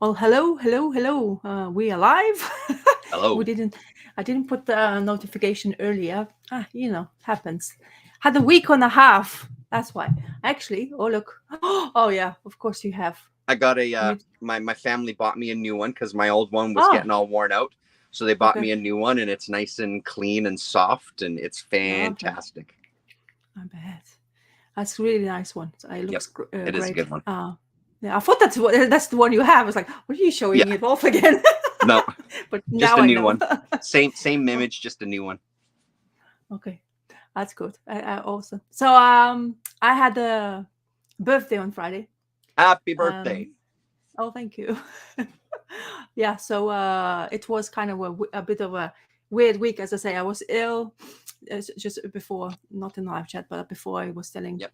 Well, hello, hello, hello. We alive? we Hello. didn't. I didn't put the notification earlier. Happens. Had a week and a half. That's why. Actually, oh look. Oh yeah, of course you have. I got a You. my family bought me a new one because my old one was Oh, getting all worn out. So they bought okay. me a new one, and it's nice and clean and soft, and it's Okay. fantastic. I bet. That's a really nice one. It Yep, looks it is a great. good one. Yeah, I thought that's the one you have. I was like, what are you showing Yeah, it off again? no, But just now a I new know. one. Same image, just a new one. Okay, that's good. Also, so I had a birthday on Friday. Happy Um, birthday! oh, thank you. Yeah, so it was kind of a bit of a weird week. As I say, I was ill just before, not in live chat, but before I was telling Yep,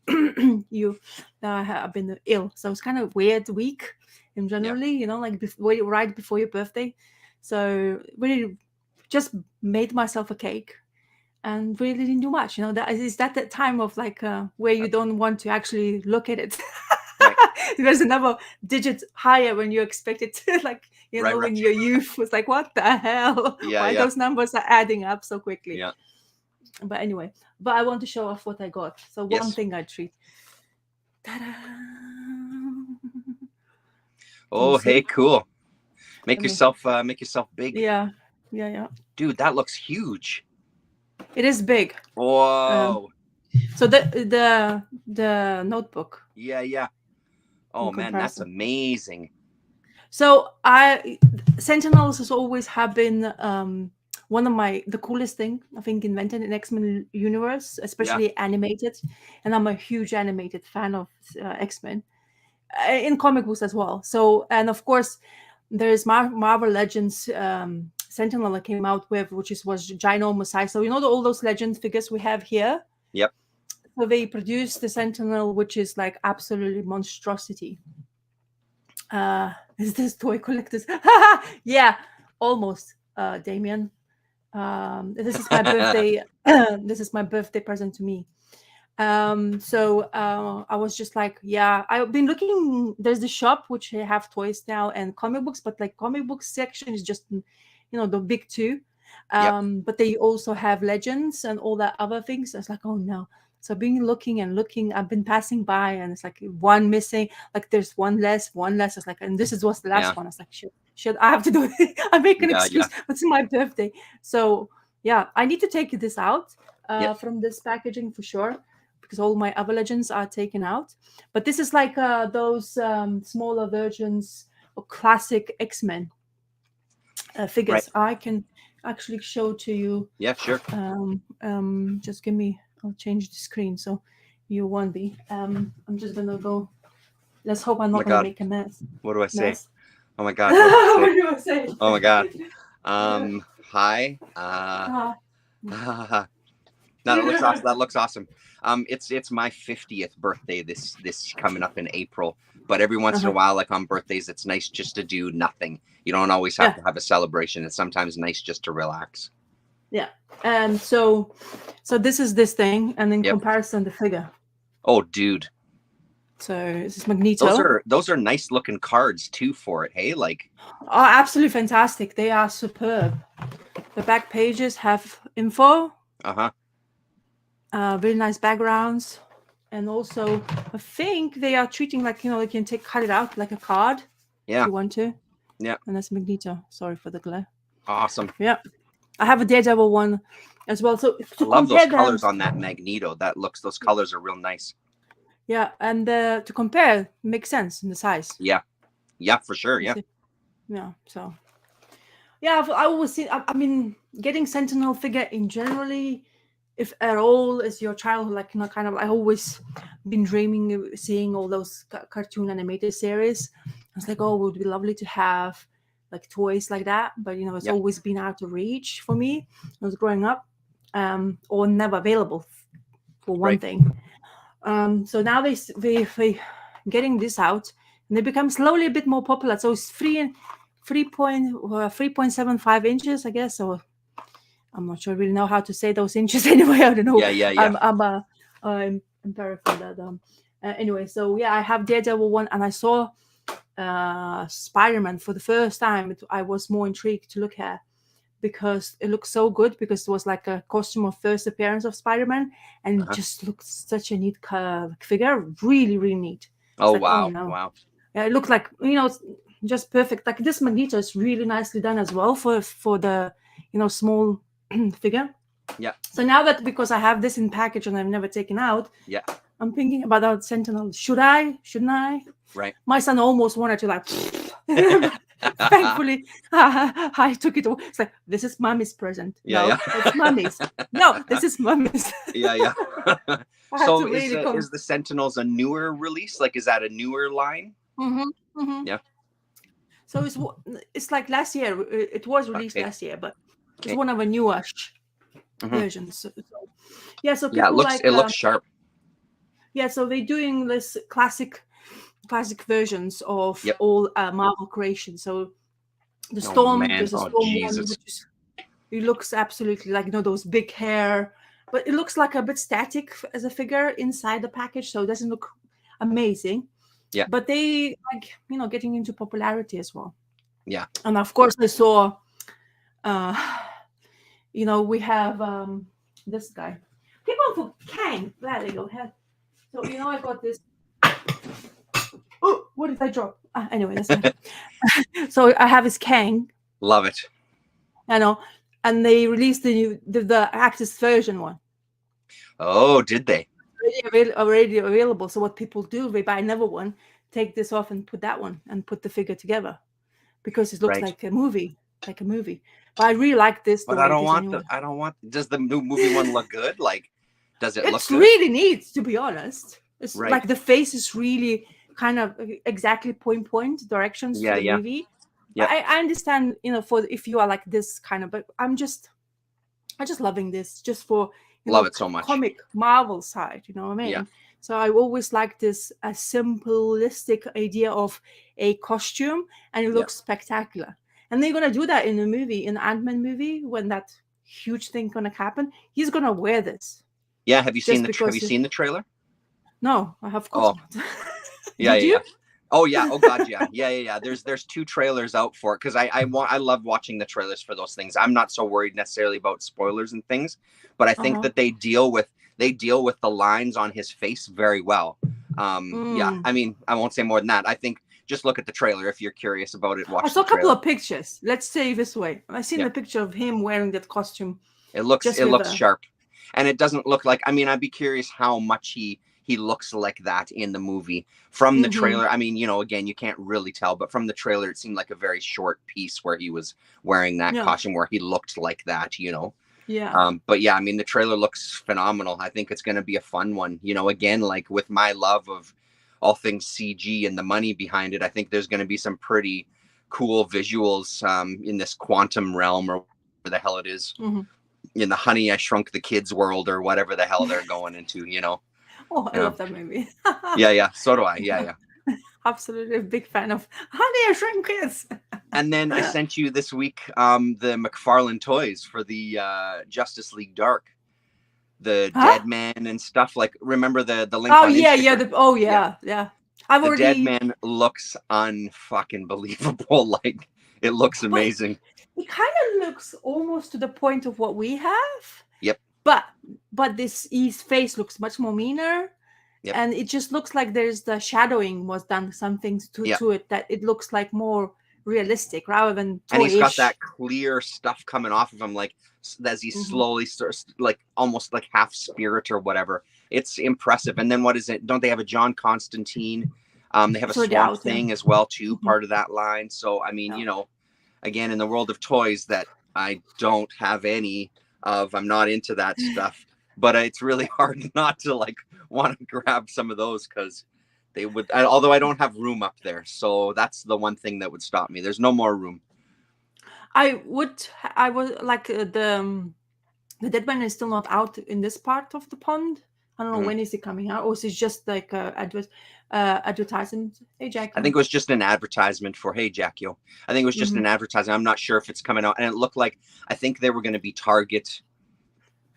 you that I've been ill. So it's kind of a weird week in yeah, generally, like right before your birthday. So really just made myself a cake and really didn't do much. That is that time of like where you don't want to actually look at it. right, There's another digit higher when you expect it to, like right, in right. your youth was like, what the hell? Yeah, Why yeah, those numbers are adding up so quickly? yeah. But anyway, but I want to show off what I got. So one Yes. thing I treat. Ta-da! Can you Oh, hey, see? cool. Let me. Make yourself big, Yeah, yeah, yeah. dude. That looks huge. It is big. Um, Whoa. so the notebook Yeah, yeah. in Oh man, that's comparison. amazing. So I Sentinels has always have been one of the coolest thing I think invented in X-Men universe, Yeah, especially animated, and I'm a huge animated fan of X-Men in comic books as well. So and of course there's Marvel Legends Sentinel that came out with, which was ginormous size. So all those Legends figures we have here. yep. So they produced the Sentinel, which is like absolutely monstrosity. Is this toy collectors? Yeah, almost, Damien. This is my birthday. This is my birthday present to me. So I was just like, yeah, I've been looking. There's the shop which they have toys now and comic books, but like comic book section is just, the big two. Yep. But they also have legends and all that other things. I was like, oh no. So I've been looking and looking. I've been passing by, and it's like one missing. Like there's one less, one less. It's like, and this is what's the last Yeah. one. I was like, shit, I have to do it. I make an Yeah. excuse. Yeah. It's my birthday, so yeah, I need to take this out Yep. from this packaging for sure, because all my other legends are taken out. But this is like those smaller versions of classic X-Men Right. figures. I can actually show to you. Yeah. Sure. Just give me. I'll change the screen so you won't be. I'm just gonna go. Let's hope I'm Oh my not gonna God. make a mess. What do I say? Mess. Oh my God. What do I What say? do you say? Oh my God. Yeah. Hi. Ah. No, that looks awesome. That looks awesome. It's my 50th birthday this coming up in April. But every once in a Uh-huh. while, like on birthdays, it's nice just to do nothing. You don't always have Yeah. to have a celebration. It's sometimes nice just to relax. Yeah. And so this is this thing, and in Yep. comparison, the figure. Oh, dude. So this is Those Magneto. are those are nice looking cards too for it. Hey, like Are absolutely fantastic. They are superb. The back pages have info, uh-huh. very nice backgrounds, and also I think they are treating like you can cut it out like a card if Yeah. you want to. Yeah. And that's Magneto. Sorry for the glare. Awesome. Yeah, I have a Daredevil one as well. So I to love those compare them, colors on that Magneto. Those colors are real nice. yeah, and to compare makes sense in the size. Yeah. Yeah, for sure. You Yeah. see, yeah. So yeah, I always see. I mean, getting Sentinel figure in generally, if at all, is your childhood. Like kind of. I always been dreaming of seeing all those cartoon animated series. I was like, oh, it would be lovely to have like toys like that. But it's Yeah. always been out of reach for me. I was growing up, or never available for one Right. thing. So now they getting this out, and they become slowly a bit more popular. So it's 3.75 inches, I guess. Or I'm not sure I really know how to say those inches anyway. I don't know. Yeah, yeah, yeah. I'm paraphrasing that. Anyway, so yeah, I have Daredevil one, and I saw Spider-Man for the first time, I was more intrigued to look at because it looked so good, because it was like a costume of first appearance of Spider-Man, and it just looked such a neat figure, really, really neat. Oh, like, wow. oh, no. Wow. Yeah, it looked like, just perfect. Like this Magneto is really nicely done as well for the small figure. Yeah. So now that, because I have this in package and I've never taken out, Yeah. I'm thinking about that Sentinel. Should I? Shouldn't I? Right. My son almost wanted to thankfully I took it away. It's like, this is mommy's present. Yeah, no, it's mommy's. No, this is mommy's. Yeah. I had So to really is the Sentinels a newer release? Like, is that a newer line? Yeah. So it's like last year. It was released last year, but it's one of a newish versions. So people it looks sharp. Yeah, so they're doing this classic versions of all Marvel creations. So the Storm, there's a Storm one, it looks absolutely like, those big hair, but it looks like a bit static as a figure inside the package, so it doesn't look amazing. Yeah. But they getting into popularity as well. Yeah. And of course I saw we have this guy. Keep on for Kang. There they go. So I got this. Oh, what did I drop? Anyway, that's fine. So I have his Kang. Love it. I know. And they released the Axis version one. Oh, did they? Already available. So what people do, they buy another one, take this off and put that one and put the figure together, because it looks like a movie. But I really like this. But I don't want. Does the new movie one look good? Like, does it look good? It's really neat, to be honest. It's right. Like the face is really kind of exactly point directions for the movie. Yeah. I understand, for if you are like this kind of, but I'm just loving this just for love it so much. Comic Marvel side, you know what I mean? Yeah. So I always like this a simplistic idea of a costume, and it looks spectacular. And they're gonna do that in the movie, in the Ant-Man movie, when that huge thing gonna happen. He's gonna wear this. Yeah, have you seen the trailer? No, I have. Of course not. Yeah. Oh yeah. Oh god, yeah. There's 2 trailers out for it, because I love watching the trailers for those things. I'm not so worried necessarily about spoilers and things, but I think that they deal with the lines on his face very well. Yeah. I mean, I won't say more than that. I think just look at the trailer if you're curious about it. Watch. I saw a couple of pictures. Let's say this way. I seen the picture of him wearing that costume. It looks sharp, and it doesn't look like. I mean, I'd be curious how much he looks like that in the movie. From the trailer, I mean, again, you can't really tell, but from the trailer, it seemed like a very short piece where he was wearing that costume, where he looked like that, Yeah. But yeah, I mean, the trailer looks phenomenal. I think it's going to be a fun one. Again, like with my love of all things CG and the money behind it, I think there's going to be some pretty cool visuals in this quantum realm, or whatever the hell it is, in the Honey, I Shrunk the Kids world, or whatever the hell they're going into, Oh, I love that movie. Yeah. So do I. Yeah. Absolutely a big fan of Honey, I Shrunk Kids. And then I sent you this week the McFarlane toys for the Justice League Dark, the Dead Man and stuff. Like, remember the link? Oh yeah. Yeah. The Dead Man looks unfucking believable. Like, it looks amazing. It kind of looks almost to the point of what we have. Yep. But his face looks much more meaner. Yep. And it just looks like there's the shadowing was done, some things to it, that it looks like more realistic rather than toyish. And he's got that clear stuff coming off of him, like as he slowly starts, like almost like half spirit or whatever. It's impressive. And then what is it? Don't they have a John Constantine? They have a Swamp Thing as well too, part of that line. So I mean, again, in the world of toys that I don't have any of, I'm not into that stuff, but it's really hard not to like want to grab some of those, because they would, although I don't have room up there, so that's the one thing that would stop me. There's no more room. I would like the Dead Man is still not out in this part of the pond. I don't know when is it coming out, or is it just like advertisement? Hey Jack, I think it was just an advertisement for Jackie. I think it was just an advertisement. I'm not sure if it's coming out, and it looked like, I think they were going to be Target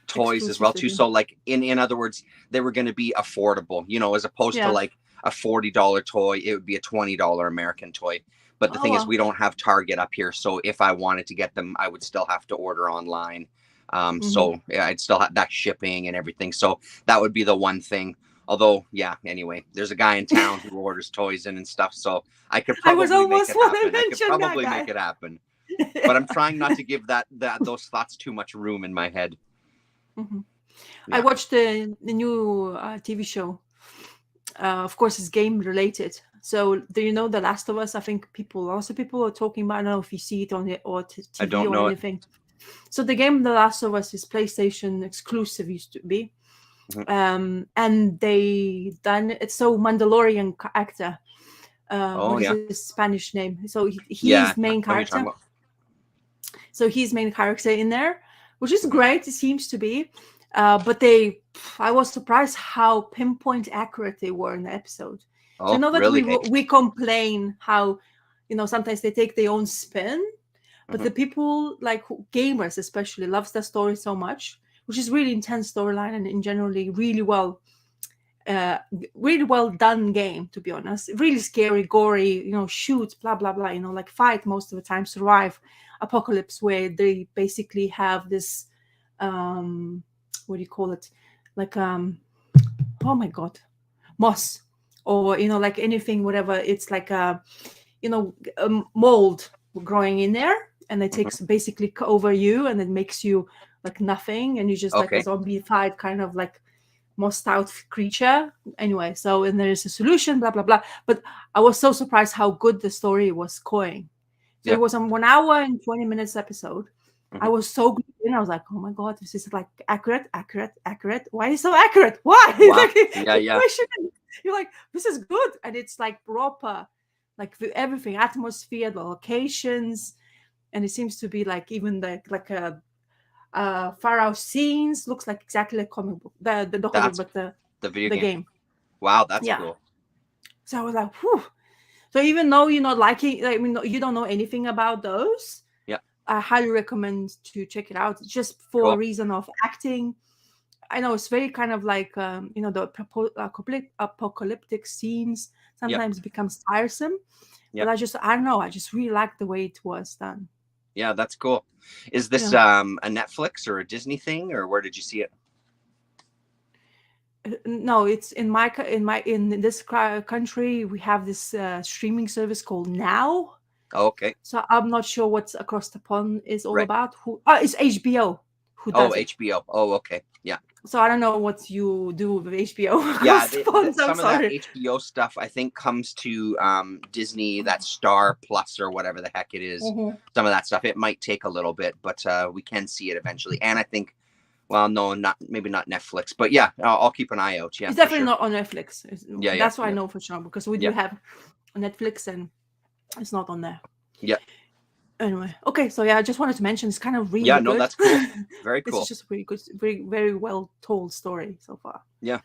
toys as well too. So like in other words, they were going to be affordable, as opposed to like a $40 toy, it would be a $20 American toy. But the Oh thing is, wow. we don't have Target up here, so if I wanted to get them, I would still have to order online. Mhm. So yeah, I'd still have that shipping and everything. So that would be the one thing. Although, yeah, anyway, there's a guy in town who orders toys in and stuff, so I could I was probably make almost it want to happen. I could mention that probably make guy. it happen. But I'm trying not to give those thoughts too much room in my head. Mhm. I Yeah. watched the new TV show. Of course, it's game related. So, do you know The Last of Us? I think lots of people are talking about. I don't know if you see it on it or I TV don't or know it. anything. So, the game The Last of Us is PlayStation exclusive, used to be. And they done it. So, Mandalorian actor, Oh, what is yeah. his Spanish name? So, Yeah, he's I know main what you're talking character. about. So, he's main character in there, which is Mhm. great. It seems to be. But I was surprised how pinpoint accurate they were in the episode. So, Oh, that really? Hey. we complain how, sometimes they take their own spin, but Mhm. the people like gamers especially loves the story so much, which is really intense storyline and in generally uh really well done game, to be honest. Really scary, gory, shoot, blah blah blah, like fight most of the time, survive apocalypse, where they basically have this what do you call it, like oh my god, moss, or like anything, whatever, it's like a mold growing in there, and it Mhm. takes basically over you, and it makes you like nothing, and you just like a Okay. zombified kind of like mossed out creature. Anyway, so and there is a solution, blah blah blah. But I was so surprised how good the story was going. So Yeah. it was a 1 hour and 20 minutes episode. I Mhm. was so good in. I was like, oh my god, this is like accurate, accurate, accurate. Why is it so accurate? Why? Wow. Like Yeah, you yeah. question it. You're like, this is good, and it's like proper, like everything, atmosphere, the locations, and it seems to be like even like a far out scenes looks like exactly like comic book, the comic, That's but the video the game. game. Wow, that's Yeah. cool. So I was like, whew. So even though you're not liking, I mean, you don't know anything about those, Yeah. I highly recommend to check it out, just for a Cool. reason of acting. I know it's very kind of like the apocalyptic scenes Yep. sometimes becomes tiresome, but Yep. I don't know, I just really like the way it was done. Yeah, that's cool. Is this Yeah. a Netflix or a Disney thing, or where did you see it? No, it's in this country we have this streaming service called Now. Oh, okay. So I'm not sure what's across the pond is all Right. about. It's HBO who Oh, does it. HBO. Oh, okay. Yeah. So I don't know what you do with HBO Yeah, across the pond. I'm some of that sorry. HBO stuff I think comes to Disney, that Star Plus or whatever the heck it is. Mhm. Some of that stuff, it might take a little bit, but we can see it eventually. And I think, well, no, maybe not Netflix, but yeah, I'll keep an eye out. Yeah, It's for definitely sure. not on Netflix. Yeah, yeah, That's what I yeah, know for sure, because we do yeah, have Netflix and it's not on there. yeah, Anyway, okay, so yeah, I just wanted to mention it's kind of yeah. really No, good. that's cool. Very This is cool. just a really good, very very well told story so far. Yeah,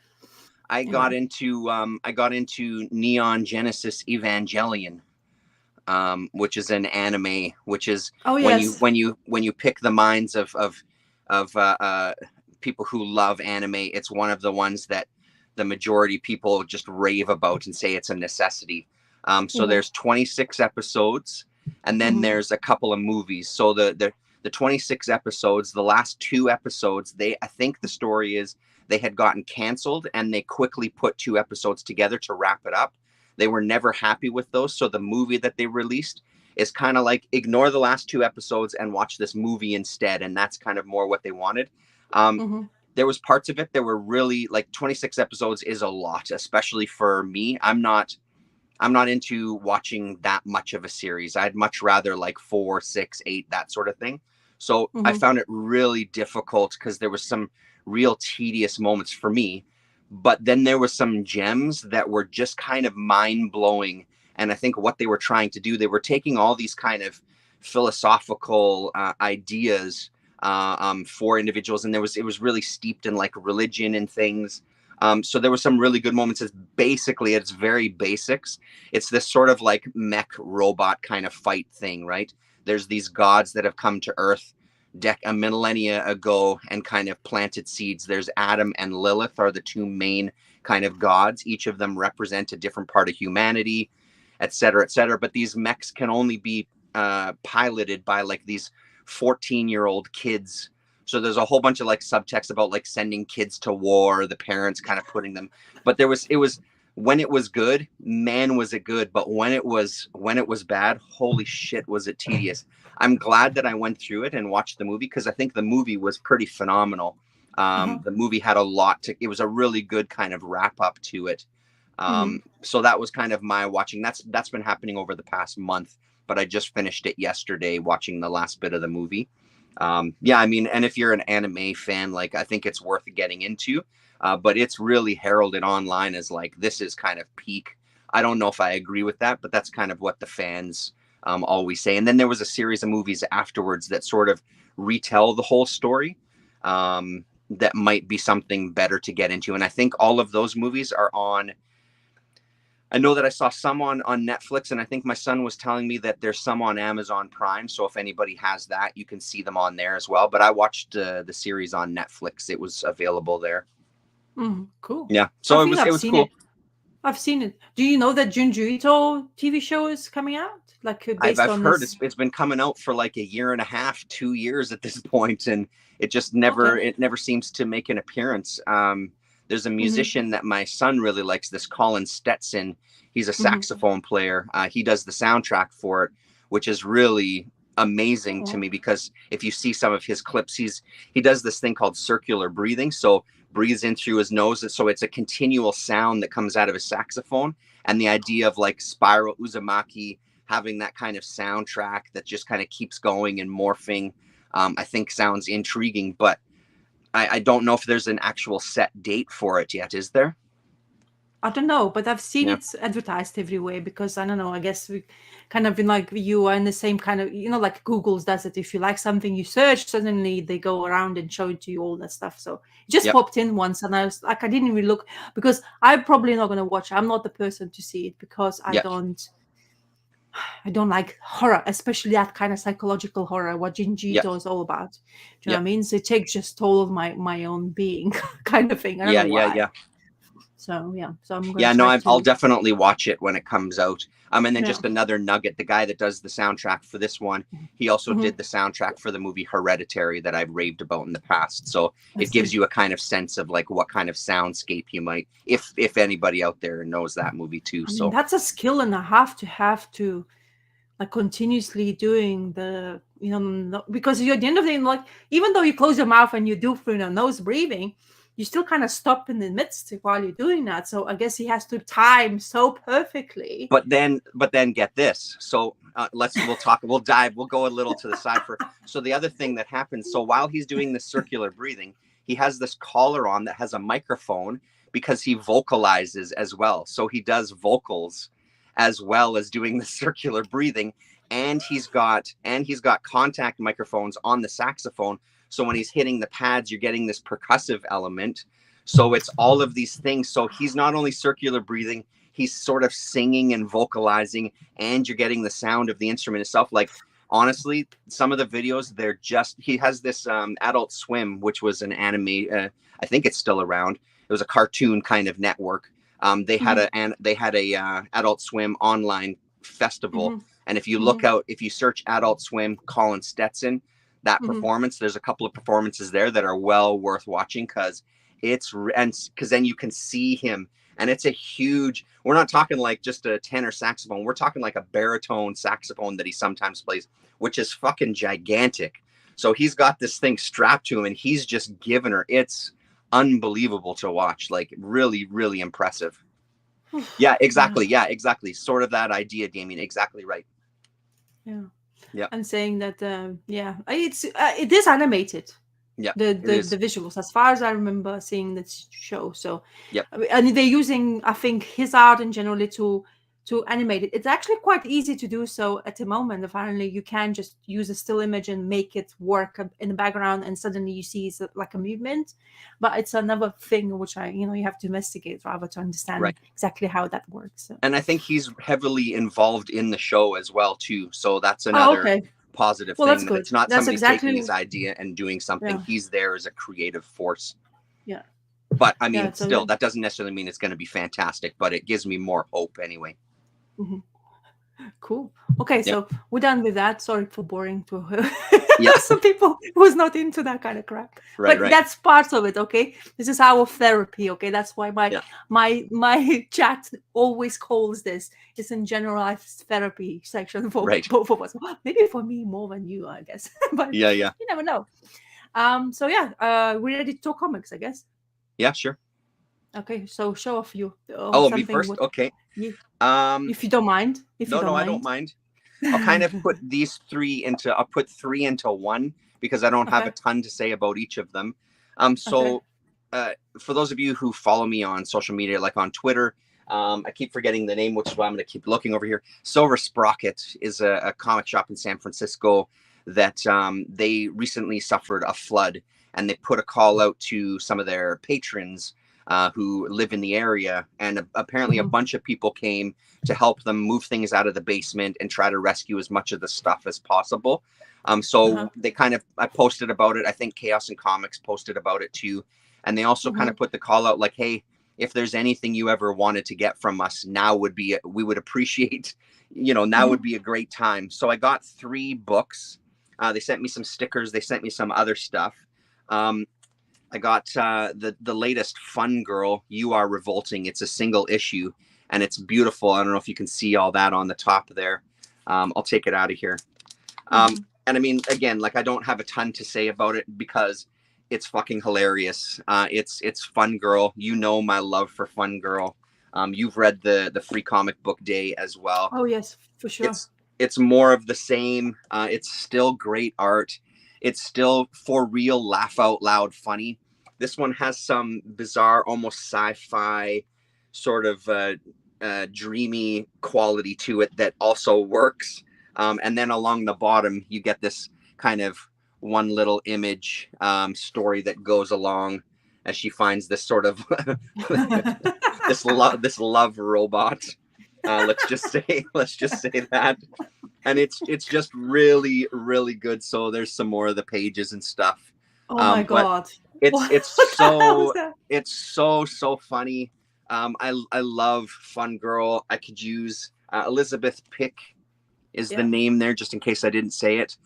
I got Anyway. into Neon Genesis Evangelion, which is an anime, which is Oh when you yes. when you pick the minds of people who love anime, it's one of the ones that the majority people just rave about and say it's a necessity. So Mhm. there's 26 episodes, and then Mhm. there's a couple of movies. So the 26 episodes, the last 2 episodes, I think the story is they had gotten canceled and they quickly put 2 episodes together to wrap it up. They were never happy with those, so the movie that they released is kind of like ignore the last 2 episodes and watch this movie instead, and that's kind of more what they wanted. Mhm. There was parts of it that were really like 26 episodes is a lot, especially for me. I'm not into watching that much of a series. I'd much rather like 4, 6, 8, that sort of thing. So I Mhm. found it really difficult because there was some real tedious moments for me. But then there were some gems that were just kind of mind blowing. And I think what they were trying to do, they were taking all these kind of philosophical ideas for individuals, and it was really steeped in like religion and things. So there were some really good moments. It's basically, it's very basics. It's this sort of like mech robot kind of fight thing, right? There's these gods that have come to Earth a millennia ago and kind of planted seeds. There's Adam and Lilith are the two main kind of gods. Each of them represent a different part of humanity, et cetera, et cetera. But these mechs can only be piloted by like these 14-year-old kids. So there's a whole bunch of like subtext about like sending kids to war, the parents kind of putting them. But it was when it was good, man, was it good. But when it was bad, holy shit, was it tedious. I'm glad that I went through it and watched the movie because I think the movie was pretty phenomenal. The movie had a lot it was a really good kind of wrap up to it. So that was kind of my watching. That's been happening over the past month, but I just finished it yesterday watching the last bit of the movie. Yeah, I mean, and if you're an anime fan, like I think it's worth getting into, but it's really heralded online as like, this is kind of peak. I don't know if I agree with that, but that's kind of what the fans always say. And then there was a series of movies afterwards that sort of retell the whole story. That might be something better to get into. And I think all of those movies are on, I know that I saw some on Netflix, and I think my son was telling me that there's some on Amazon Prime. So if anybody has that, you can see them on there as well. But I watched the series on Netflix. It was available there. Cool. Yeah. So it was cool. I've seen it. Do you know that Junji Ito TV show is coming out? Like I've heard it's been coming out for like a year and a half, 2 years at this point, and it just never seems to make an appearance. There's a musician that my son really likes, this Colin Stetson. He's a saxophone player. He does the soundtrack for it, which is really amazing to me because if you see some of his clips, he does this thing called circular breathing. So breathes in through his nose. So it's a continual sound that comes out of his saxophone. And the idea of like Spiral Uzumaki having that kind of soundtrack that just kind of keeps going and morphing, I think sounds intriguing, but I don't know if there's an actual set date for it yet. Is there? I don't know, but I've seen it advertised everywhere because I don't know. I guess we kind of like you are in the same kind of, like Google's does it. If you like something, you search, suddenly they go around and show it to you, all that stuff. So it just popped in once, and I was like, I didn't even look because I'm probably not going to watch. I'm not the person to see it because I don't like horror, especially that kind of psychological horror, what Junji Ito is all about. Do you know what I mean? So it takes just toll of my own being kind of thing. I don't know why. So, So I'm going to I'll definitely watch it when it comes out. And then just another nugget, the guy that does the soundtrack for this one, he also did the soundtrack for the movie Hereditary that I've raved about in the past. So it gives you a kind of sense of like what kind of soundscape you might, if anybody out there knows that movie too. I mean, that's a skill and a half to have to like continuously doing the, because you're at the end of the day, like, even though you close your mouth and you do through your nose breathing, you still kind of stop in the midst while you're doing that. So I guess he has to time so perfectly. But then get this. So we'll go a little to the side so the other thing that happens. So while he's doing the circular breathing, he has this collar on that has a microphone because he vocalizes as well. So he does vocals as well as doing the circular breathing. And he's got contact microphones on the saxophone. So when he's hitting the pads, you're getting this percussive element. So it's all of these things. So he's not only circular breathing, he's sort of singing and vocalizing, and you're getting the sound of the instrument itself. Like, honestly, some of the videos, he has this Adult Swim, which was an anime. I think it's still around. It was a cartoon kind of network. They had a Adult Swim online festival. And if you look out, if you search Adult Swim, Colin Stetson, that performance, there's a couple of performances there that are well worth watching because then you can see him, and it's a huge, we're not talking like just a tenor saxophone, we're talking like a baritone saxophone that he sometimes plays, which is fucking gigantic. So he's got this thing strapped to him and he's just giving her, it's unbelievable to watch, like really, really impressive. Yeah, exactly. Sort of that idea, Damien. Exactly right. Yeah. And saying that, it is animated. Yeah, the visuals, as far as I remember seeing this show. So and they're using, I think, his art in generally to animate it. It's actually quite easy to do so at the moment. Apparently, you can just use a still image and make it work in the background, and suddenly you see it's like a movement. But it's another thing which you have to investigate rather to understand exactly how that works. So. And I think he's heavily involved in the show as well too. So that's another positive Well, thing, that's that good. it's not That's somebody taking exactly. his idea and doing something. Yeah. He's there as a creative force. Yeah. But I mean, Yeah. So still, that doesn't necessarily mean it's going to be fantastic, but it gives me more hope anyway. mhm. Cool. Okay, Yep. so we're done with that. Sorry for boring to Yeah. some people who's not into that kind of crap. Right, But right. that's part of it, okay? This is our therapy, okay? That's why Yeah. my chat always calls this. It's in generalized therapy section for Right. both of us. Maybe for me more than you, I guess. But Yeah. you never know. So yeah, we're ready to talk comics, I guess. Yeah, sure. Okay, so show off you Oh, me something first? what Okay. you, Um, if you don't mind. If you no, don't I don't mind. mind. I'll kind of put I'll put three into one because I don't have a Okay. ton to say about each of them. Okay. So for those of you who follow me on social media, like on Twitter, I keep forgetting the name, which is why I'm going to keep looking over here. Silver Sprocket is a comic shop in San Francisco that they recently suffered a flood, and they put a call out to some of their patrons who live in the area, and apparently a bunch of people came to help them move things out of the basement and try to rescue as much of the stuff as possible. So they I posted about it. I think Chaos and Comics posted about it too. And they also kind of put the call out like, hey, if there's anything you ever wanted to get from us, we would appreciate, now would be a great time. So I got 3 books. They sent me some stickers. They sent me some other stuff. I got the latest Fun Girl, You Are Revolting. It's a single issue, and it's beautiful. I don't know if you can see all that on the top there. I'll take it out of here. And I mean, again, like I don't have a ton to say about it because it's fucking hilarious. It's Fun Girl. You know my love for Fun Girl. You've read the Free Comic Book Day as well. Oh yes, for sure. It's more of the same. It's still great art. It's still for real, laugh out loud funny. This one has some bizarre, almost sci-fi sort of dreamy quality to it that also works. And then along the bottom, you get this kind of one little image story that goes along as she finds this sort of this love robot. Let's just say that. And it's just really, really good. So there's some more of the pages and stuff. Oh my god. It's so funny. I love Fun Girl. I could use Elizabeth Pick is the name there, just in case I didn't say it.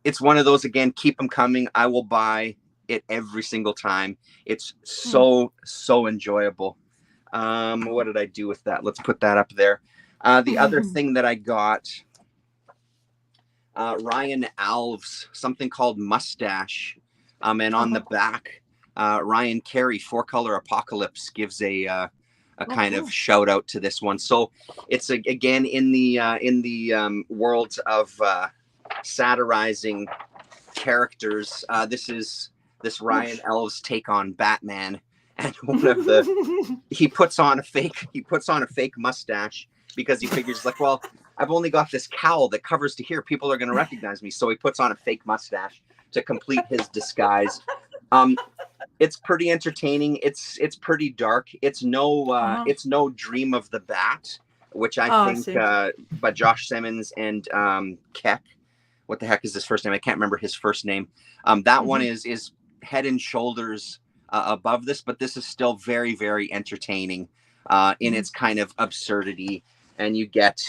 It's one of those, again, keep them coming. I will buy it every single time. It's so enjoyable. What did I do with that? Let's put that up there. The other thing that I got, Ryan Alves, something called Mustache. And on the back, Ryan Carey, 4-Color Apocalypse, gives a kind of shout out to this one. So it's again in the world of satirizing characters. This Ryan Alves take on Batman, and one of he puts on a fake mustache because he figures like, well, I've only got this cowl that covers to here. People are going to recognize me. So he puts on a fake mustache to complete his disguise. It's pretty entertaining. It's pretty dark. It's no Dream of the Bat, which I think by Josh Simmons and Keck. What the heck is his first name? I can't remember his first name. That one is head and shoulders above this, but this is still very, very entertaining in its kind of absurdity. And you get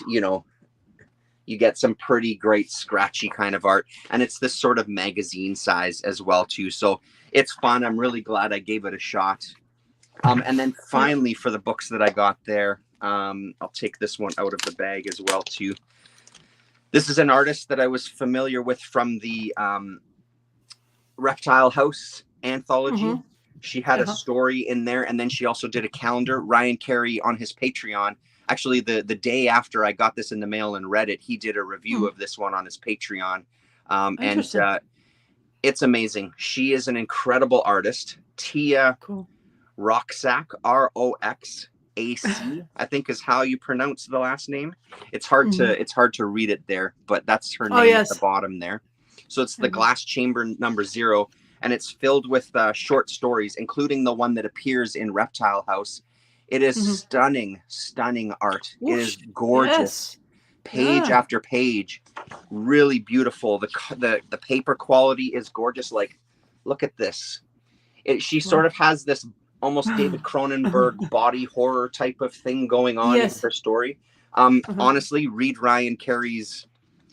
some pretty great scratchy kind of art, and it's this sort of magazine size as well too. So it's fun. I'm really glad I gave it a shot. And then finally, for the books that I got there, I'll take this one out of the bag as well too. This is an artist that I was familiar with from the Reptile House anthology. She had a story in there, and then she also did a calendar. Ryan Carey on his Patreon. Actually, the day after I got this in the mail and read it, he did a review of this one on his Patreon. And it's amazing. She is an incredible artist. Tia Roxac, Roxac, I think is how you pronounce the last name. It's hard to read it there, but that's her name at the bottom there. So it's the Glass Chamber #0, and it's filled with short stories, including the one that appears in Reptile House. It is stunning art. It is gorgeous. Page after page. really beautiful. The paper quality is gorgeous. Like, look at this. She sort of has this almost David Cronenberg body horror type of thing going on in her story. Honestly, read Ryan Carey's.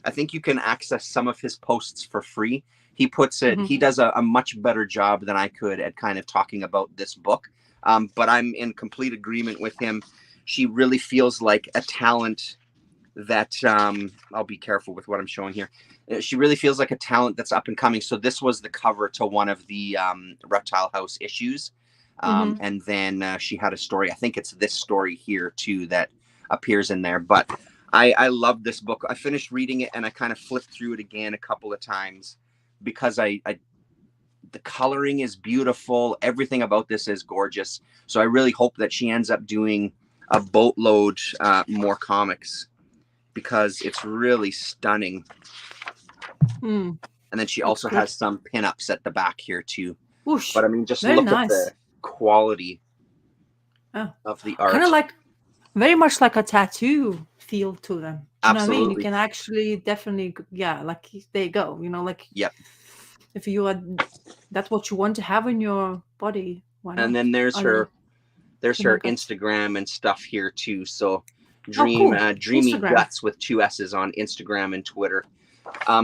I think you can access some of his posts for free. He puts it. He does a much better job than I could at kind of talking about this book. But I'm in complete agreement with him. She really feels like a talent that I'll be careful with what I'm showing here. She really feels like a talent that's up and coming. So this was the cover to one of the Reptile House issues. And then she had a story. I think it's this story here too that appears in there. But I love this book. I finished reading it and I kind of flipped through it again a couple of times because the coloring is beautiful. Everything about this is gorgeous. So I really hope that she ends up doing a boatload more comics, because it's really stunning. And then she also has some pinups at the back here too. Whoosh. But I mean, just look at the quality of the art. Kind of like, very much like a tattoo feel to them. You know what I mean? You can actually definitely, like, there you go. You know, like, if you are, that's what you want to have in your body. And then there's her Instagram and stuff here too. So Dreamy Instagram. Guts with 2 S's on Instagram and Twitter.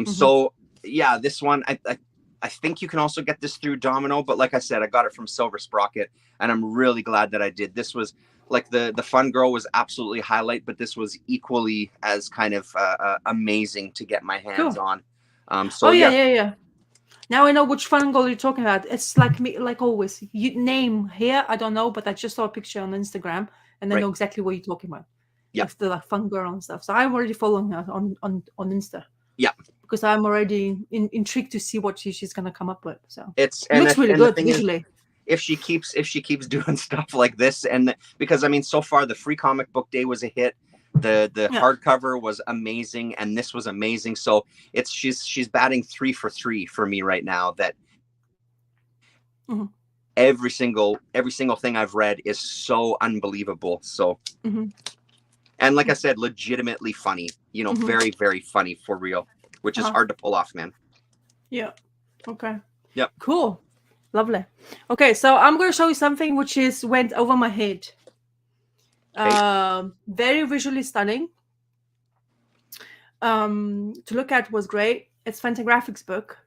So yeah, this one I think you can also get this through Domino, but like I said, I got it from Silver Sprocket, and I'm really glad that I did. This was like the Fun Girl was absolutely highlight, but this was equally as kind of amazing to get my hands on. So yeah. Now I know which Fun Girl you're talking about. It's like me, like always. You name here, I don't know, but I just saw a picture on Instagram, and I know exactly what you're talking about. Yeah, the like Fun Girl and stuff. So I'm already following her on Insta. Yeah, because I'm already intrigued to see what she's gonna come up with. So it looks really good visually. If she keeps doing stuff like this, and because I mean, so far the Free Comic Book Day was a hit. The hardcover was amazing, and this was amazing. So she's batting 3 for 3 for me right now. That every single thing I've read is so unbelievable. So, and like I said, legitimately funny. You know, very, very funny for real, which is hard to pull off, man. Yeah. Okay. Yep. Cool. Lovely. Okay, so I'm going to show you something which went over my head. Okay. Very visually stunning. To look at was great. It's Fantagraphics book.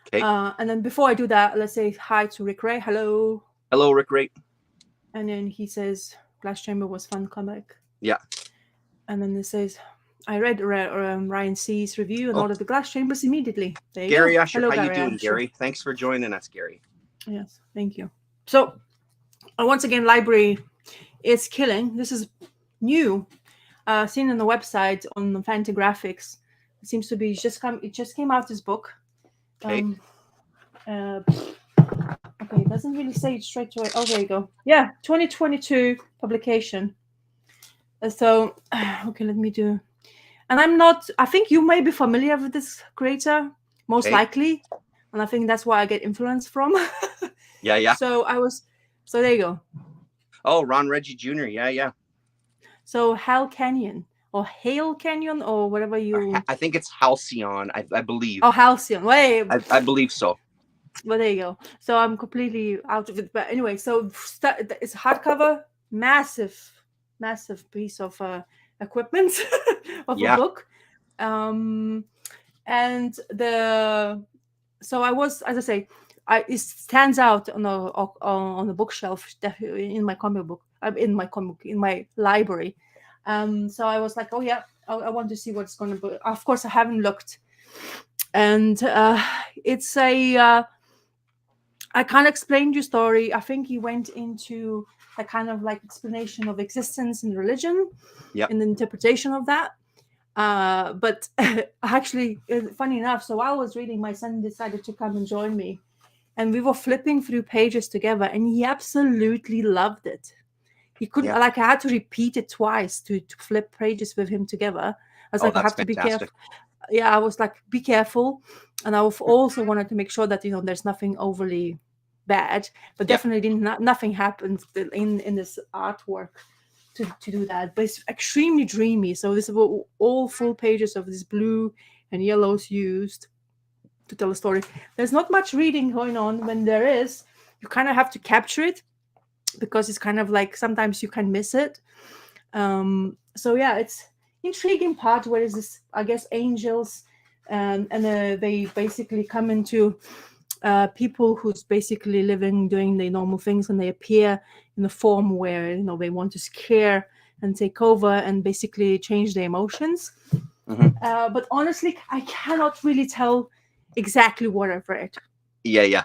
Okay. And then before I do that, let's say hi to Rick Ray. Hello. Hello, Rick Ray. And then he says, Glass Chamber was fun comic. Yeah. And then it says, I read Ryan C's review and ordered the Glass Chambers immediately. There you Gary go. Usher, hello, how Gary you doing, Usher. Gary? Thanks for joining us, Gary. Yes, thank you. So, once again, library is killing. This is new, seen on the website on Fantagraphics. It seems to be it just came out, this book. Okay. Okay, it doesn't really say it straight away. Oh, there you go. Yeah, 2022 publication. So, okay, let me do. And I think you may be familiar with this creator, most likely. And I think that's why I get influence from. Yeah. So there you go. Oh, Ron Reggie Jr. Yeah. So Hal Canyon or Hale Canyon or whatever you. I think it's Halcyon, I believe. Oh, Halcyon. Wait. I believe so. Well, there you go. So I'm completely out of it. But anyway, so it's hardcover, massive piece of equipment of a book. So I was, as I say, it stands out on the bookshelf in my comic book, in my library. So I was like, oh yeah, I want to see what it's going to be. Of course, I haven't looked, and it's I can't explain your story. I think he went into a kind of like explanation of existence and religion, and the interpretation of that. But actually, funny enough, so while I was reading, my son decided to come and join me, and we were flipping through pages together, and he absolutely loved it. He couldn't, I had to repeat it twice to flip pages with him together. I was I have to be careful. Yeah, I was like, be careful. And I also wanted to make sure that, there's nothing overly bad, but definitely nothing happened in this artwork to do that. But it's extremely dreamy. So this is all full pages of this blue and yellows used to tell a story. There's not much reading going on. When there is, you kind of have to capture it because it's kind of like sometimes you can miss it. So yeah, it's intriguing part where is this, I guess, angels, and they basically come into people who's basically living, doing the normal things, and they appear in a form where they want to scare and take over and basically change their emotions. But honestly, I cannot really tell exactly what I've read. Yeah.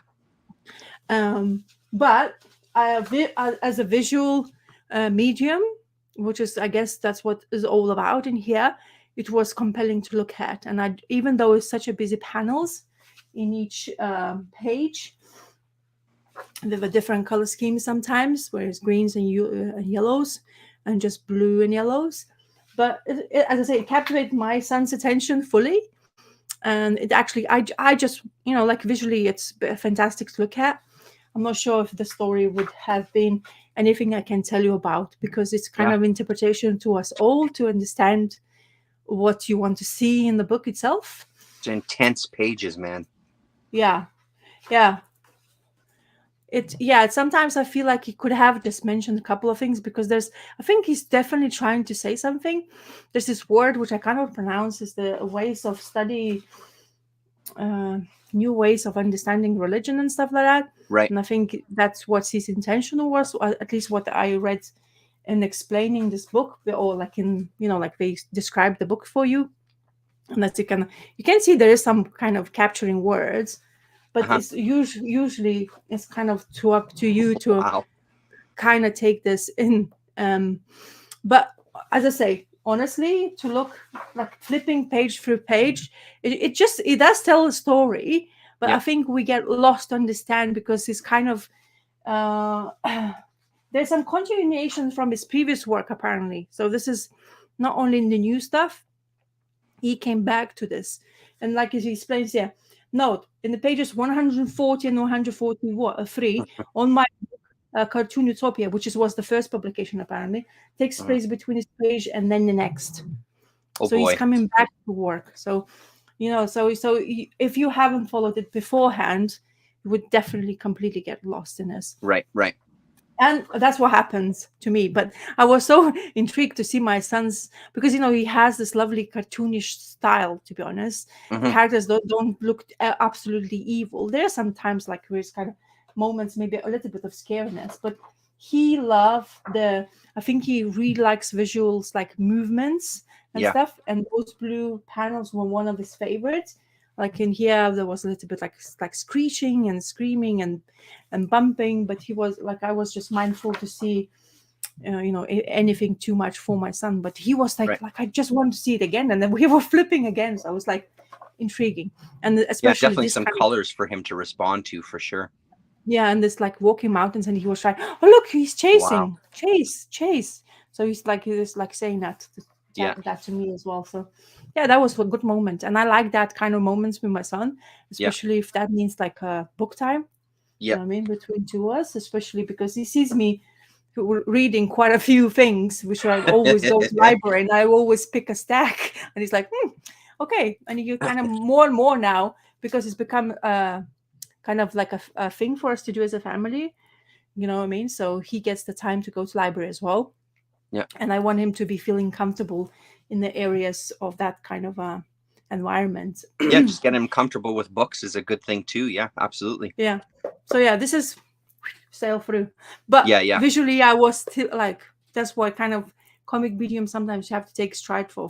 But as a visual medium, which is, I guess, that's what is all about in here, it was compelling to look at. And even though it's such a busy panels in each page, there were different color schemes sometimes, whereas greens and yellows, and just blue and yellows. But as I say, it captivated my son's attention fully. And it actually, I just, like visually, it's fantastic to look at. I'm not sure if the story would have been anything I can tell you about, because it's kind of interpretation to us all to understand what you want to see in the book itself. It's intense pages, man. Yeah. Sometimes I feel like he could have just mentioned a couple of things, because I think he's definitely trying to say something. There's this word which I cannot pronounce, is the ways of study, new ways of understanding religion and stuff like that. Right. And I think that's what his intention was, or at least what I read in explaining this book, or like in, like they describe the book for you. And that's you can see there is some kind of capturing words, but it's usually it's kind of up to you to kind of take this in. But as I say, honestly, to look like flipping page through page, it does tell a story, but I think we get lost to understand, because it's kind of there's some continuation from his previous work apparently. So this is not only in the new stuff, he came back to this, and like he explains here. Note in the pages 140 and 143 on my Cartoon Utopia, which was the first publication apparently, takes place between this page and then the next. He's coming back to work. So if you haven't followed it beforehand, you would definitely completely get lost in this. Right. And that's what happens to me. But I was so intrigued to see my son's, because he has this lovely cartoonish style. To be honest, the characters don't look absolutely evil. There are sometimes like where it's kind of moments, maybe a little bit of scariness, but he loved I think he really likes visuals, like movements and stuff. And those blue panels were one of his favorites. Like in here, there was a little bit like screeching and screaming and bumping, but he was like, I was just mindful to see, anything too much for my son. But he was like I just want to see it again, and then we were flipping again. So I was like, intriguing, and especially definitely some colors for him to respond to, for sure. Yeah, and this like walking mountains, and he was trying. Oh look, he's chasing, chase. So he's like saying that to me as well. So yeah, that was a good moment, and I like that kind of moments with my son, especially if that means like a book time. You know what I mean, between two of us, especially because he sees me reading quite a few things, which I always go to the library, and I always pick a stack, and he's like, okay, and you kind of more and more now, because it's become kind of like a thing for us to do as a family. You know what I mean? So he gets the time to go to library as well. Yeah. And I want him to be feeling comfortable in the areas of that kind of environment. Yeah, just get him comfortable with books is a good thing too. Yeah, absolutely. Yeah. So yeah, this is sail through. But visually I was still like, that's why kind of comic medium sometimes you have to take stride for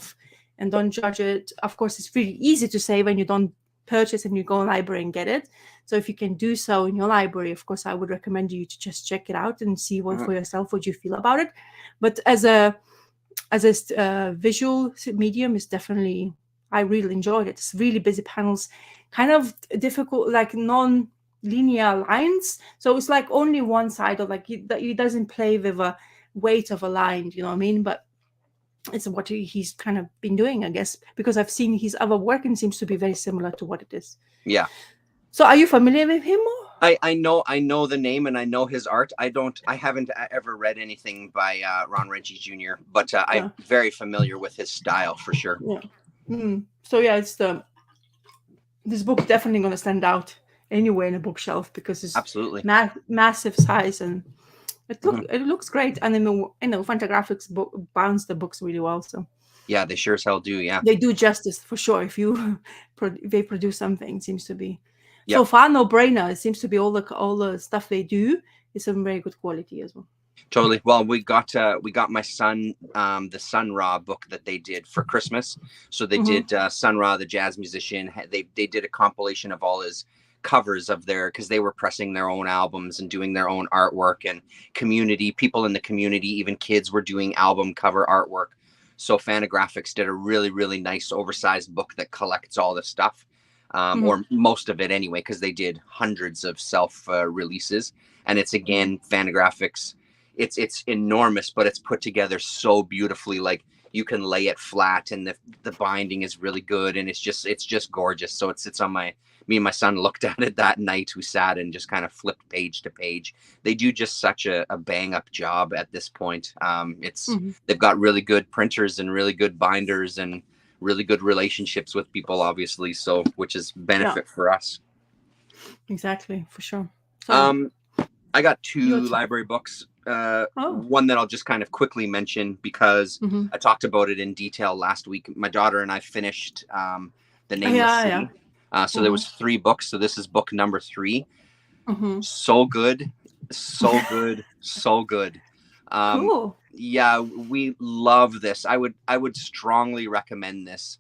and don't judge it. Of course, it's pretty easy to say when you don't purchase and you go to the library and get it. So if you can do so in your library, of course, I would recommend you to just check it out and see for yourself what you feel about it. But as a visual medium, is definitely, I really enjoyed it. It's really busy panels, kind of difficult, like non-linear lines. So it's like only one side of like it doesn't play with a weight of a line. You know what I mean? But it's what he's kind of been doing, I guess, because I've seen his other work and seems to be very similar to what it is. Yeah. So are you familiar with him? I know the name and I know his art. I haven't ever read anything by Ron Reggie Jr., but I'm very familiar with his style for sure. Yeah. So yeah, it's the this book definitely going to stand out anywhere in a bookshelf because it's Absolutely. massive size and Mhm. it looks great. And then Fantagraphics book bounds the books really well, so Yeah, they sure as hell do. Yeah. they do justice for sure. If you they produce something, it seems to be so Yep. far no brainer. It seems to be all the stuff they do is some very good quality as well. Totally. Well, we got my son the Sun Ra book that they did for Christmas. So they Mm-hmm. did Sun Ra, the jazz musician. They did a compilation of all his covers of their because they were pressing their own albums and doing their own artwork and community people in the community, even kids were doing album cover artwork. So Fantagraphics did a really nice oversized book that collects all the stuff, Mm-hmm. or most of it anyway, because they did hundreds of self releases. And it's again Fantagraphics, it's enormous, but it's put together so beautifully. Like you can lay it flat, and the binding is really good, and it's just gorgeous. So it's on my me and my son looked at it that night. We sat and just kind of flipped page to page. They do just such a bang up job at this point. It's Mm-hmm. they've got really good printers and really good binders and really good relationships with people, obviously. So which is Yeah, benefit for us. exactly, for sure. So Um, I got your two turn. library books. Oh. One that I'll just kind of quickly mention because Mm-hmm. I talked about it in detail last week. My daughter and I finished The Nameless Yeah, yeah. City. So there Mm-hmm. was 3 books. So this is book number 3. Mm-hmm. So good, so good, so good. Um, Cool. yeah, we love this. I would strongly recommend this.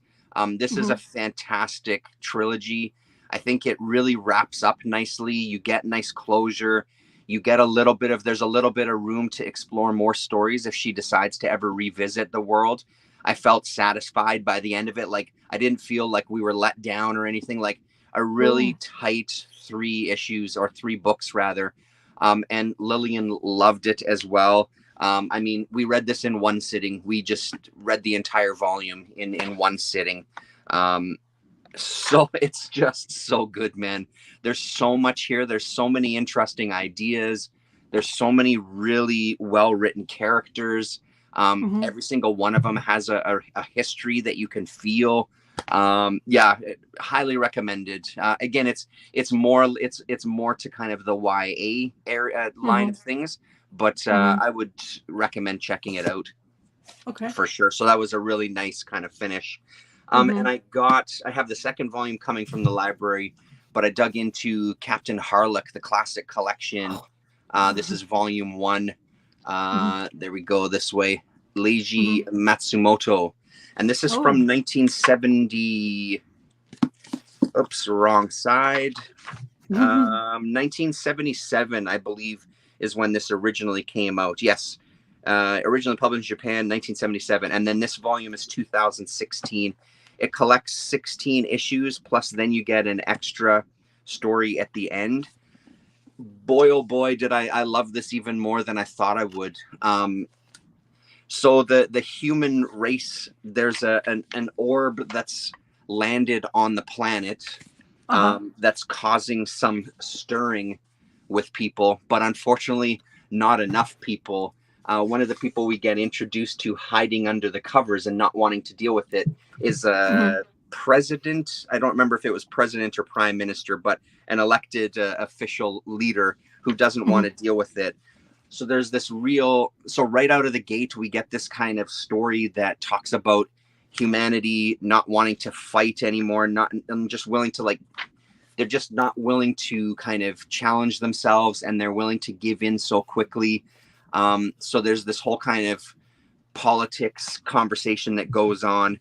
This is Mm-hmm. a fantastic trilogy. I think it really wraps up nicely. You get nice closure. You get a little bit of there's a little bit of room to explore more stories if she decides to ever revisit the world. I felt satisfied by the end of it. Like I didn't feel like we were let down or anything. Like a really Cool. tight 3 issues or 3 books rather. And Lillian loved it as well. I mean, we read this in one sitting. We just read the entire volume in one sitting. So it's just so good, man. There's so much here. There's so many interesting ideas. There's so many really well written characters. Mm-hmm. Every single one of them has a history that you can feel. Highly recommended. Again, it's more to kind of the YA area line Mm-hmm. of things, but Mm-hmm. I would recommend checking it out Okay. for sure. So that was a really nice kind of finish. Mm-hmm. And I have the second volume coming from the library, but I dug into Captain Harlock, the classic collection. This is volume 1. Mm-hmm. There we go this way. Leiji Mm-hmm. Matsumoto. And this is Oh. from 1970. Oops, wrong side. Mm-hmm. 1977, I believe, is when this originally came out. Yes. Originally published in Japan, 1977. And then this volume is 2016. It collects 16 issues, plus then you get an extra story at the end. Boy, oh boy, did I love this even more than I thought I would. So the human race, there's an orb that's landed on the planet Uh-huh. that's causing some stirring with people, but unfortunately not enough people. One of the people we get introduced to hiding under the covers and not wanting to deal with it is Mm-hmm. a president. I don't remember if it was president or prime minister, but an elected official leader who doesn't want Mm-hmm. to deal with it. So there's this so right out of the gate, we get this kind of story that talks about humanity not wanting to fight anymore, not and just willing to they're just not willing to kind of challenge themselves, and they're willing to give in so quickly. So there's this whole kind of politics conversation that goes on.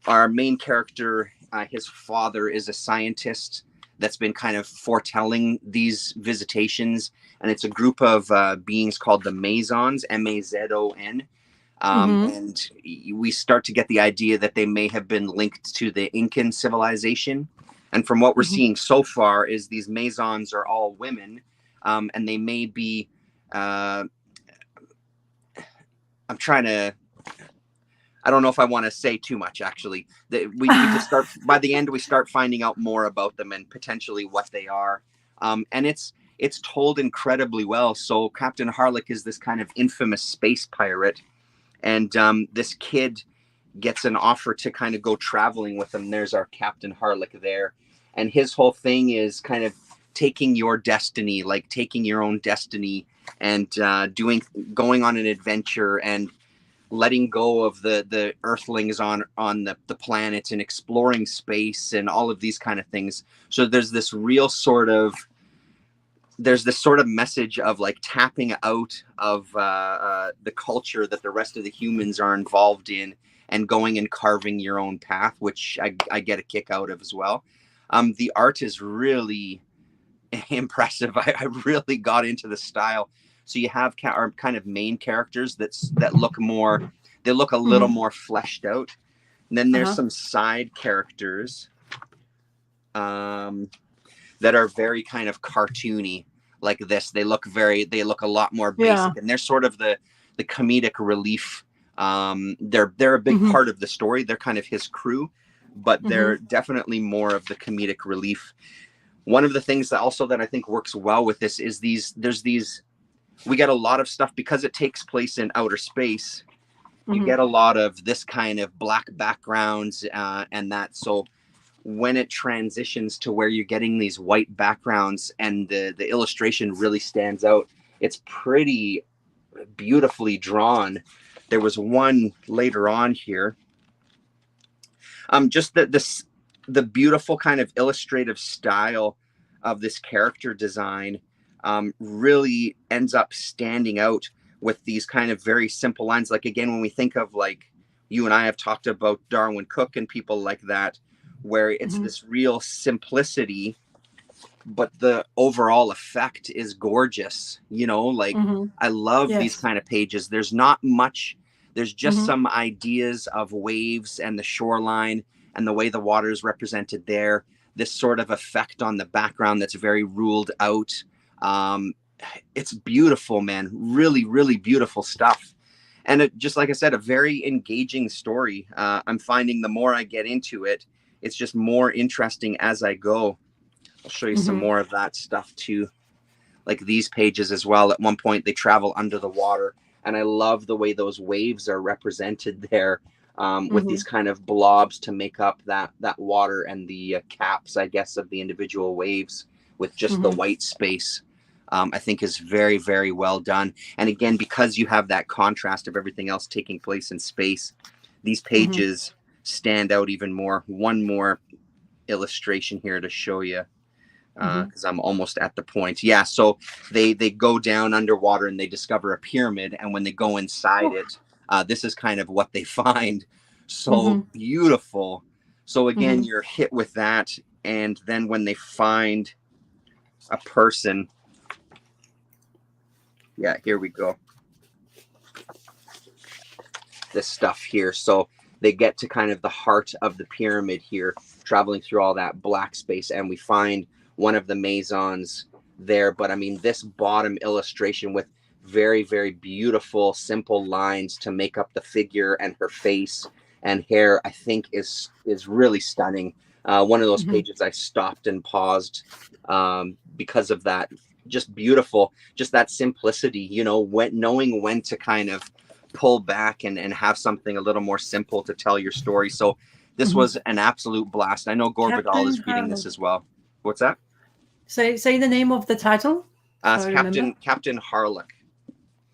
Our main character, his father is a scientist that's been kind of foretelling these visitations, and it's a group of beings called the Mazons, Mazon. Mm-hmm. And we start to get the idea that they may have been linked to the Incan civilization. And from what we're Mm-hmm. seeing so far is these Mazons are all women, and they may be. I'm trying to. I don't know if I want to say too much. Actually, we just start by the end. We start finding out more about them and potentially what they are. And it's told incredibly well. So Captain Harlock is this kind of infamous space pirate, and this kid gets an offer to kind of go traveling with him. There's our Captain Harlock there. And his whole thing is kind of taking your destiny, like taking your own destiny and going on an adventure and letting go of the earthlings on the planet and exploring space and all of these kind of things. So there's this sort of message of like tapping out of the culture that the rest of the humans are involved in and going and carving your own path, which I get a kick out of as well. The art is really impressive. I really got into the style. So you have our kind of main characters that look a little more fleshed out. And then there's some side characters that are very kind of cartoony like this. They look a lot more basic, and they're sort of the comedic relief. They're a big part of the story. They're kind of his crew, but they're definitely more of the comedic relief. One of the things that I think works well with this is we get a lot of stuff because it takes place in outer space. You get a lot of this kind of black backgrounds and that. So when it transitions to where you're getting these white backgrounds and the illustration really stands out, it's pretty beautifully drawn. There was one later on here. Just the beautiful kind of illustrative style of this character design really ends up standing out with these kind of very simple lines. Like, again, when we think of, like, you and I have talked about Darwin Cook and people like that, where it's this real simplicity, but the overall effect is gorgeous. You know, like, I love these kind of pages. There's not much. There's just some ideas of waves and the shoreline and the way the water is represented there. This sort of effect on the background that's very ruled out. It's beautiful, man. Really, really beautiful stuff. And just like I said, a very engaging story. I'm finding the more I get into it, it's just more interesting as I go. I'll show you some more of that stuff too. Like these pages as well. At one point, they travel under the water. And I love the way those waves are represented there with these kind of blobs to make up that water and the caps, I guess, of the individual waves with just the white space. I think is very, very well done. And again, because you have that contrast of everything else taking place in space, these pages stand out even more. One more illustration here to show you, because I'm almost at the point. Yeah, so they go down underwater and they discover a pyramid. And when they go inside it, this is kind of what they find. So beautiful. So again, you're hit with that. And then when they find a person, yeah, here we go. This stuff here. So they get to kind of the heart of the pyramid here, traveling through all that black space. And we find one of the Masons there. But I mean, this bottom illustration with very, very beautiful, simple lines to make up the figure and her face and hair, I think is really stunning. One of those pages I stopped and paused because of that. Just beautiful, just that simplicity, you know, knowing when to kind of pull back and have something a little more simple to tell your story. So this was an absolute blast. I know Gorvidal is reading this as well. What's that? Say the name of the title. Captain Harlock.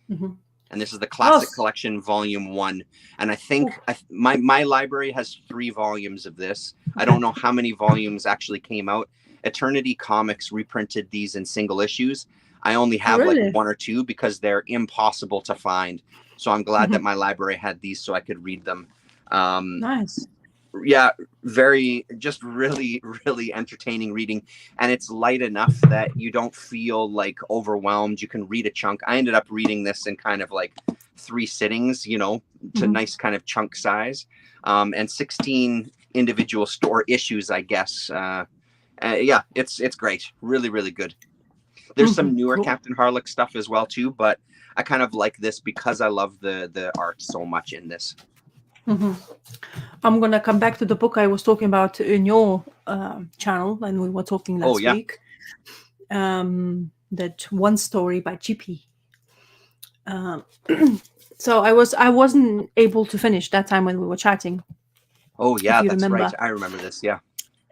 And this is the Classic Collection Volume 1. And I think my library has 3 volumes of this. I don't know how many volumes actually came out. Eternity Comics reprinted these in single issues. I only have like 1 or 2 because they're impossible to find. So I'm glad that my library had these so I could read them. Nice. Yeah, just really, really entertaining reading. And it's light enough that you don't feel like overwhelmed. You can read a chunk. I ended up reading this in kind of like 3 sittings, you know, to nice kind of chunk size. And 16 individual store issues, I guess. Yeah, it's great. Really, really good. There's some newer Captain Harlock stuff as well too, but I kind of like this because I love the art so much in this. I'm gonna come back to the book I was talking about in your channel, and we were talking last week. That one story by GP. Um, so I wasn't able to finish that time when we were chatting, Oh if yeah, you that's right. remember. I remember this. Yeah.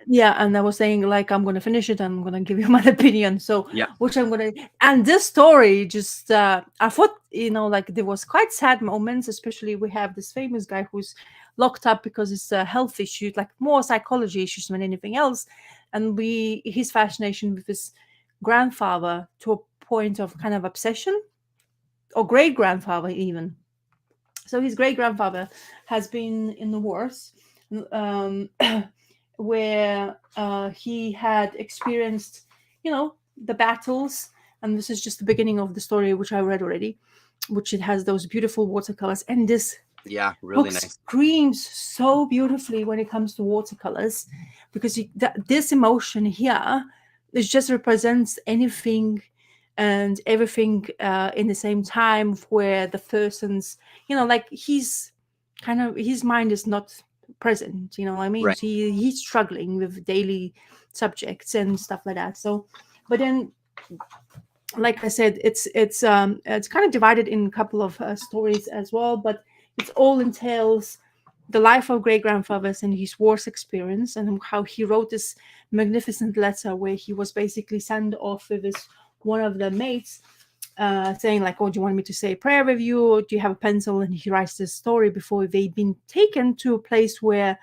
Yeah, and I was saying like I'm gonna finish it and I'm gonna give you my opinion. So Yeah. which I'm gonna, and this story just I thought, like there was quite sad moments, especially we have this famous guy who's locked up because it's a health issue, like more psychology issues than anything else. And his fascination with his grandfather to a point of kind of obsession, or great grandfather even. So his great grandfather has been in the wars, um, where he had experienced, the battles. And this is just the beginning of the story, which I read already, which it has those beautiful watercolors. And this Yeah. Really book nice. screams so beautifully when it comes to watercolors, because this emotion here, it just represents anything and everything in the same time, where the person's, like his mind is not present, what I mean. Right. So he's struggling with daily subjects and stuff like that. So, but then, like I said, it's kind of divided in a couple of stories as well, but it all entails the life of great grandfathers and his wars experience, and how he wrote this magnificent letter where he was basically sent off with his one of the mates, saying like, "Oh, do you want me to say a prayer with you? Or do you have a pencil?" And he writes this story before they've been taken to a place where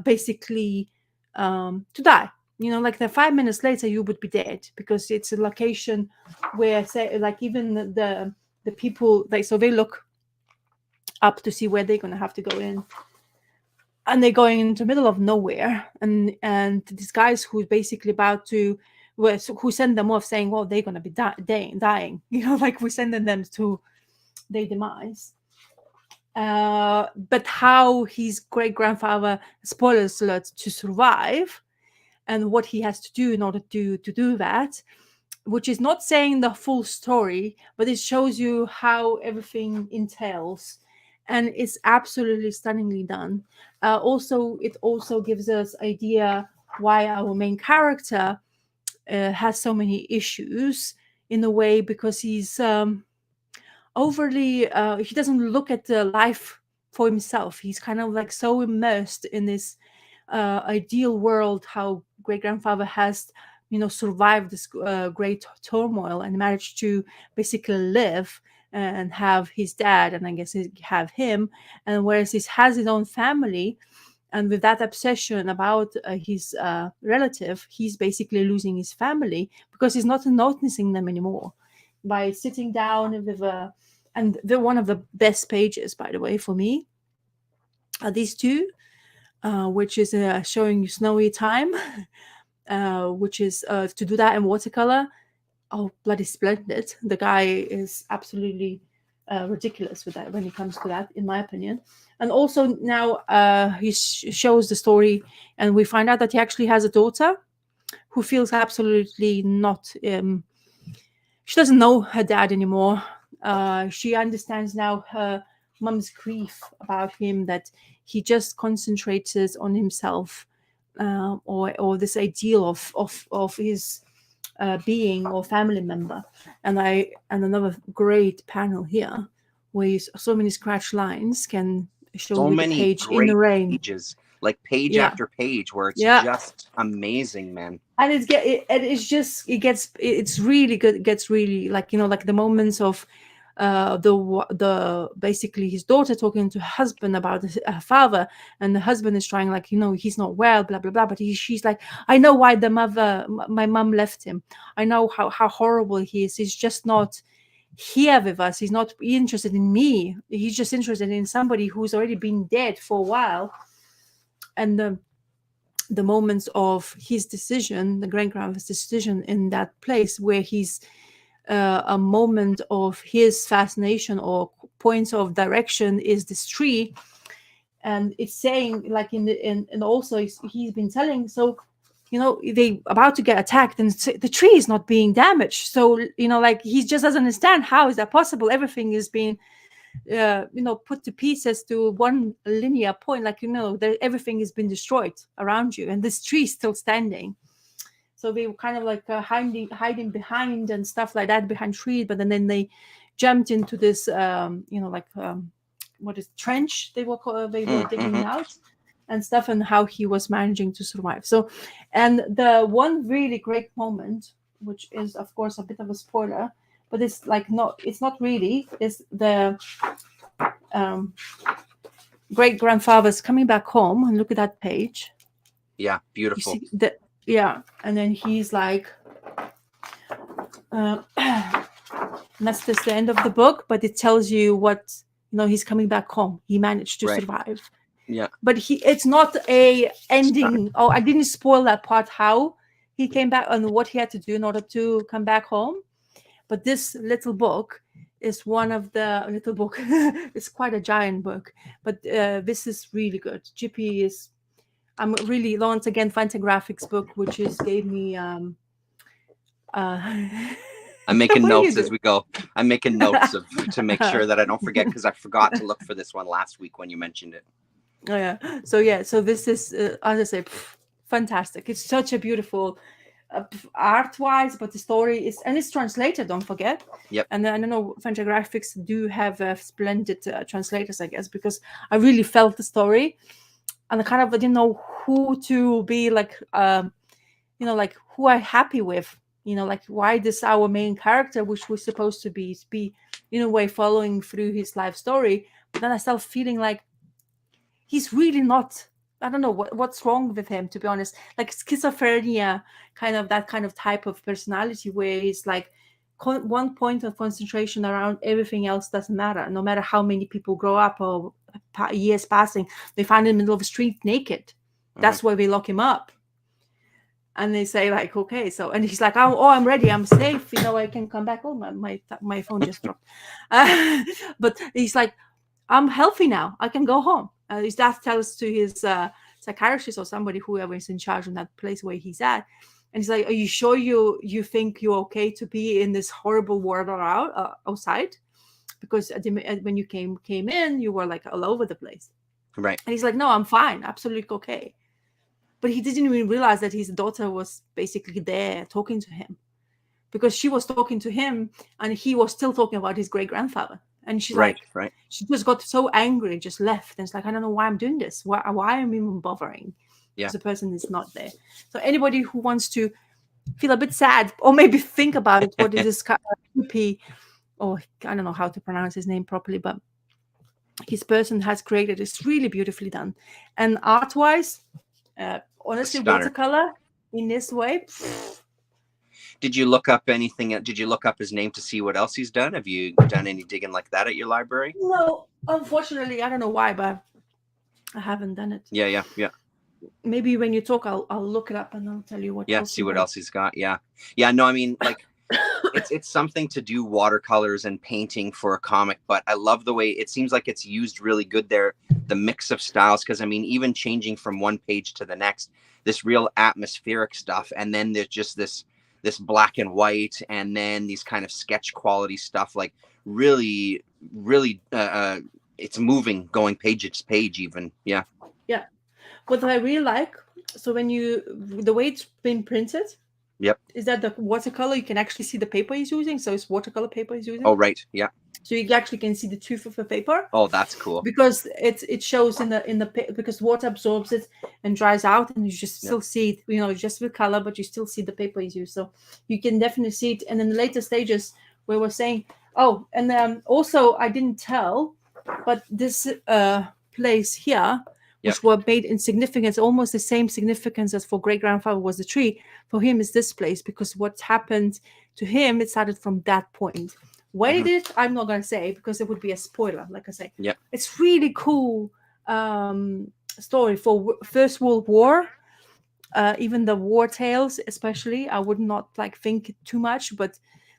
basically to die. Like the 5 minutes later, you would be dead, because it's a location where, say, like even the people, like, so they look up to see where they're gonna have to go in, and they're going into the middle of nowhere, and these guys who's basically about to, who send them off, saying, "Well, they're gonna be dying," like we're sending them to their demise. But how his great grandfather, spoilers alert, to survive, and what he has to do in order to do that, which is not saying the full story, but it shows you how everything entails, and it's absolutely stunningly done. It also gives us idea why our main character has so many issues, in a way, because he's overly he doesn't look at the life for himself. He's kind of like so immersed in this ideal world, how great grandfather has survived this great turmoil and managed to basically live and have his dad, and I guess have him. And whereas he has his own family, and with that obsession about his relative, he's basically losing his family because he's not noticing them anymore. By sitting down with and they're one of the best pages, by the way, for me, are these two, which is showing you snowy time, which is to do that in watercolor. Oh, bloody splendid! The guy is absolutely ridiculous with that when it comes to that, in my opinion. And also now he shows the story, and we find out that he actually has a daughter who feels absolutely not. She doesn't know her dad anymore. She understands now her mom's grief about him, that he just concentrates on himself, or this ideal of his being or family member. And another great panel here, where so many scratch lines can show So you the many page in the great rain. pages, like page Yeah, after page, where it's yeah. just amazing, man. And it's really good. It gets really, like, like the moments of the basically his daughter talking to her husband about her father, and the husband is trying, like, he's not well, blah blah blah, but she's like, "I know why my mom left him. I know how horrible he is. He's just not here with us. He's not interested in me. He's just interested in somebody who's already been dead for a while." And the moments of his decision, the great grandfather's decision in that place, where he's a moment of his fascination or points of direction is this tree. And it's saying, like, and also he's been telling, so they about to get attacked, and the tree is not being damaged. So like, he just doesn't understand, how is that possible? Everything is being put to pieces to one linear point, like, everything has been destroyed around you, and this tree is still standing. So they were kind of like hiding behind and stuff like that, behind trees, but then they jumped into this, what is trench they were digging out and stuff, and how he was managing to survive. So, and the one really great moment, which is of course a bit of a spoiler, but it's like it's not really, is the great grandfather's coming back home, and look at that page. Yeah, beautiful. You see that, yeah, and then he's like, and that's just the end of the book, but it tells you what, he's coming back home. He managed to survive. Yeah, but it's not a ending. Oh, I didn't spoil that part, how he came back and what he had to do in order to come back home. But this little book is one of the little book. It's quite a giant book, but this is really good. Gippy is, I'm really, once again, Fantagraphics book, which is gave me I'm making notes as we go. I'm making notes to make sure that I don't forget, because I forgot to look for this one last week when you mentioned it. Oh yeah. So this is, as I say, fantastic. It's such a beautiful art-wise, but the story is, and it's translated. Don't forget. Yep. And I don't know, Fantagraphics do have splendid translators, I guess, because I really felt the story, and I kind of didn't know who to be like, like who I'm happy with. Like why this our main character, which was supposed to be in a way following through his life story, but then I started feeling like he's really not. I don't know what's wrong with him, to be honest. Like schizophrenia, kind of that kind of type of personality where he's like one point of concentration around everything else doesn't matter. No matter how many people grow up or years passing, they find him in the middle of the street naked. That's why they lock him up. And they say like, okay, so, and he's like, oh, I'm ready, I'm safe, I can come back. Oh, my phone just dropped. But he's like, I'm healthy now, I can go home. His dad tells to his psychiatrist or somebody, whoever is in charge in that place where he's at, and he's like, are you sure you think you're okay to be in this horrible world outside? Because when you came in, you were like all over the place. Right. And he's like, no, I'm fine, absolutely okay. But he didn't even realize that his daughter was basically there talking to him, because she was talking to him and he was still talking about his great grandfather. And she's right. She just got so angry and just left. And it's like, I don't know why I'm doing this. Why am I even bothering? Yeah. Because the person is not there. So anybody who wants to feel a bit sad or maybe think about it, what is this Gippy, or I don't know how to pronounce his name properly, but his person has created, it's really beautifully done. And art-wise, honestly, watercolor in this way. Did you look up anything? Did you look up his name to see what else he's done? Have you done any digging like that at your library? No, unfortunately, I don't know why, but I haven't done it. Yeah. Maybe when you talk, I'll look it up and I'll tell you what. Yeah, see what else he's got. Yeah. No, I mean, like, it's something to do watercolors and painting for a comic, but I love the way it seems like it's used really good there. The mix of styles, because I mean, even changing from one page to the next, this real atmospheric stuff, and then there's just this black and white, and then these kind of sketch quality stuff, like really it's moving, going page to page even. Yeah What I really like, so when the way it's been printed, is that the watercolor, you can actually see the paper he's using. So it's watercolor paper he's using. Oh, right. Yeah. So you actually can see the tooth of the paper. Oh, that's cool. Because it shows in the because water absorbs it and dries out, and you just still see it, just with color, but you still see the paper he's used. So you can definitely see it. And in the later stages, we were saying, and also I didn't tell, but this place here, which were made in significance, almost the same significance as for great grandfather was the tree. For him is this place, because what happened to him, it started from that point. When it did, I'm not going to say, because it would be a spoiler, like I say. Yeah. It's really cool story for First World War. Even the war tales, especially, I would not think too much, but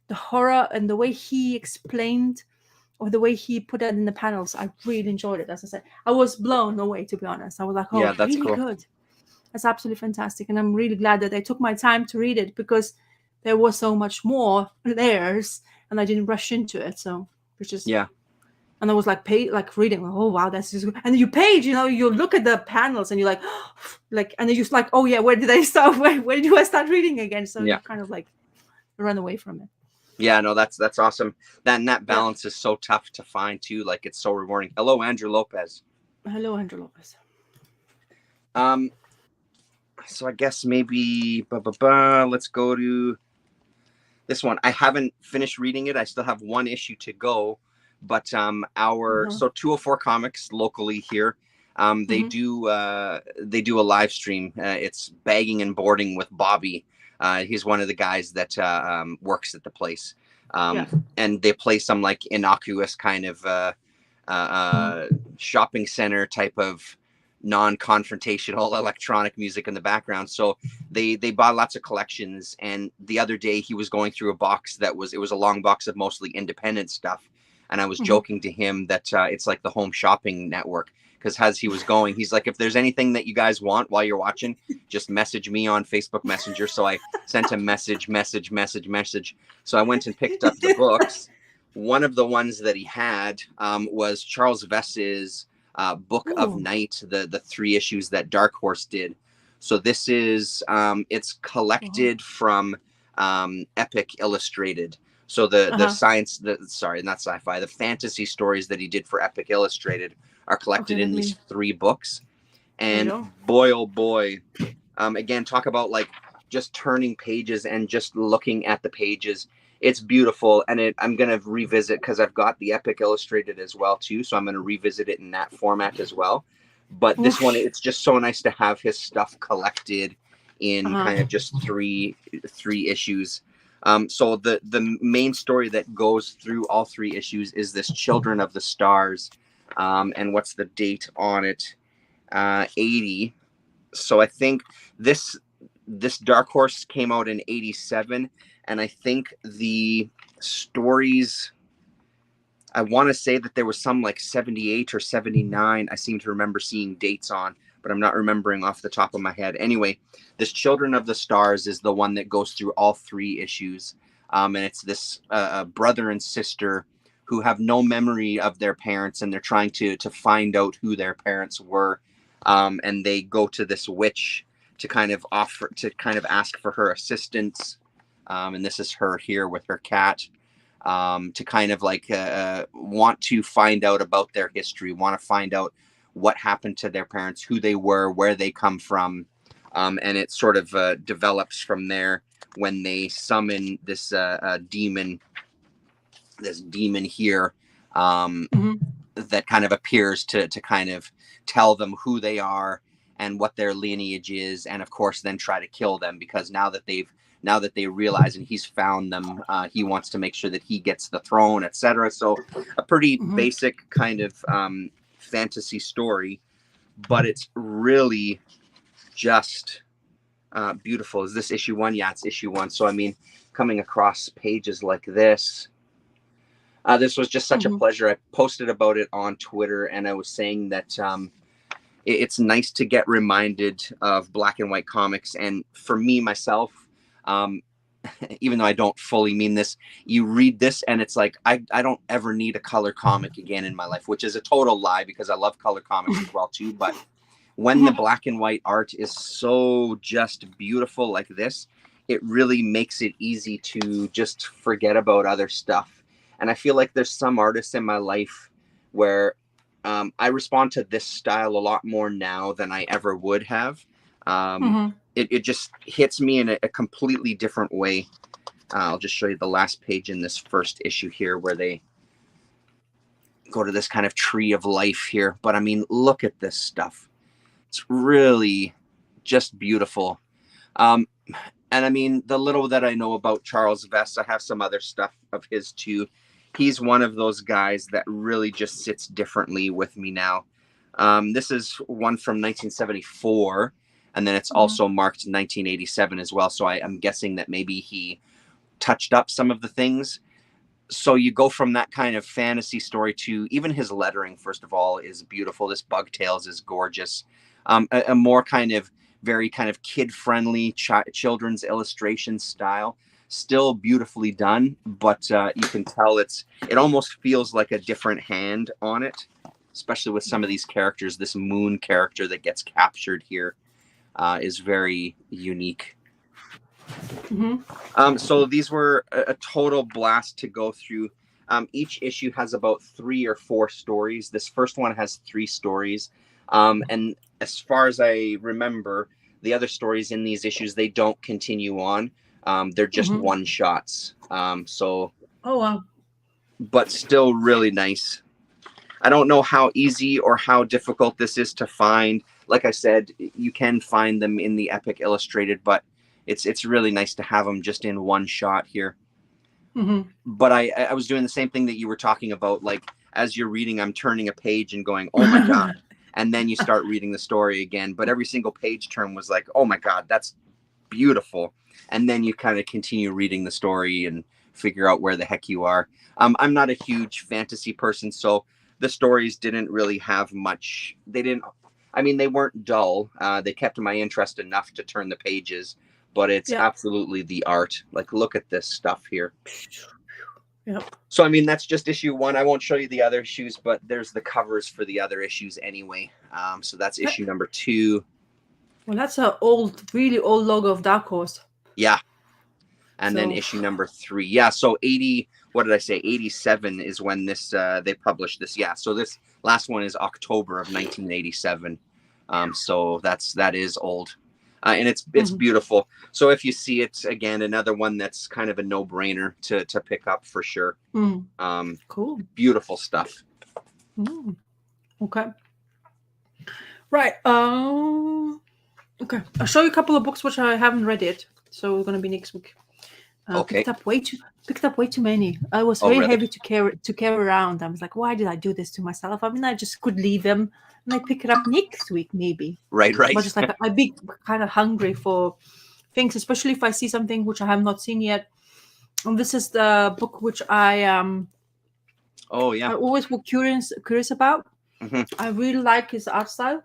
the horror and the way he explained, or the way he put it in the panels, I really enjoyed it. As I said, I was blown away, to be honest. I was like, oh, yeah, that's really cool. Good. That's absolutely fantastic. And I'm really glad that I took my time to read it, because there was so much more layers, and I didn't rush into it. So, which is, and I was reading, oh, wow, that's just good. And you page, you look at the panels and you're like, and then you're like, oh yeah, where did I start? Where do I start reading again? So you kind of run away from it. Yeah, no, that's awesome. That balance is so tough to find too. Like it's so rewarding. Hello, Andrew Lopez. Hello, Andrew Lopez. Um, so I guess maybe let's go to this one. I haven't finished reading it. I still have one issue to go, but our Uh-huh. so 204 Comics locally here, they do a live stream. It's bagging and boarding with Bobby. He's one of the guys that works at the place, Yeah. and they play some like innocuous kind of shopping center type of non-confrontational electronic music in the background. So they bought lots of collections, and the other day he was going through a box that was a long box of mostly independent stuff, and I was joking to him that it's like the Home Shopping Network, because as he was going, he's like, if there's anything that you guys want while you're watching, just message me on Facebook Messenger. So I sent him message. So I went and picked up the books. One of the ones that he had was Charles Vess's Book of Night, the 3 issues that Dark Horse did. So this is it's collected from Epic Illustrated. So the science, sorry, not sci-fi, the fantasy stories that he did for Epic Illustrated are collected in these 3 books. And boy, oh boy, again, talk about like just turning pages and just looking at the pages. It's beautiful, and I'm going to revisit because I've got the Epic Illustrated as well too, so I'm going to revisit it in that format as well. But this one, it's just so nice to have his stuff collected in kind of just three issues. So the main story that goes through all 3 issues is this Children of the Stars, and what's the date on it? 80. So I think this Dark Horse came out in 87. And I think the stories, I want to say that there was some like 78 or 79. I seem to remember seeing dates on, but I'm not remembering off the top of my head. Anyway, this Children of the Stars is the one that goes through all 3 issues. And it's this brother and sister who have no memory of their parents, and they're trying to find out who their parents were. And they go to this witch to kind of ask for her assistance. And this is her here with her cat, to kind of like want to find out about their history, want to find out what happened to their parents, who they were, where they come from. And it sort of develops from there when they summon this demon here, that kind of appears to kind of tell them who they are and what their lineage is, and of course then try to kill them, because now that they realize and he's found them, he wants to make sure that he gets the throne, etc. So a pretty basic kind of fantasy story, but it's really just beautiful. Is this issue 1? Yeah, it's issue 1. So I mean, coming across pages like this, this was just such a pleasure. I posted about it on Twitter, and I was saying that it's nice to get reminded of black and white comics. And for me, myself, even though I don't fully mean this, you read this and it's like, I don't ever need a color comic again in my life, which is a total lie, because I love color comics as well too. But when the black and white art is so just beautiful like this, it really makes it easy to just forget about other stuff. And I feel like there's some artists in my life where I respond to this style a lot more now than I ever would have. It just hits me in a completely different way. I'll just show you the last page in this first issue here, where they go to this kind of tree of life here. But I mean, look at this stuff. It's really just beautiful. And I mean, the little that I know about Charles Vess, I have some other stuff of his too. He's one of those guys that really just sits differently with me now. This is one from 1974. And then it's also marked 1987 as well. So I'm guessing that maybe he touched up some of the things. So you go from that kind of fantasy story to even his lettering, first of all, is beautiful. This Bug Tales is gorgeous. A more kind of very kind of kid-friendly children's illustration style. Still beautifully done, but you can tell it almost feels like a different hand on it, especially with some of these characters. This Moon character that gets captured here is very unique. So these were a total blast to go through. Each issue has about 3 or 4 stories. This first one has 3 stories. And as far as I remember, the other stories in these issues, they don't continue on. They're just one shots. So, oh wow, but still really nice. I don't know how easy or how difficult this is to find. Like I said, you can find them in the Epic Illustrated, but it's really nice to have them just in one shot here. But I was doing the same thing that you were talking about. Like, as you're reading, I'm turning a page and going, oh my God. And then you start reading the story again. But every single page turn was like, oh my God, that's beautiful. And then you kind of continue reading the story and figure out where the heck you are. I'm not a huge fantasy person, so the stories didn't really have much. They weren't dull. They kept my interest enough to turn the pages, but it's absolutely the art. Like, look at this stuff here. Yep. So, I mean, that's just issue 1. I won't show you the other issues, but there's the covers for the other issues anyway. So that's issue number 2. Well, that's a really old logo of Dark Horse. Yeah. And then issue number 3. Yeah. So 87 is when this they published this. Yeah. So this last one is October of 1987. So that is old. And it's beautiful. So if you see it again, another one that's kind of a no-brainer to pick up for sure. Cool. Beautiful stuff. Okay. Right. Okay. I'll show you a couple of books which I haven't read yet. So it's gonna be next week. Okay. Picked up way too many. I was very heavy to carry around. I was like, why did I do this to myself? I mean, I just could leave them and I pick it up next week, maybe. Right. But just like I'd be kind of hungry for things, especially if I see something which I have not seen yet. And this is the book which I I always was curious about. I really like his art style.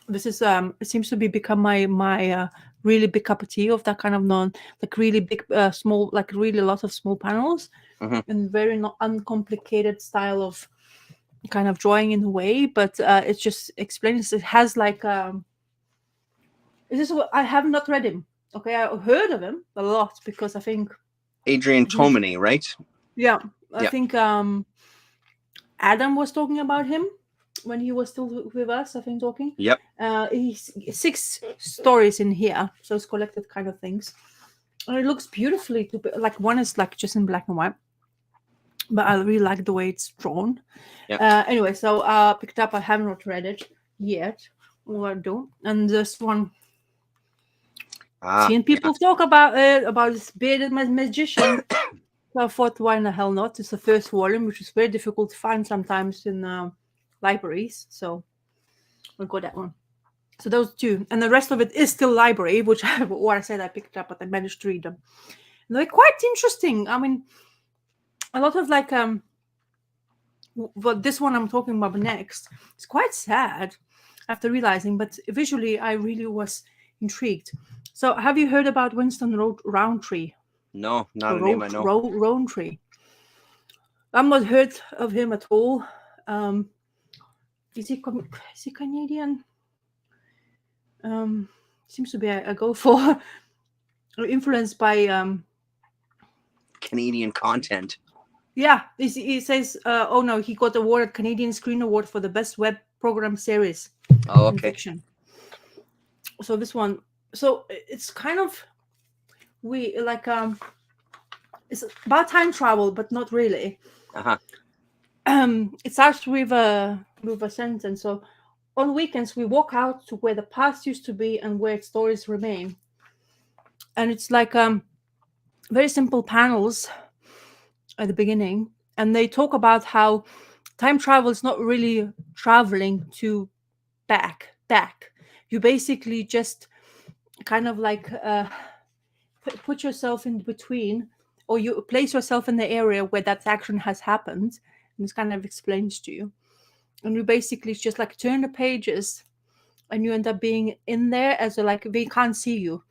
This is it seems to be become my really big cup of tea of that kind of really big small, like really a lot of small panels and very not uncomplicated style of kind of drawing in a way, but it just explains. It has like this is what I have not read him. Okay, I heard of him a lot because I think Adrian Tomine, right? Yeah, I think Adam was talking about him when he was still with us, I think, talking. Yep. He's 6 stories in here, so it's collected kind of things. And it looks beautifully. Like, one is like just in black and white, but I really like the way it's drawn. Yeah. Anyway, so picked up. I haven't not read it yet. Or I don't. And this one, seeing people talk about it, about this bearded magician. So I thought, why in the hell not? It's the first volume, which is very difficult to find sometimes in libraries. So we'll go that one. So those 2. And the rest of it is still library, which what I said I picked up, but I managed to read them. And they're quite interesting. I mean, a lot of like but this one I'm talking about next, it's quite sad after realizing, but visually I really was intrigued. So have you heard about Winston Rowntree? No, not a name I know. Rowntree. I'm not heard of him at all. Is he Canadian? Seems to be a go for influenced by Canadian content. Yeah, he says, oh no, he got awarded Canadian Screen Award for the best web program series. Oh, okay. In fiction. So this one, so it's kind of it's about time travel, but not really. It starts with a sentence. So on weekends we walk out to where the past used to be and where its stories remain. And it's like very simple panels at the beginning, and they talk about how time travel is not really traveling to back. You basically just kind of like put yourself in between, or you place yourself in the area where that action has happened, and this kind of explains to you. And you basically just like turn the pages, and you end up being in there as they can't see you,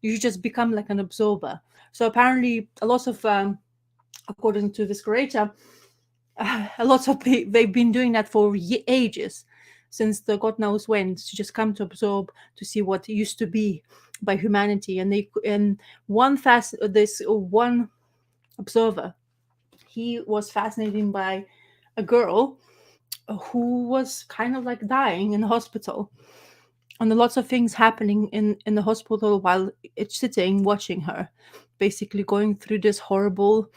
you just become like an absorber. So apparently a lot of according to this creator, a lot of they've been doing that for ages, since the God knows when, to just come to absorb, to see what used to be by humanity. And this one observer, he was fascinated by a girl who was kind of like dying in the hospital, and lots of things happening in the hospital while it's sitting watching her, basically going through this horrible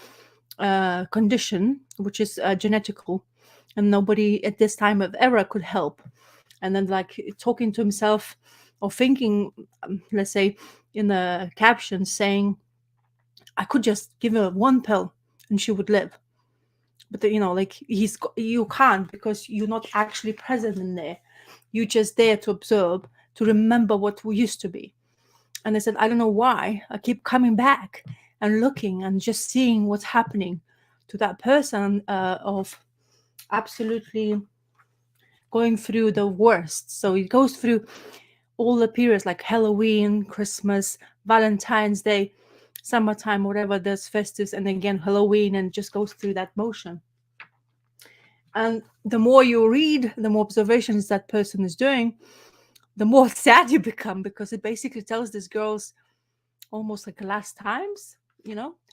condition, which is genetical, and nobody at this time of era could help. And then like talking to himself or thinking, let's say in the caption saying, I could just give her one pill and she would live. But like you can't, because you're not actually present in there. You're just there to observe, to remember what we used to be. And I said, I don't know why I keep coming back and looking and just seeing what's happening to that person, of absolutely going through the worst. So it goes through all the periods like Halloween, Christmas, Valentine's Day, summertime, whatever, there's festive, and again Halloween, and just goes through that motion. And the more you read, the more observations that person is doing, the more sad you become, because it basically tells this girl's almost like last times,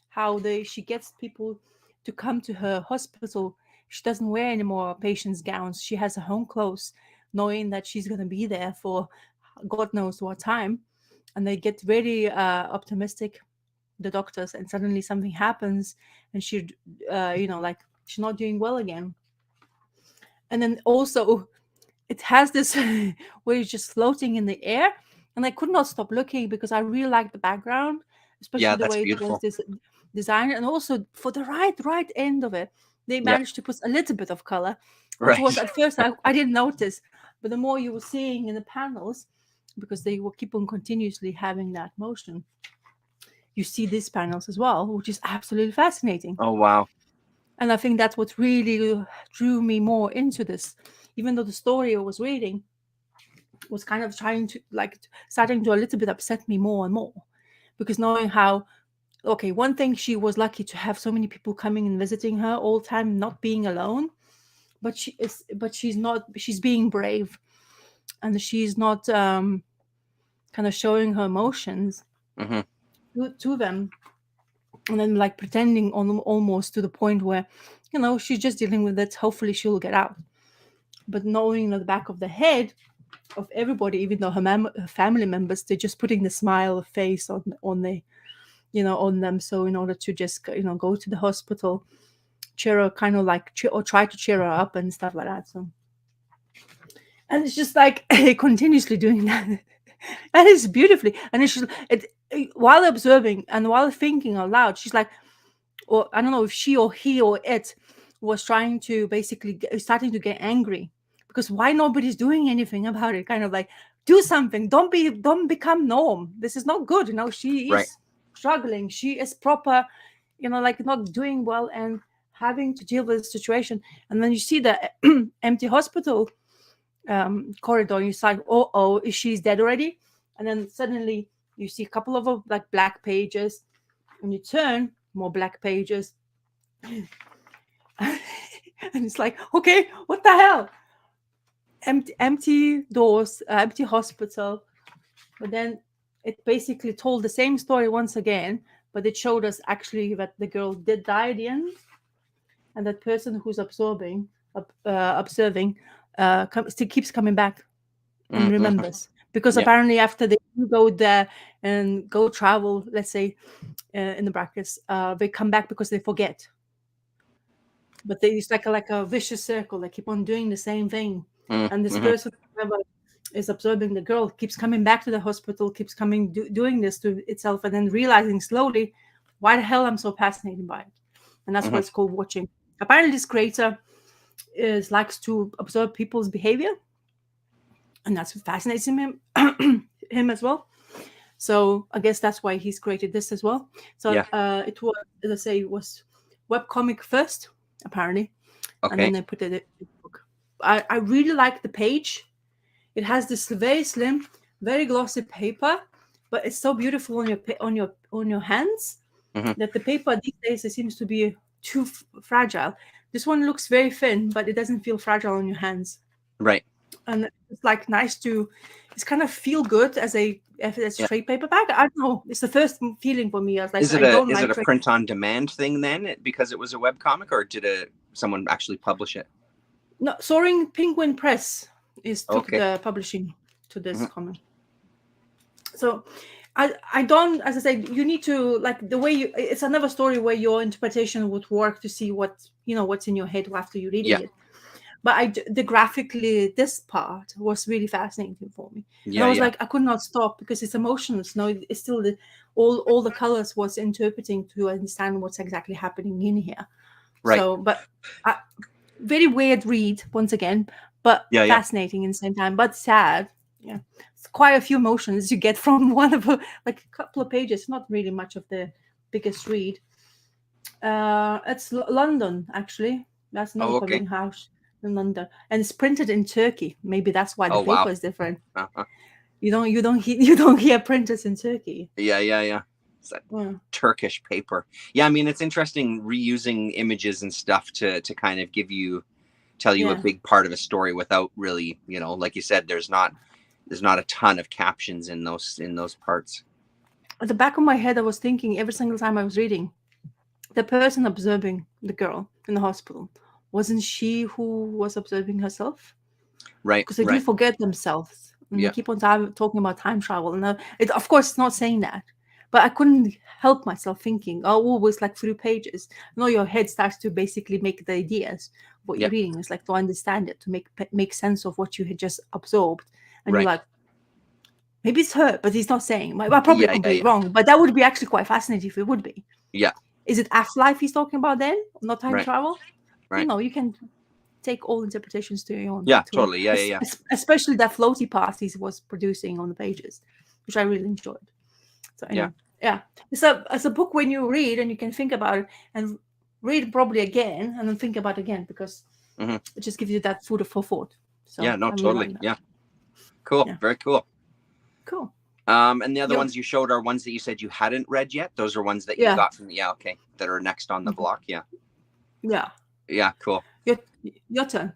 how she gets people to come to her hospital. She doesn't wear any more patient's gowns. She has her home clothes, knowing that she's going to be there for God knows what time. And they get very optimistic, the doctors, and suddenly something happens and she, like she's not doing well again. And then also it has this where it's just floating in the air, and I could not stop looking because I really like the background, especially Yeah, the that's way it was beautiful. designed, and also for the right end of it, they Yep. managed to put a little bit of color, which Right. was at first I didn't notice, but the more you were seeing in the panels, because they will keep on continuously having that motion, you see these panels as well, which is absolutely fascinating. Oh wow. And I think that's what really drew me more into this, even though the story I was reading was kind of trying to starting to a little bit upset me more and more, because knowing how, okay, one thing, she was lucky to have so many people coming and visiting her all the time, not being alone, but she's being brave, and she's not kind of showing her emotions Mm-hmm. to them, and then like pretending on almost to the point where she's just dealing with it, hopefully she'll get out. But knowing the back of the head of everybody, even though her family members, they're just putting the smile face on on them. So in order to just go to the hospital, cheer her, kind of like or try to cheer her up and stuff like that. So, and it's just like continuously doing that, and it's beautifully, and it's just, while observing and while thinking out loud, she's like, or I don't know if she or he or it was trying to basically starting to get angry, because why nobody's doing anything about it, kind of like, do something, don't become norm, this is not good, she Right. is struggling, she is proper, like not doing well and having to deal with the situation. And then you see the empty hospital corridor, and you're like, oh, is she's dead already? And then suddenly you see a couple of like black pages, and you turn, more black pages, and it's like, okay, what the hell? Empty doors, empty hospital. But then it basically told the same story once again, but it showed us actually that the girl did die at the end, and that person who's observing still keeps coming back and Mm-hmm. remembers, because Yep. apparently after they go there and go travel, let's say in the brackets, they come back because they forget. But it's like a vicious circle. They keep on doing the same thing, and this Mm-hmm. person, whoever is observing the girl, keeps coming back to the hospital, keeps coming doing this to itself, and then realizing slowly, why the hell I'm so fascinated by it. And that's Mm-hmm. what it's called, watching. Apparently this creator likes to observe people's behavior, and that's what fascinates him him as well. So I guess that's why he's created this as well. So Yeah. it was, as I say, it was webcomic first, apparently, and then Okay. they put it in the book. I really like the page. It has this very slim, very glossy paper, but it's so beautiful on your hands, Mm-hmm. that the paper these days, it seems to be too fragile. This one looks very thin, but it doesn't feel fragile on your hands. Right. And it's like nice to it's kind of feel good as a Yeah. trade paperback. I don't know. It's the first feeling for me. I was like, Is it I a don't like print on demand thing then, because it was a webcomic, or did someone actually publish it? No, Soaring Penguin Press took Okay. the publishing to this Mhm. comic. So I don't, as I said, you need to, like, the way you, it's another story where your interpretation would work to see what, what's in your head after you're reading Yeah. it. But the graphically, this part was really fascinating for me. And Yeah, I was yeah. like, I could not stop because it's emotional. No, it's still all the colors was interpreting to understand what's exactly happening in here. Right. So, but very weird read once again, but Yeah, yeah. fascinating in the same time, but sad. Yeah, it's quite a few emotions you get from one of like a couple of pages. Not really much of the biggest read. It's London actually. That's another Oh, okay. publishing house in London, and it's printed in Turkey. Maybe that's why the Oh, wow. paper is different. Uh-huh. You don't hear printers in Turkey. Yeah, yeah, yeah. It's that Yeah. Turkish paper. Yeah, I mean, it's interesting reusing images and stuff to kind of tell you a Yeah. big part of a story without really, like you said, there's not a ton of captions in those parts. At the back of my head, I was thinking every single time I was reading, the person observing the girl in the hospital, wasn't she who was observing herself? Right, Because they do right. forget themselves, and Yeah. they keep on talking about time travel. And it, of course, it's not saying that, but I couldn't help myself thinking, always like through pages. Your head starts to basically make the ideas of what Yeah. you're reading. It's like to understand it, to make sense of what you had just absorbed, and you're Right. like, maybe it's her, but he's not saying. I probably Yeah, yeah, completely yeah. wrong, but that would be actually quite fascinating if it would be. Yeah. Is it afterlife he's talking about then, not time Right. travel? Right. You can take all interpretations to your own. Yeah, totally. Yeah, yeah, yeah. Especially that floaty part he was producing on the pages, which I really enjoyed. So anyway, yeah. It's a book when you read and you can think about it and read probably again and then think about it again, because Mhm. it just gives you that food for thought. So Yeah, no, I really totally. like that. Yeah. Cool. Yeah. Very cool. Cool. And the other Yep. ones you showed are ones that you said you hadn't read yet. Those are ones that you Yeah. got from okay, that are next on the Mhm. block. Yeah. Yeah. Yeah, cool. Your turn.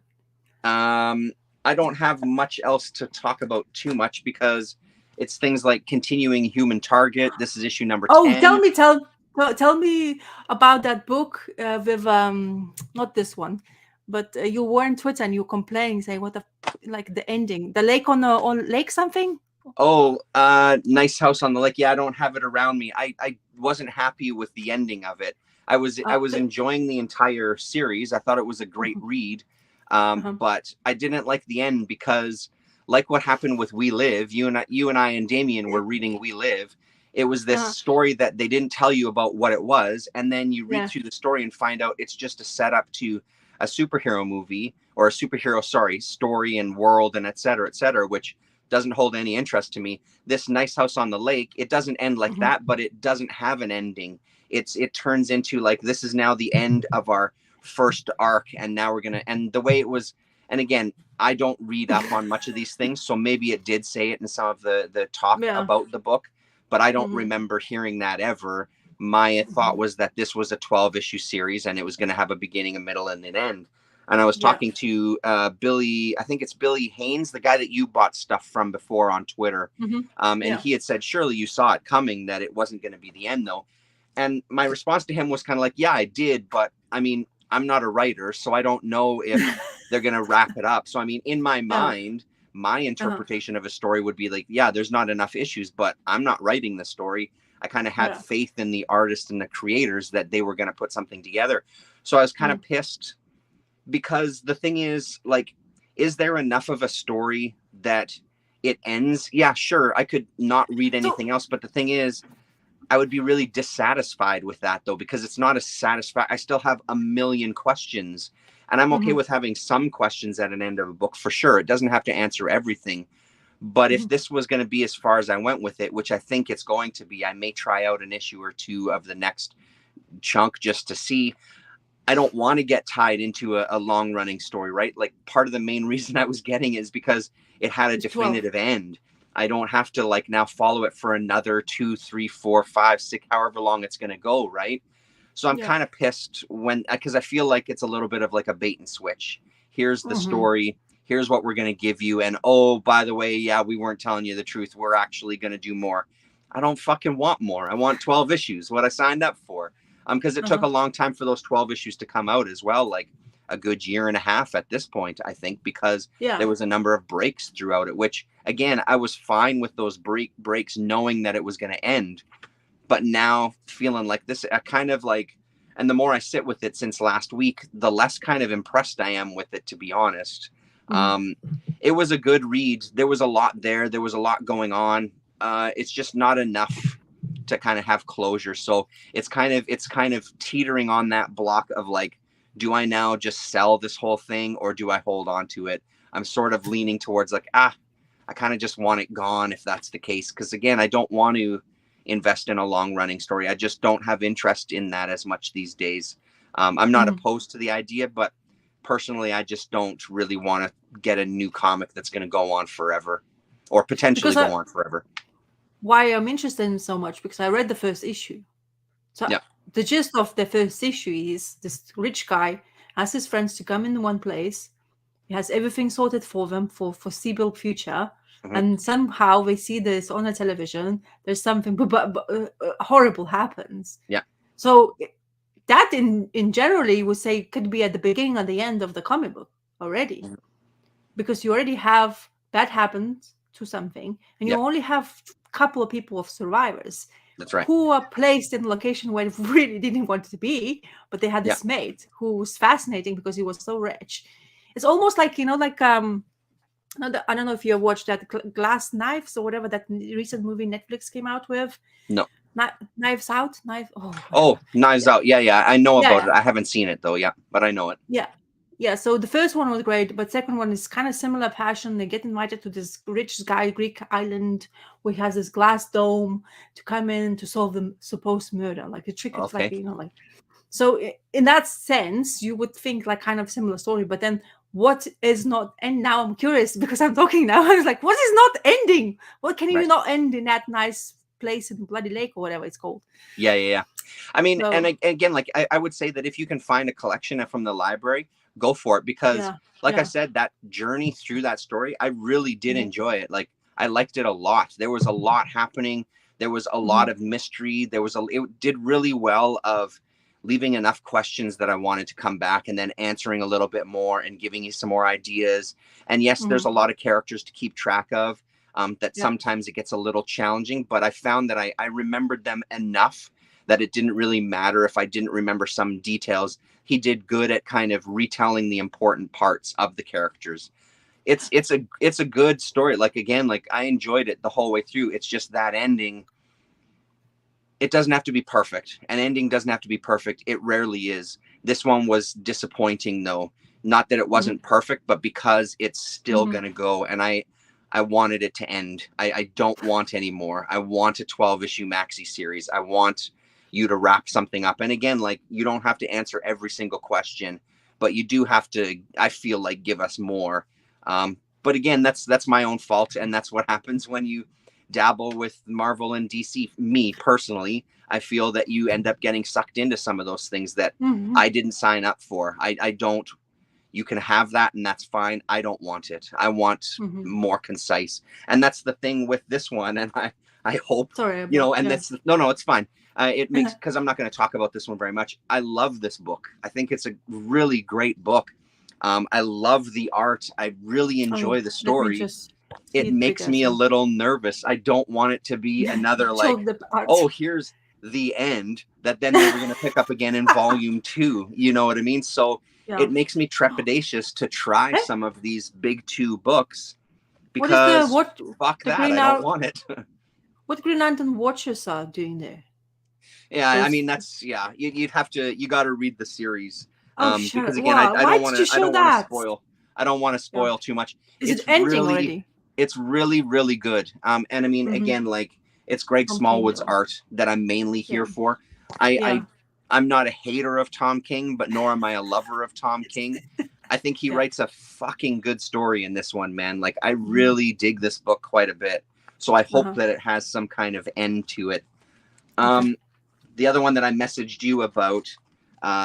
I don't have much else to talk about too much because it's things like Continuing Human Target. This is issue number 10. Tell me about that book with not this one, but you were on Twitter and you complaining, saying what like the ending, the lake on lake something. Oh, Nice House on the Lake. Yeah, I don't have it around me. I wasn't happy with the ending of it. I was enjoying the entire series. I thought it was a great read. But I didn't like the end because, like what happened with We Live, you and I and Damien were reading We Live. It was this story that they didn't tell you about what it was, and then you read through the story and find out it's just a setup to a superhero movie, or a superhero, story and world and et cetera, which doesn't hold any interest to me. This Nice House on the Lake, it doesn't end like that, but it doesn't have an ending. It turns into like, this is now the end of our first arc, and now we're gonna, and the way it was, and again, I don't read up on much of these things, so maybe it did say it in some of the talk about the book, but I don't remember hearing that ever. My thought was that this was a 12-issue series and it was going to have a beginning, a middle, and an end. And I was talking to Billy, I think it's Billy Haynes, the guy that you bought stuff from before on Twitter. And he had said, surely you saw it coming, that it wasn't going to be the end though. And my response to him was kind of like, yeah, I did. But I mean, I'm not a writer, so I don't know if they're going to wrap it up. So, I mean, in my mind, my interpretation of a story would be like, yeah, there's not enough issues, but I'm not writing the story. I kind of had faith in the artists and the creators that they were going to put something together. So I was kind of pissed, because the thing is, like, is there enough of a story that it ends? Yeah, sure. I could not read anything else. But the thing is, I would be really dissatisfied with that, though, because it's not a satisfying. I still have a million questions, and I'm okay with having some questions at an end of a book, for sure. It doesn't have to answer everything. But if this was going to be as far as I went with it, which I think it's going to be, I may try out an issue or two of the next chunk just to see. I don't want to get tied into a long running story, right? Like, part of the main reason I was getting is because it had a definitive end. I don't have to like now follow it for another 2, 3, 4, 5, 6, however long it's going to go. Right. So I'm kind of pissed because I feel like it's a little bit of like a bait and switch. Here's the story. here's what we're going to give you. And oh, by the way, yeah, we weren't telling you the truth. We're actually going to do more. I don't fucking want more. I want 12 issues, what I signed up for. Because it took a long time for those 12 issues to come out as well, like a good year and a half at this point, I think, because there was a number of breaks throughout it, which, again, I was fine with those breaks knowing that it was going to end. But now feeling like this, I kind of like, and the more I sit with it since last week, the less kind of impressed I am with it, to be honest. It was a good read. There was a lot there. There was a lot going on. It's just not enough to kind of have closure. So it's kind of teetering on that block of like, do I now just sell this whole thing or do I hold on to it? I'm sort of leaning towards like, I kind of just want it gone if that's the case. Because again, I don't want to invest in a long running story. I just don't have interest in that as much these days. I'm not opposed to the idea, but personally, I just don't really want to get a new comic that's going to go on forever or potentially go on forever. Why I'm interested in so much, because I read the first issue. So the gist of the first issue is this rich guy asks his friends to come in one place. He has everything sorted for them for foreseeable future. And somehow they see this on the television. There's something horrible happens. Yeah. So that in generally would say could be at the beginning or the end of the comic book already, because you already have that happened to something, and you only have a couple of people of survivors. That's right. Who are placed in a location where they really didn't want to be, but they had this mate who was fascinating because he was so rich. It's almost like, like I don't know if you have watched that Glass Knives or whatever, that recent movie Netflix came out with. No. Knives Out. Knives Out. Yeah. I know about it. I haven't seen it though. Yeah, but I know it. Yeah. So the first one was great, but second one is kind of similar passion. They get invited to this rich guy, Greek island, where he has this glass dome to come in to solve the supposed murder. Like the trick is like, so in that sense, you would think like kind of similar story, but then what is not, and now I'm curious because I'm talking now. I was like, what is not ending? What can you not end in that nice place in Bloody Lake or whatever it's called? Yeah. I mean, and again, like I would say that if you can find a collection from the library, go for it, because I said, that journey through that story, I really did enjoy it. Like I liked it a lot. There was a lot happening. There was a lot of mystery. It did really well of leaving enough questions that I wanted to come back and then answering a little bit more and giving you some more ideas. And yes, there's a lot of characters to keep track of, that sometimes it gets a little challenging, but I found that I remembered them enough that it didn't really matter if I didn't remember some details. He did good at kind of retelling the important parts of the characters. It's a good story. Like, again, like I enjoyed it the whole way through. It's just that ending. It doesn't have to be perfect. An ending doesn't have to be perfect. It rarely is. This one was disappointing though. Not that it wasn't perfect, but because it's still going to go. And I wanted it to end. I don't want any more. I want a 12-issue maxi series. I want you to wrap something up. And again, like, you don't have to answer every single question, but you do have to, I feel like, give us more. But again, that's my own fault. And that's what happens when you dabble with Marvel and DC. Me personally, I feel that you end up getting sucked into some of those things that I didn't sign up for. I don't. You can have that, and that's fine. I don't want it. I want more concise. And that's the thing with this one. And I hope, that's, no, it's fine. It makes, because I'm not going to talk about this one very much. I love this book. I think it's a really great book. I love the art. I really enjoy the story. It makes me a little nervous. I don't want it to be another like, here's the end that then they were going to pick up again in volume 2. You know what I mean? So it makes me trepidatious to try some of these big 2 books, because fuck that, I don't want it. What Green Lantern Watchers are doing there? Yeah, I mean, that's, you got to read the series. Because again, wow. I don't want to spoil too much. Is it ending already? It's really, really good. And I mean, again, like, it's Greg Smallwood's art that I'm mainly here for. I'm not a hater of Tom King, but nor am I a lover of Tom King. I think he writes a fucking good story in this one, man. Like, I really dig this book quite a bit. So I hope that it has some kind of end to it. The other one that I messaged you about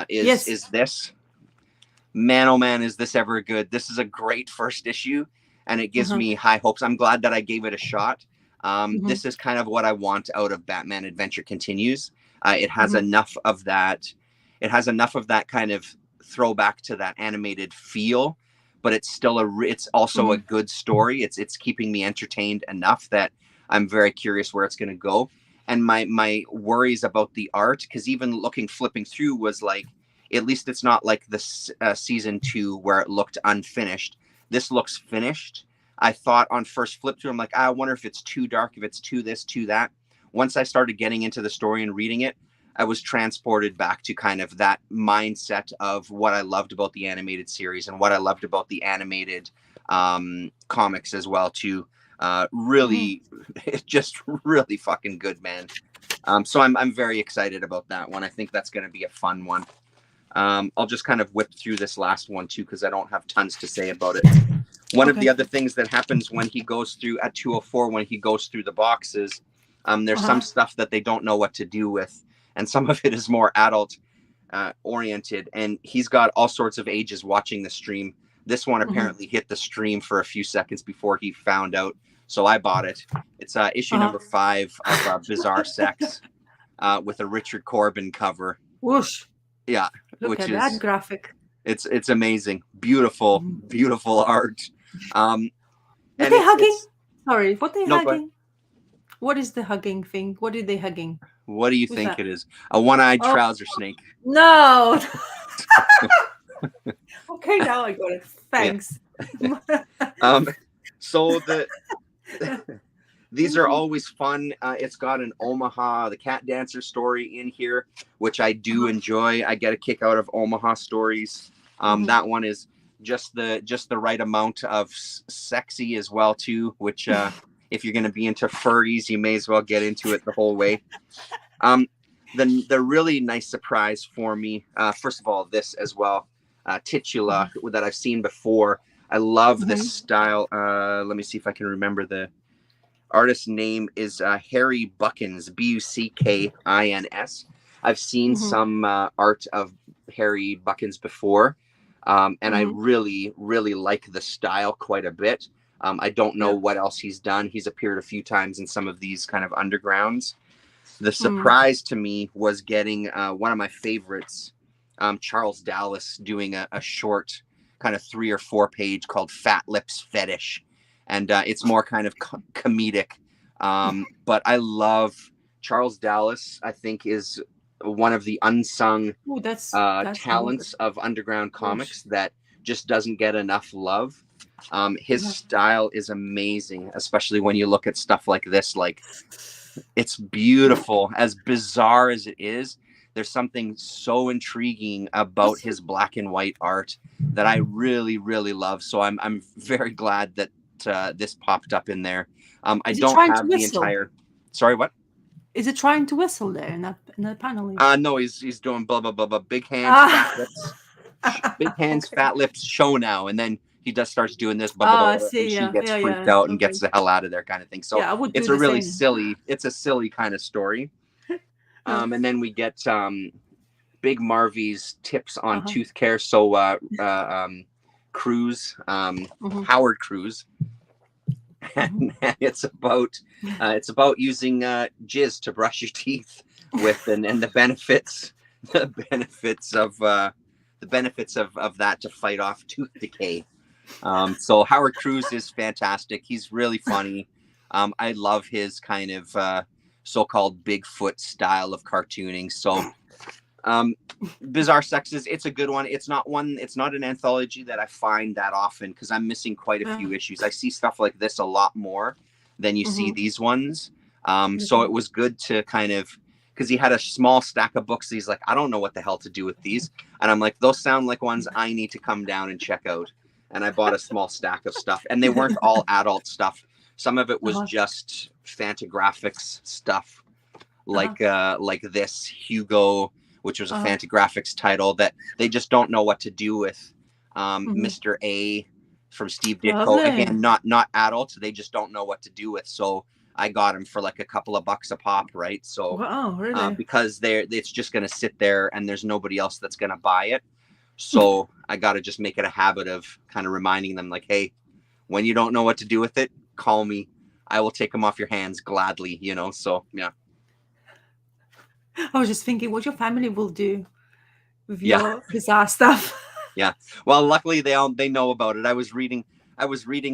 is this. man, oh man, is this ever good? This is a great first issue, and it gives me high hopes. I'm glad that I gave it a shot. This is kind of what I want out of Batman Adventure Continues. It has enough of that. It has enough of that kind of throwback to that animated feel, but it's still it's also a good story. It's keeping me entertained enough that I'm very curious where it's going to go. And my worries about the art, because even flipping through was like, at least it's not like this season 2 where it looked unfinished. This looks finished. I thought on first flip through, I'm like, I wonder if it's too dark, if it's too this, too that. Once I started getting into the story and reading it, I was transported back to kind of that mindset of what I loved about the animated series and what I loved about the animated comics as well too. Really, just really fucking good, man. So I'm very excited about that one. I think that's going to be a fun one. I'll just kind of whip through this last one too, because I don't have tons to say about it. One of the other things that happens when he goes through at 204, when he goes through the boxes, there's some stuff that they don't know what to do with. And some of it is more adult oriented. And he's got all sorts of ages watching the stream. This one apparently hit the stream for a few seconds before he found out. So I bought it. It's issue number 5 of Bizarre Sex with a Richard Corbin cover. Whoosh. Yeah. Look at that graphic. It's amazing. Beautiful, beautiful art. What they hugging? Sorry, what they hugging? What is the hugging thing? What are they hugging? What do you think it is? A one-eyed trouser snake. No. Okay, now I got it. Thanks. Yeah. So these are always fun. It's got an Omaha, the Cat Dancer story in here, which I do enjoy. I get a kick out of Omaha stories. That one is just the right amount of sexy as well too, which if you're going to be into furries, you may as well get into it the whole way. The really nice surprise for me, first of all, this as well, Titula, that I've seen before. I love this style. Let me see if I can remember the artist's name is Harry Buckins, Buckins. I've seen some art of Harry Buckins before, and I really, really like the style quite a bit. I don't know what else he's done. He's appeared a few times in some of these kind of undergrounds. The surprise to me was getting one of my favorites, Charles Dallas, doing a short kind of 3 or 4 page called Fat Lips Fetish. And it's more kind of comedic. But I love Charles Dallas, I think, is one of the unsung talents of underground comics that just doesn't get enough love. His style is amazing, especially when you look at stuff like this. Like, it's beautiful. As bizarre as it is, there's something so intriguing about his black and white art that I really, really love. So I'm very glad that this popped up in there. I don't have the entire. Sorry, what? Is it trying to whistle there in that panel? No, he's doing blah blah blah blah. Big hands, fat lips. Big hands, fat lips. Show now, and then he just starts doing this. Blah, blah, blah, and she gets freaked out and gets the hell out of there, kind of thing. So it's a really silly. It's a silly kind of story. And then we get Big Marvy's tips on tooth care. So Cruz, Howard Cruz. And it's about using jizz to brush your teeth with, and the benefits of that to fight off tooth decay. So Howard Cruz is fantastic. He's really funny. I love his kind of so-called Bigfoot style of cartooning. So Bizarre Sexes, it's a good one. It's not an anthology that I find that often because I'm missing quite a few issues. I see stuff like this a lot more than you see these ones. So it was good to kind of, because he had a small stack of books. He's like, I don't know what the hell to do with these. And I'm like, those sound like ones I need to come down and check out. And I bought a small stack of stuff, and they weren't all adult stuff. Some of it was just Fantagraphics stuff, like this Hugo, which was a Fantagraphics title that they just don't know what to do with. Mr. A from Steve Ditko, again, not adults. They just don't know what to do with. So I got them for like a couple of bucks a pop, right? So really? Because it's just going to sit there and there's nobody else that's going to buy it. So I got to just make it a habit of kind of reminding them, like, hey, when you don't know what to do with it, call me. I will take them off your hands gladly, you know? So yeah. I was just thinking what your family will do with Yeah. your bizarre stuff. Yeah. Well, luckily they know about it. I was reading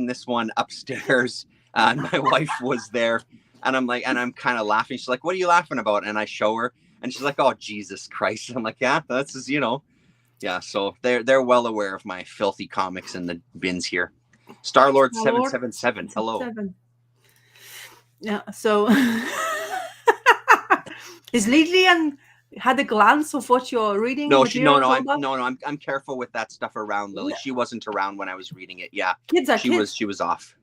this one upstairs, and my wife was there, and I'm kind of laughing. She's like, "What are you laughing about?" And I show her, and she's like, "Oh, Jesus Christ!" I'm like, "Yeah, that's just, you know." Yeah, so they're well aware of my filthy comics in the bins here. Star-Lord My lord. 777. Hello. 7. Yeah, so is Lillian had a glance of what your reading No, material is all about? I'm careful with that stuff around Lily. Yeah. She wasn't around when I was reading it. Yeah. Kids are kids. She was off.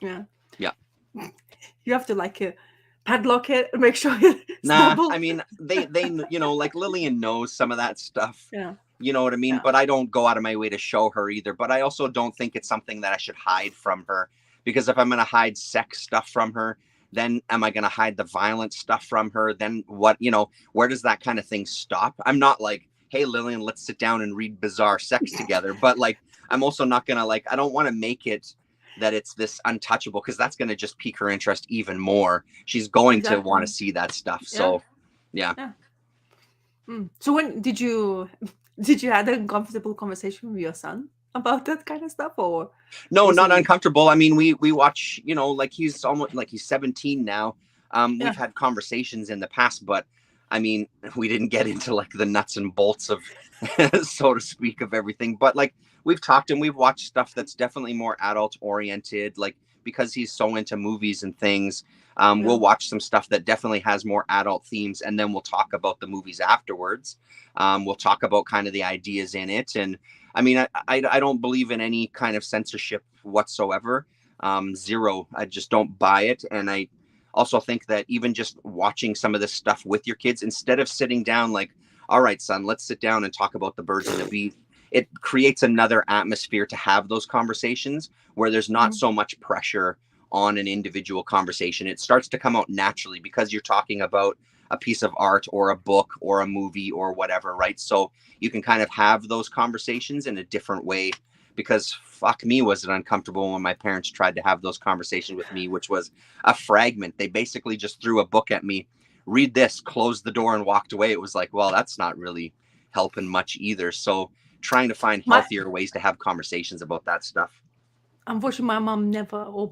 Yeah. Yeah. You have to like padlock it and make sure it's Nah, double. I mean they you know, like Lillian knows some of that stuff. Yeah. You know what I mean? Yeah. But I don't go out of my way to show her either. But I also don't think it's something that I should hide from her, because if I'm going to hide sex stuff from her, then am I going to hide the violent stuff from her? Then what, you know, where does that kind of thing stop? I'm not like, hey, Lillian, let's sit down and read bizarre sex together. But like, I'm also not going to like, I don't want to make it that it's this untouchable, because that's going to just pique her interest even more. She's going to want to see that stuff. So yeah. So when did you have a comfortable conversation with your son about that kind of stuff, or no, not uncomfortable? I mean, we watch, you know, like he's 17 now. We've had conversations in the past, but I mean, we didn't get into like the nuts and bolts of so to speak of everything, but like we've talked and we've watched stuff that's definitely more adult oriented, like because he's so into movies and things. We'll watch some stuff that definitely has more adult themes, and then we'll talk about the movies afterwards. We'll talk about kind of the ideas in it. And I mean, I don't believe in any kind of censorship whatsoever. Zero. I just don't buy it. And I also think that even just watching some of this stuff with your kids, instead of sitting down like, all right, son, let's sit down and talk about the birds and the bees, it creates another atmosphere to have those conversations where there's not so much pressure on an individual conversation. It starts to come out naturally because you're talking about a piece of art or a book or a movie or whatever, right? So you can kind of have those conversations in a different way, because fuck me, was it uncomfortable when my parents tried to have those conversations with me, which was a fragment. They basically just threw a book at me, read this, closed the door and walked away. It was like, well, that's not really helping much either. So trying to find healthier ways to have conversations about that stuff. Unfortunately, my mom never, or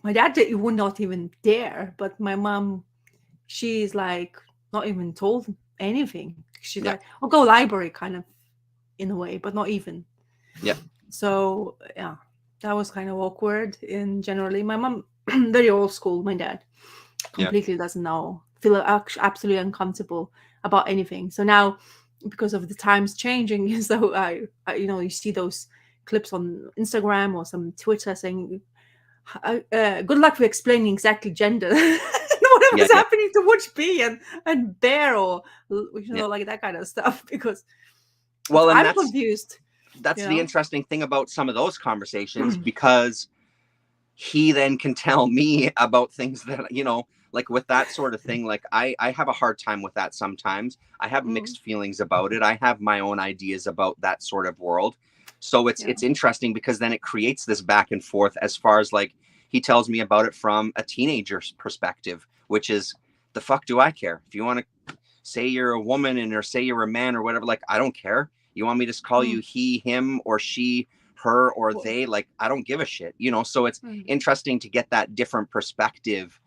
my dad would not even dare, but my mom, she's like not even told anything. She's like, I'll go library kind of in a way, but not even. Yeah. So yeah, that was kind of awkward. And generally, my mom, very old school. My dad completely doesn't know, feel absolutely uncomfortable about anything. So now, because of the times changing, so I you know, you see those clips on Instagram or some Twitter saying, good luck with explaining exactly gender. Whatever's happening to which bee and bear, or you know, like that kind of stuff, because I'm confused. That's the interesting thing about some of those conversations, because he then can tell me about things that, you know, like with that sort of thing, like I have a hard time with that sometimes. I have mixed feelings about it. I have my own ideas about that sort of world. So it's interesting, because then it creates this back and forth, as far as like he tells me about it from a teenager's perspective, which is, the fuck do I care? If you want to say you're a woman or say you're a man or whatever, like, I don't care. You want me to call you he, him, or she, her, or they, like, I don't give a shit, you know? So it's interesting to get that different perspective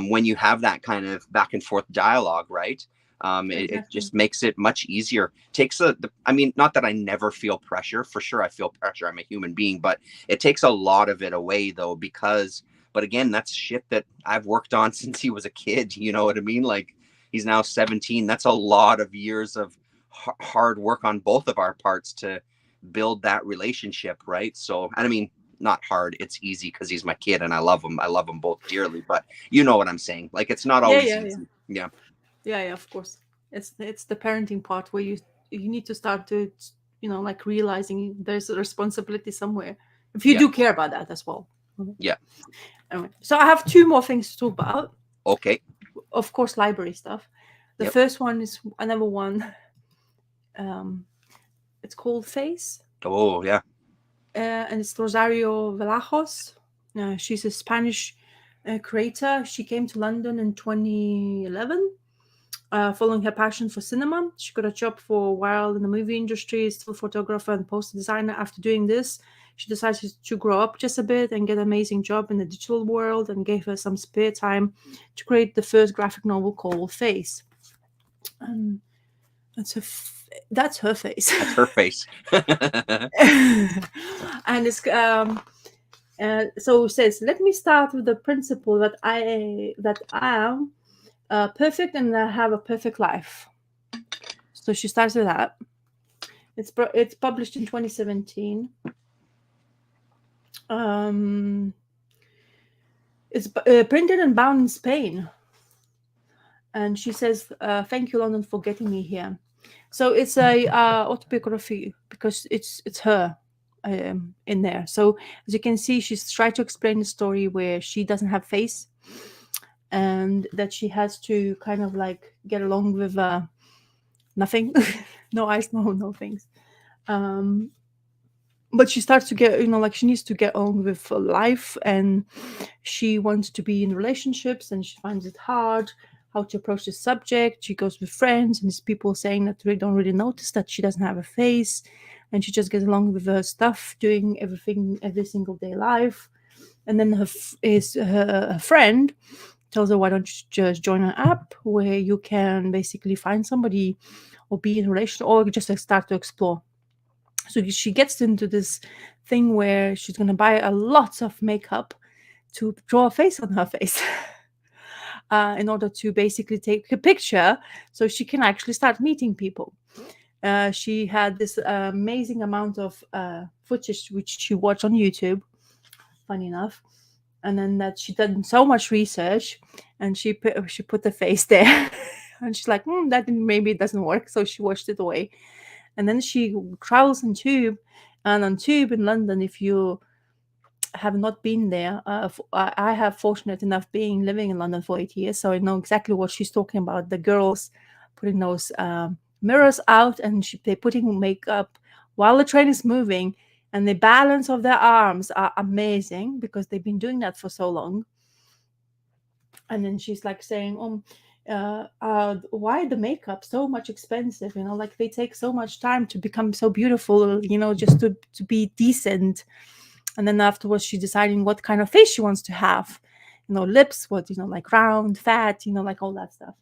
when you have that kind of back and forth dialogue, right? It just makes it much easier. Takes I mean, not that I never feel pressure. For sure, I feel pressure. I'm a human being, but it takes a lot of it away, though, because, but again, that's shit that I've worked on since he was a kid. You know what I mean? Like, he's now 17. That's a lot of years of hard work on both of our parts to build that relationship, right? So, and I mean, not hard, it's easy because he's my kid and I love him both dearly, but you know what I'm saying, like, it's not always easy. Yeah, of course. It's the parenting part where you need to start to, you know, like realizing there's a responsibility somewhere, if you do care about that as well. Anyway, so I have 2 more things to talk about. Okay. Of course, library stuff. The first one is another one. It's called Face. Oh yeah. And it's Rosario Velajos. She's a Spanish creator. She came to London in 2011, following her passion for cinema. She got a job for a while in the movie industry, still photographer and poster designer. After doing this, she decided to grow up just a bit and get an amazing job in the digital world, and gave her some spare time to create the first graphic novel called Face. That's her. That's her face. That's her face. And it's so it says, let me start with the principle that I am perfect and I have a perfect life. So she starts with that. It's published in 2017. It's printed and bound in Spain. And she says, thank you, London, for getting me here. So it's a autobiography, because it's her in there. So as you can see, she's tried to explain the story where she doesn't have face, and that she has to kind of like get along with nothing, no eyes, no things. But she starts to get, like she needs to get on with life, and she wants to be in relationships, and she finds it hard how to approach the subject. She goes with friends, and there's people saying that they don't really notice that she doesn't have a face, and she just gets along with her stuff, doing everything every single day life. And then her friend tells her, why don't you just join an app where you can basically find somebody or be in a relation, or just start to explore. So she gets into this thing where she's going to buy a lot of makeup to draw a face on her face. In order to basically take a picture so she can actually start meeting people. She had this amazing amount of footage which she watched on YouTube, funny enough, and then that she did so much research, and she put the face there. And she's like, that maybe it doesn't work, so she washed it away. And then she travels on Tube, and on Tube in London, if you have not been there, I have fortunate enough being living in London for 8 years, so I know exactly what she's talking about. The girls putting those mirrors out, and they're putting makeup while the train is moving, and the balance of their arms are amazing because they've been doing that for so long. And then she's like saying, why the makeup so much expensive? Like they take so much time to become so beautiful, just to be decent. And then afterwards, she's deciding what kind of face she wants to have. Lips, like round, fat, like all that stuff.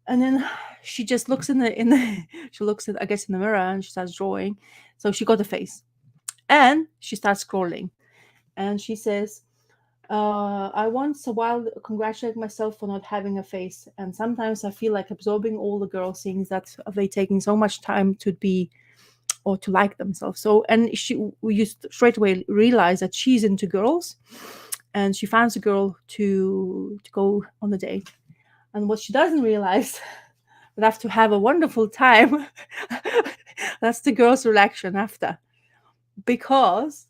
And then she just looks she looks at, I guess, in the mirror, and she starts drawing. So she got a face, and she starts scrolling, and she says, I once a while congratulate myself for not having a face, and sometimes I feel like absorbing all the girls, seeing that they taking so much time to be or to like themselves. So, and we straight away realize that she's into girls, and she finds a girl to go on a date. And what she doesn't realize, but have to have a wonderful time, that's the girl's reaction after, because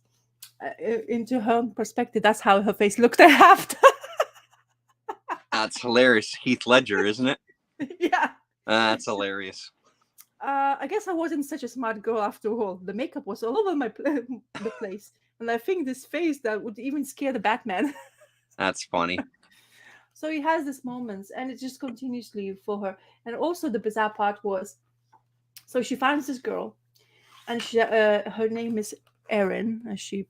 into her perspective, that's how her face looked after. That's hilarious. Heath Ledger, isn't it? Yeah. That's hilarious. I guess I wasn't such a smart girl after all. The makeup was all over the place. And I think this face that would even scare the Batman. That's funny. So he has these moments, and it just continuously for her. And also the bizarre part was, so she finds this girl, and she, her name is Erin, as she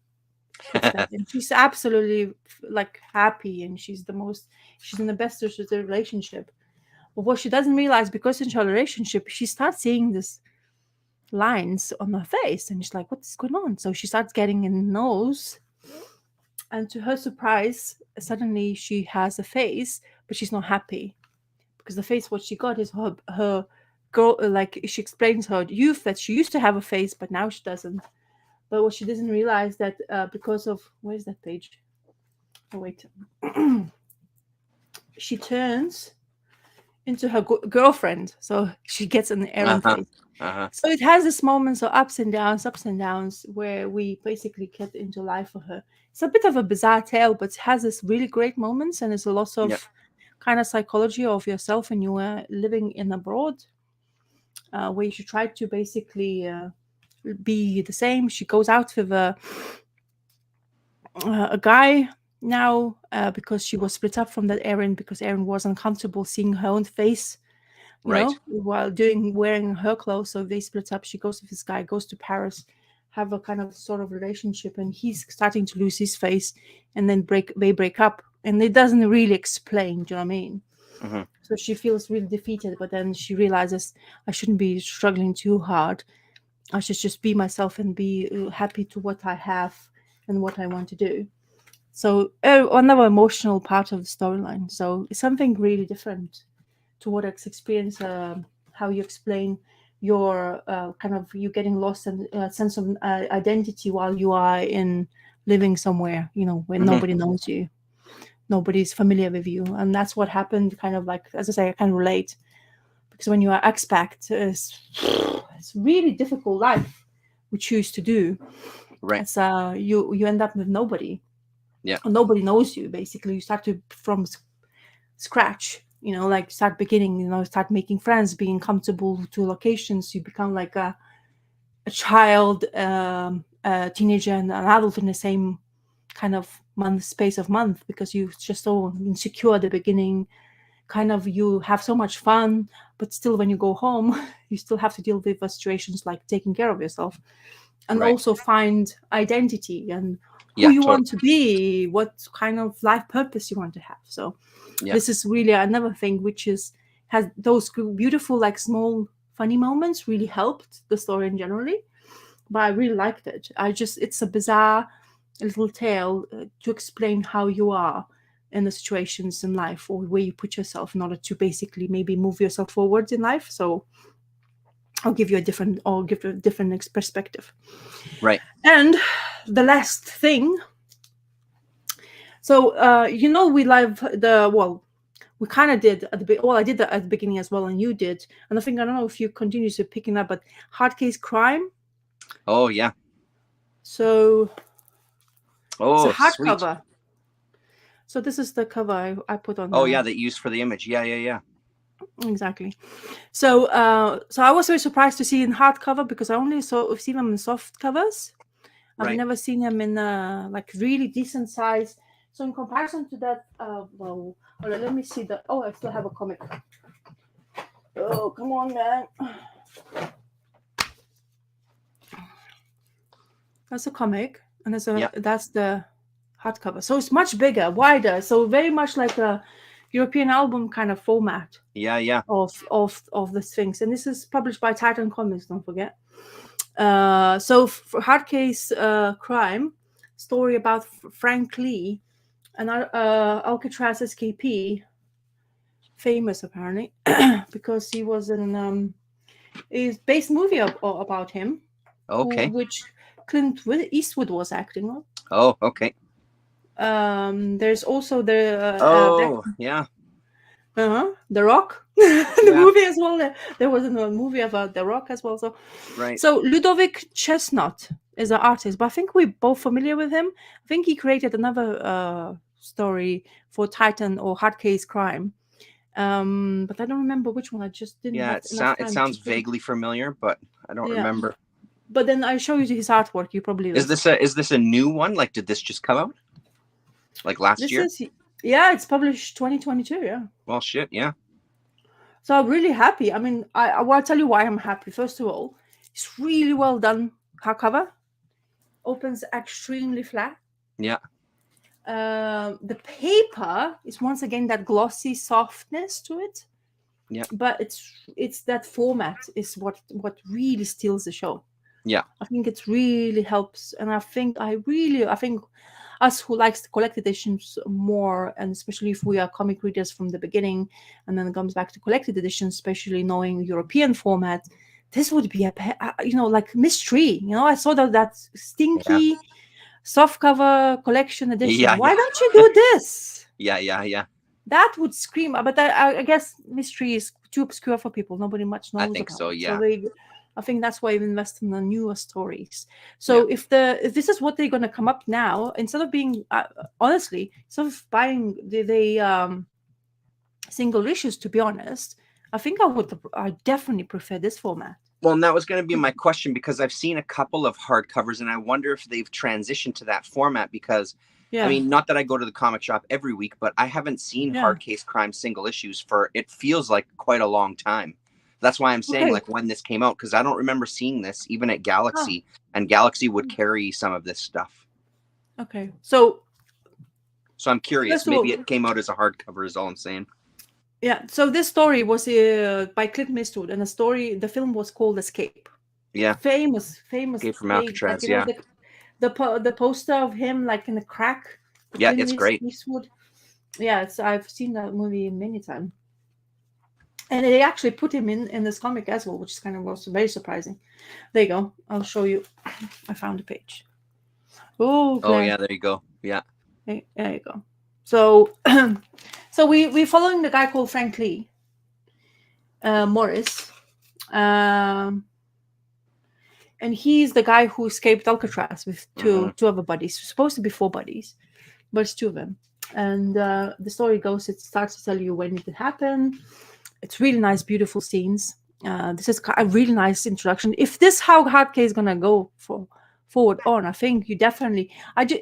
puts that in. She's absolutely like happy, and she's in the best of the relationship. But what she doesn't realize, because in her relationship, she starts seeing these lines on her face, and she's like, what's going on? So she starts getting a nose, and to her surprise, suddenly she has a face, but she's not happy, because the face what she got is her girl, like she explains her youth that she used to have a face, but now she doesn't. But what she doesn't realize that because of, where's that page? Oh wait, she turns into her girlfriend, so she gets an Erin face. So it has this moments of ups and downs, where we basically get into life for her. It's a bit of a bizarre tale, but it has this really great moments, and there's a lot of kind of psychology of yourself when you are living in abroad. where she tried to basically be the same. She goes out with a guy now because she was split up from that Erin, because Erin was uncomfortable seeing her own face, Right. while wearing her clothes. So they split up. She goes with this guy, goes to Paris, have a kind of sort of relationship, and he's starting to lose his face, and then they break up, and it doesn't really explain. Do you know what I mean? Mm-hmm. So she feels really defeated, but then she realizes, I shouldn't be struggling too hard. I should just be myself and be happy to what I have and what I want to do. So another emotional part of the storyline. So it's something really different to what I experienced. How you explain your kind of you getting lost and sense of identity while you are in living somewhere, where Mhm. nobody knows you, nobody's familiar with you, and that's what happened. Kind of like, as I say, I can relate, because when you are expat, it's really difficult life we choose to do. Right. It's you end up with nobody. Yeah. Nobody knows you. Basically, you start from scratch. Like start beginning. Start making friends, being comfortable to locations. You become like a child, a teenager, and an adult in the same kind of space of month, because you're just so insecure at the beginning. Kind of you have so much fun, but still when you go home, you still have to deal with situations like taking care of yourself, and Right. also find identity and who Yeah, you totally. want to be, what kind of life purpose you want to have. So Yeah. this is really another thing which has those beautiful, like, small funny moments really helped the story in generally. But I really liked it. It's a bizarre little tale to explain how you are in the situations in life, or where you put yourself in order to basically maybe move yourself forward in life. So I'll give you a different perspective. Right. And the last thing. So we live we kind of did at the I did that at the beginning as well, and you did. And I don't know if you continue to picking up, but Hard Case Crime. Oh yeah. So it's a Oh, sweet. hardcover. So this is the cover I put on. Oh yeah, that you used for the image. Yeah. Exactly. So I was very surprised to see in hardcover, because I only see them in soft covers. I've Right. never seen them in like really decent size. So in comparison to that, well, hold on, let me see the. Oh, I still have a comic. Oh, come on, man. That's a comic, and that's the hardcover. So it's much bigger, wider. So very much like a European album kind of format. Yeah. Of the Sphinx, and this is published by Titan Comics. Don't forget. So for Hard Case Crime, story about Frank Lee, an Alcatraz escapee, famous apparently because he was in a based movie about him. Okay. Which Clint Eastwood was acting on. Oh, okay. There's also the yeah. The Rock, the movie as well. There was a movie about The Rock as well. So, right. So Ludovic Chestnut is an artist, but I think we're both familiar with him. I think he created another story for Titan or Hard Case Crime, but I don't remember which one. I just didn't. Yeah, it sounds vaguely familiar, but I don't remember. But then I show you his artwork. You probably is this a new one? Like, did this just come out? Like last year? Yeah, it's published 2022. Yeah. Well, shit. Yeah. So I'm really happy. I mean, I will tell you why I'm happy. First of all, it's really well done hardcover. Opens extremely flat. Yeah. The paper is once again that glossy softness to it. Yeah. But it's that format is what really steals the show. Yeah. I think it really helps, and I think us who likes the collected editions more, and especially if we are comic readers from the beginning, and then it comes back to collected editions, especially knowing European format, this would be like mystery. I saw that stinky softcover collection edition. Yeah, Why don't you do this? Yeah. That would scream. But I guess mystery is too obscure for people. Nobody much knows. I think about so. it. Yeah. So I think that's why we invest in the newer stories. So if this is what they're going to come up now, instead of being honestly, instead of buying the single issues, to be honest, I think I definitely prefer this format. Well, and that was going to be my question, because I've seen a couple of hardcovers, and I wonder if they've transitioned to that format. Because, I Yeah. mean, not that I go to the comic shop every week, but I haven't seen Yeah. Hard Case Crime single issues for, it feels like, quite a long time. That's why I'm saying, Okay. like, when this came out, because I don't remember seeing this even at Ah, Galaxy, and Galaxy would carry some of this stuff. okay. So I'm curious. first of all, Maybe it came out as a hardcover, is all I'm saying. yeah. So this story was by Clint Eastwood, and the film was called Escape. Yeah. Famous Escape from page, Alcatraz, like, you know, yeah. the poster of him like in the crack. Yeah, Clint it's great. Eastwood. Yeah, I've seen that movie many times. And they actually put him in this comic as well, which is kind of also very surprising. There you go. I'll show you. I found the page. Oh, Oh, yeah, there you go. Yeah. there you go. So, so we're following the guy called Frank Lee Morris, and he's the guy who escaped Alcatraz with two other buddies. It's supposed to be 4 buddies, but it's 2 of them. And the story goes, it starts to tell you when it happened. It's really nice, beautiful scenes. This is a really nice introduction. If this how Hardcase is gonna go forward on, I think you definitely.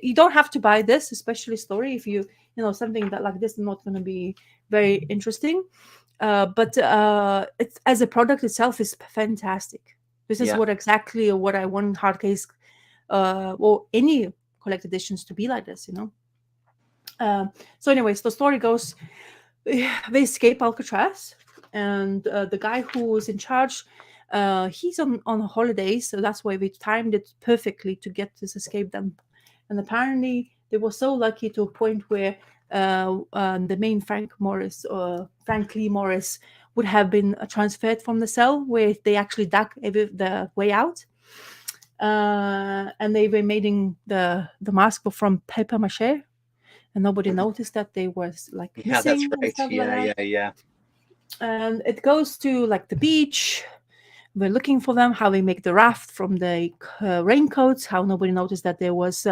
You don't have to buy this, especially story, if you know something that like this is not gonna be very interesting. But it's as a product itself is fantastic. This is what I want Hardcase, or any collected editions to be like this, you know. So, anyways, the story goes: they escape Alcatraz, and the guy who was in charge, he's on holidays, so that's why we timed it perfectly to get this escape done. And apparently, they were so lucky to a point where the main Frank Lee Morris, would have been transferred from the cell where they actually dug the way out. And they were making the mask from paper mache, and nobody noticed that they was like Yeah, that's missing and right. stuff like that. Yeah. And it goes to like the beach. We're looking for them, how they make the raft from the raincoats, how nobody noticed that there was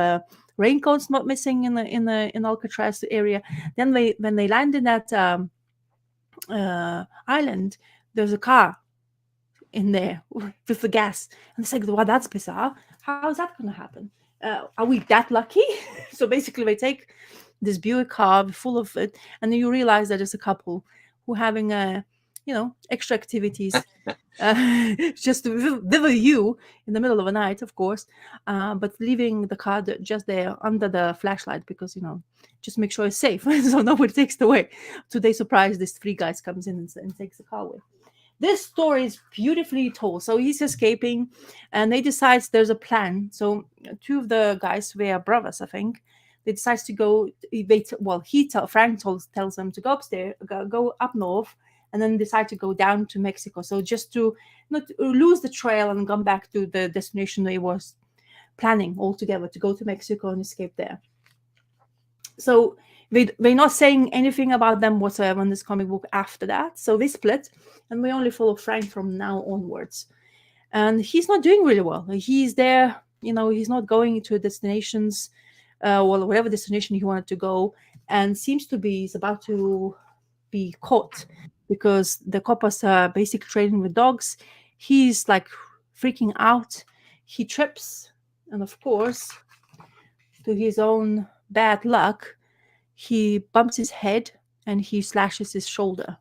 raincoats not missing in Alcatraz area. Then when they land in that island, there's a car in there with the gas, and it's like, well, that's bizarre. How is that going to happen? Are we that lucky? So basically, they take this Buick car full of it, and then you realize that there's a couple who having extra activities, just with you in the middle of the night, of course, but leaving the car just there under the flashlight because just make sure it's safe, so nobody takes it away. So they surprise these 3 guys comes in and takes the car away. This story is beautifully told. So he's escaping, and they decide there's a plan. So 2 of the guys were brothers, I think. They decide to go. Frank tells them to go upstairs, go up north, and then decide to go down to Mexico. So just to not lose the trail and come back to the destination they was planning altogether, to go to Mexico and escape there. So they're not saying anything about them whatsoever in this comic book after that. So they split, and we only follow Frank from now onwards. And he's not doing really well. He's there, he's not going to destinations, whatever destination he wanted to go, and seems to be he's about to be caught because the coppers are basically trading with dogs. He's like freaking out. He trips, and of course, to his own bad luck, he bumps his head and he slashes his shoulder,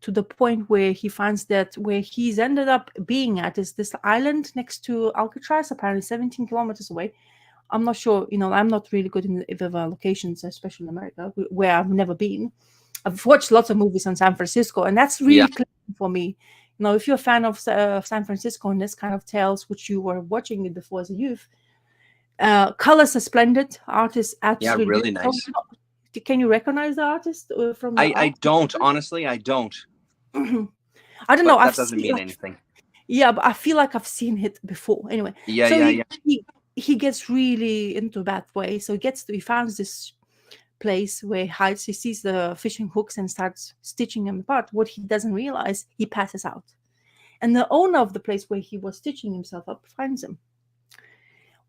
to the point where he finds that where he's ended up being at is this island next to Alcatraz, apparently 17 kilometers away. I'm not sure, I'm not really good in the locations, especially in America, where I've never been. I've watched lots of movies on San Francisco, and that's really clear for me. If you're a fan of San Francisco and this kind of tales, which you were watching it before as a youth, colors are splendid. Artists absolutely really nice. Can you recognize the artist from? I don't, honestly. I don't. I don't know. That doesn't mean anything. Yeah, but I feel like I've seen it before. Anyway, he gets really into that way. So he finds this place where he hides. He sees the fishing hooks and starts stitching them apart. What he doesn't realize, he passes out, and the owner of the place where he was stitching himself up finds him.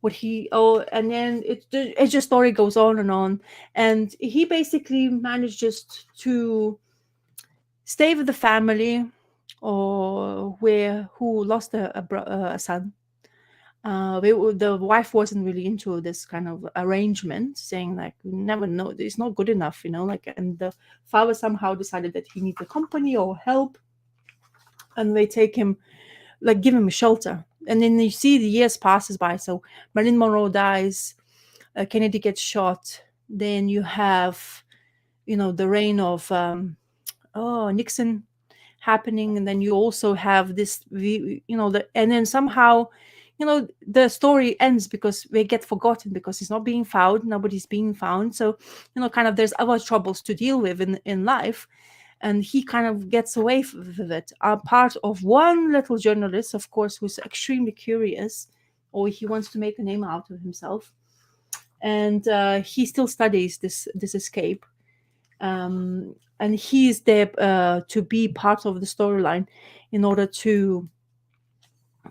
And then it just story goes on, and he basically manages to stay with the family, or who lost a son. The wife wasn't really into this kind of arrangement, saying like, "You never know, it's not good enough," like. And the father somehow decided that he needs a company or help, and they take him, like, give him a shelter. And then you see the years passes by. So Marilyn Monroe dies, Kennedy gets shot. Then you have, the reign of Nixon happening, and then you also have this, and then somehow, the story ends because they get forgotten, because it's not being found, nobody's being found. So, kind of, there's other troubles to deal with in life, and he kind of gets away with it. Part of one little journalist, of course, who's extremely curious, or he wants to make a name out of himself, and he still studies this escape. And he's there to be part of the storyline, in order to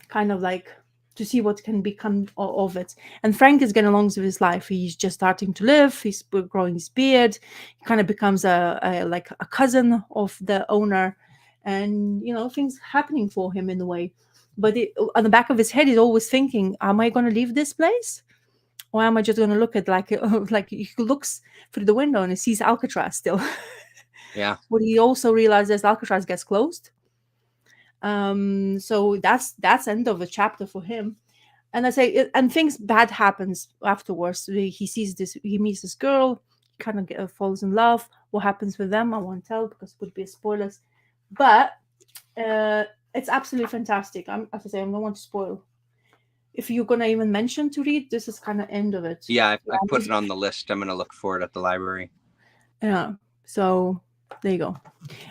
kind of like to see what can become of it. And Frank is getting along with his life. He's just starting to live. He's growing his beard. He kind of becomes like a cousin of the owner, and things happening for him in a way. But on the back of his head, he's always thinking, "Am I going to leave this place? Or am I just going to look at like he looks through the window and he sees Alcatraz still." Yeah. But he also realizes Alcatraz gets closed. So that's end of the chapter for him. And I say, and things bad happens afterwards. He sees this, he meets this girl, kind of falls in love. What happens with them, I won't tell because it would be spoilers. But it's absolutely fantastic. As I say, I don't want to spoil. If you're gonna even mention to read, this is kind of end of it. Yeah, I put it on the list. I'm gonna look for it at the library. Yeah. So there you go.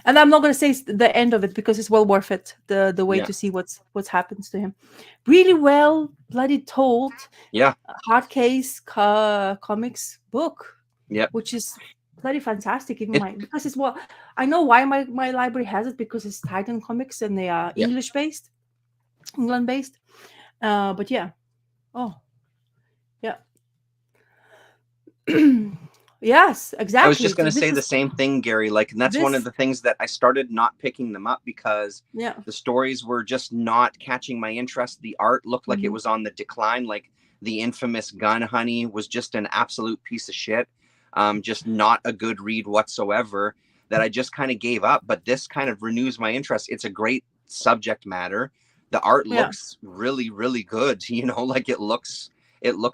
And I'm not going to say the end of it, because it's well worth it. The way to see what's happens to him. Really well bloody told. Yeah. Hard case comics book. Yeah. Which is bloody fantastic. Because it's what I know why my library has it, because it's Titan Comics and they are England based. But yeah. Oh. Yeah. Yes, exactly. I was just going to say the same thing, Gary. Like, and that's one of the things that I started not picking them up because the stories were just not catching my interest. The art looked like it was on the decline. Like the infamous Gun Honey was just an absolute piece of shit. Just not a good read whatsoever, that I just kind of gave up. But this kind of renews my interest. It's a great subject matter. The art looks really, really good. Like it looks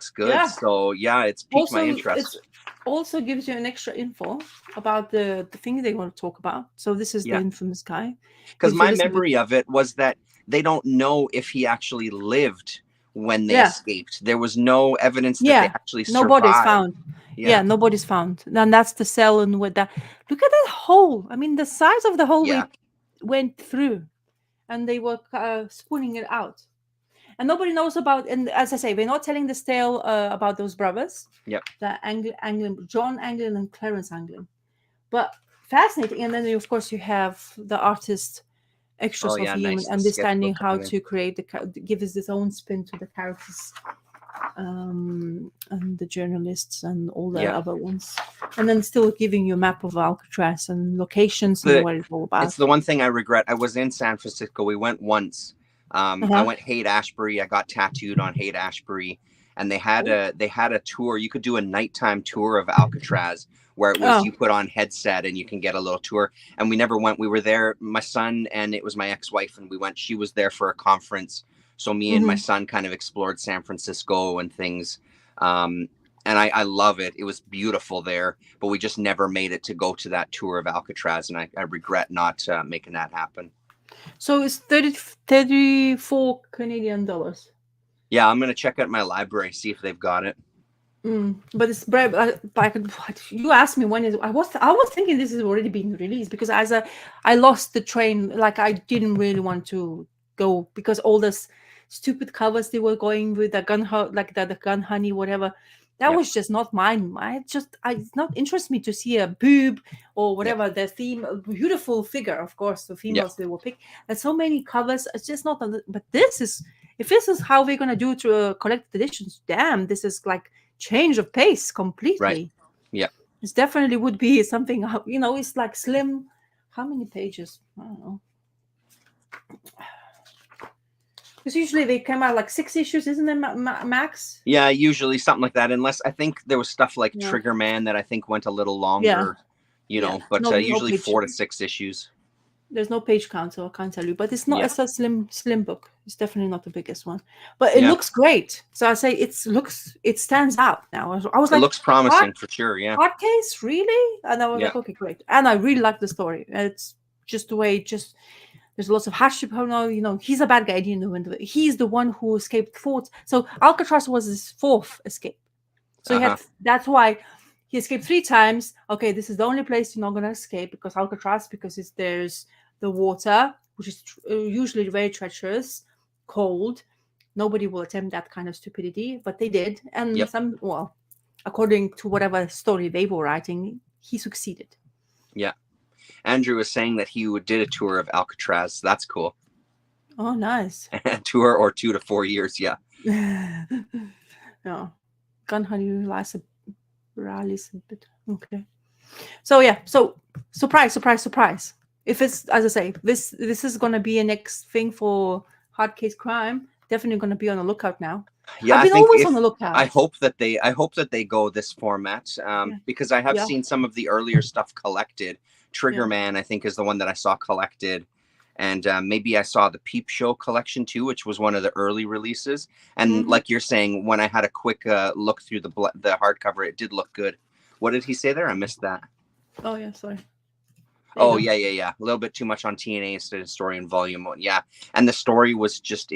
good. Yeah. So yeah, it's piqued my interest. Also gives you an extra info about the thing they want to talk about. So this is the infamous guy. Because my memory of it was that they don't know if he actually lived when they escaped. There was no evidence that they actually survived. Nobody's found. Yeah, nobody's found. And that's the cell, and with that, look at that hole. I mean, the size of the hole we went through, and they were spooning it out. And nobody knows about, and as I say, we're not telling this tale about those brothers. Yep. The John Anglin and Clarence Anglin. But fascinating. And then, of course, you have the artist extras of him understanding how to create give us his own spin to the characters, and the journalists and all the other ones. And then still giving you a map of Alcatraz and locations and what it's all about. It's the one thing I regret. I was in San Francisco. We went once. I went Haight-Ashbury. I got tattooed on Haight-Ashbury, and they had a tour. You could do a nighttime tour of Alcatraz, where it was you put on headset and you can get a little tour. And we never went. We were there, my son, and it was my ex-wife, and we went. She was there for a conference, so me and my son kind of explored San Francisco and things. And I love it. It was beautiful there, but we just never made it to go to that tour of Alcatraz, and I regret not making that happen. So it's 34 Canadian dollars. Yeah, I'm gonna check out my library, see if they've got it. But it's you asked me when I was thinking this has already been released, because I lost the train. Like, I didn't really want to go because all this stupid covers they were going with, the Gun Honey, whatever. That was just not mine. It's not interest me to see a boob or whatever. The theme, a beautiful figure, of course, the females they will pick. There's so many covers. It's just not. But if this is how we're gonna do to collected editions, damn, this is like change of pace completely. Right. Yeah. This definitely would be something. It's like slim How many pages? I don't know. Because usually they come out like 6 issues, isn't it, max? Yeah, usually something like that. Unless I think there was stuff like Yeah. Trigger Man that I think went a little longer, you Yeah. know, but No usually page. 4 to 6 issues. There's no page count, so I can't tell you. But it's not Yeah. it's a slim book. It's definitely not the biggest one. But it Yeah. looks great. So I say it stands out now. I was It like, looks promising for sure. Yeah. hard case, really? And I was Yeah. like, okay, great. And I really like the story. It's just the way there's lots of hardship. You know, he's a bad guy, you know, and he's the one who escaped 4. So Alcatraz was his 4th escape. So that's why he escaped 3 times. Okay, this is the only place you're not going to escape, because Alcatraz, because there's the water, which is usually very treacherous, cold. Nobody will attempt that kind of stupidity, but they did. And according to whatever story they were writing, he succeeded. Yeah. Andrew was saying that he did a tour of Alcatraz. That's cool. Oh, nice. A tour or 2 to 4 years. Yeah. No. Gun honey rallies a bit. Okay. So yeah. So surprise. If it's, as I say, this is going to be a next thing for Hard Case Crime. Definitely going to be on the lookout now. Yeah, I've been always on the lookout. I hope that they go this format, because I have seen some of the earlier stuff collected. Trigger Man, I think, is the one that I saw collected, and maybe I saw the Peep Show collection too, which was one of the early releases. And like you're saying, when I had a quick look through the hardcover, it did look good. What did he say there? I missed that. Oh yeah, sorry. Oh yeah. A little bit too much on TNA instead of Story in Volume 1. Yeah, and the story was just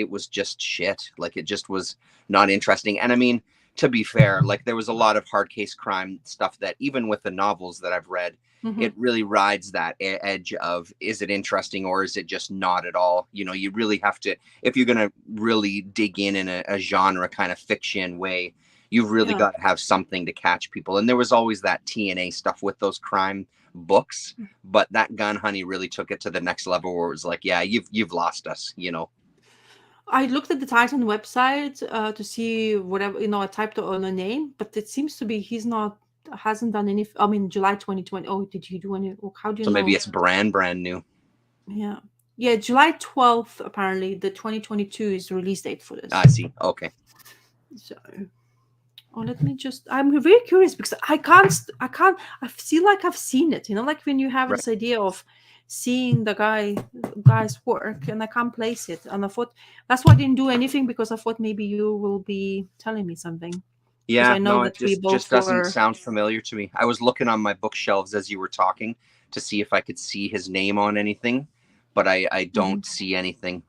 shit. Like, it just was not interesting. And I mean, to be fair, like, there was a lot of hard case crime stuff that, even with the novels that I've read, it really rides that edge of, is it interesting or is it just not at all? You know, you really have to, if you're going to really dig in a genre kind of fiction way, you've really got to have something to catch people. And there was always that TNA stuff with those crime books, but that Gun Honey really took it to the next level, where it was like, yeah, you've lost us, you know. I looked at the Titan website to see whatever, you know, I typed on a name, but it seems to be hasn't done any. I mean, July 2020. Oh, did you do any? How do you know? So maybe it's brand new. Yeah, July 12th. Apparently, the 2022 is the release date for this. I see. Okay. So, let me just. I'm very curious because I can't. I feel like I've seen it. You know, like when you have this idea of seeing the guy's work, and I can't place it. And I thought that's why I didn't do anything, because I thought maybe you will be telling me something. Yeah, I know it just doesn't sound familiar to me. I was looking on my bookshelves as you were talking to see if I could see his name on anything, but I don't see anything.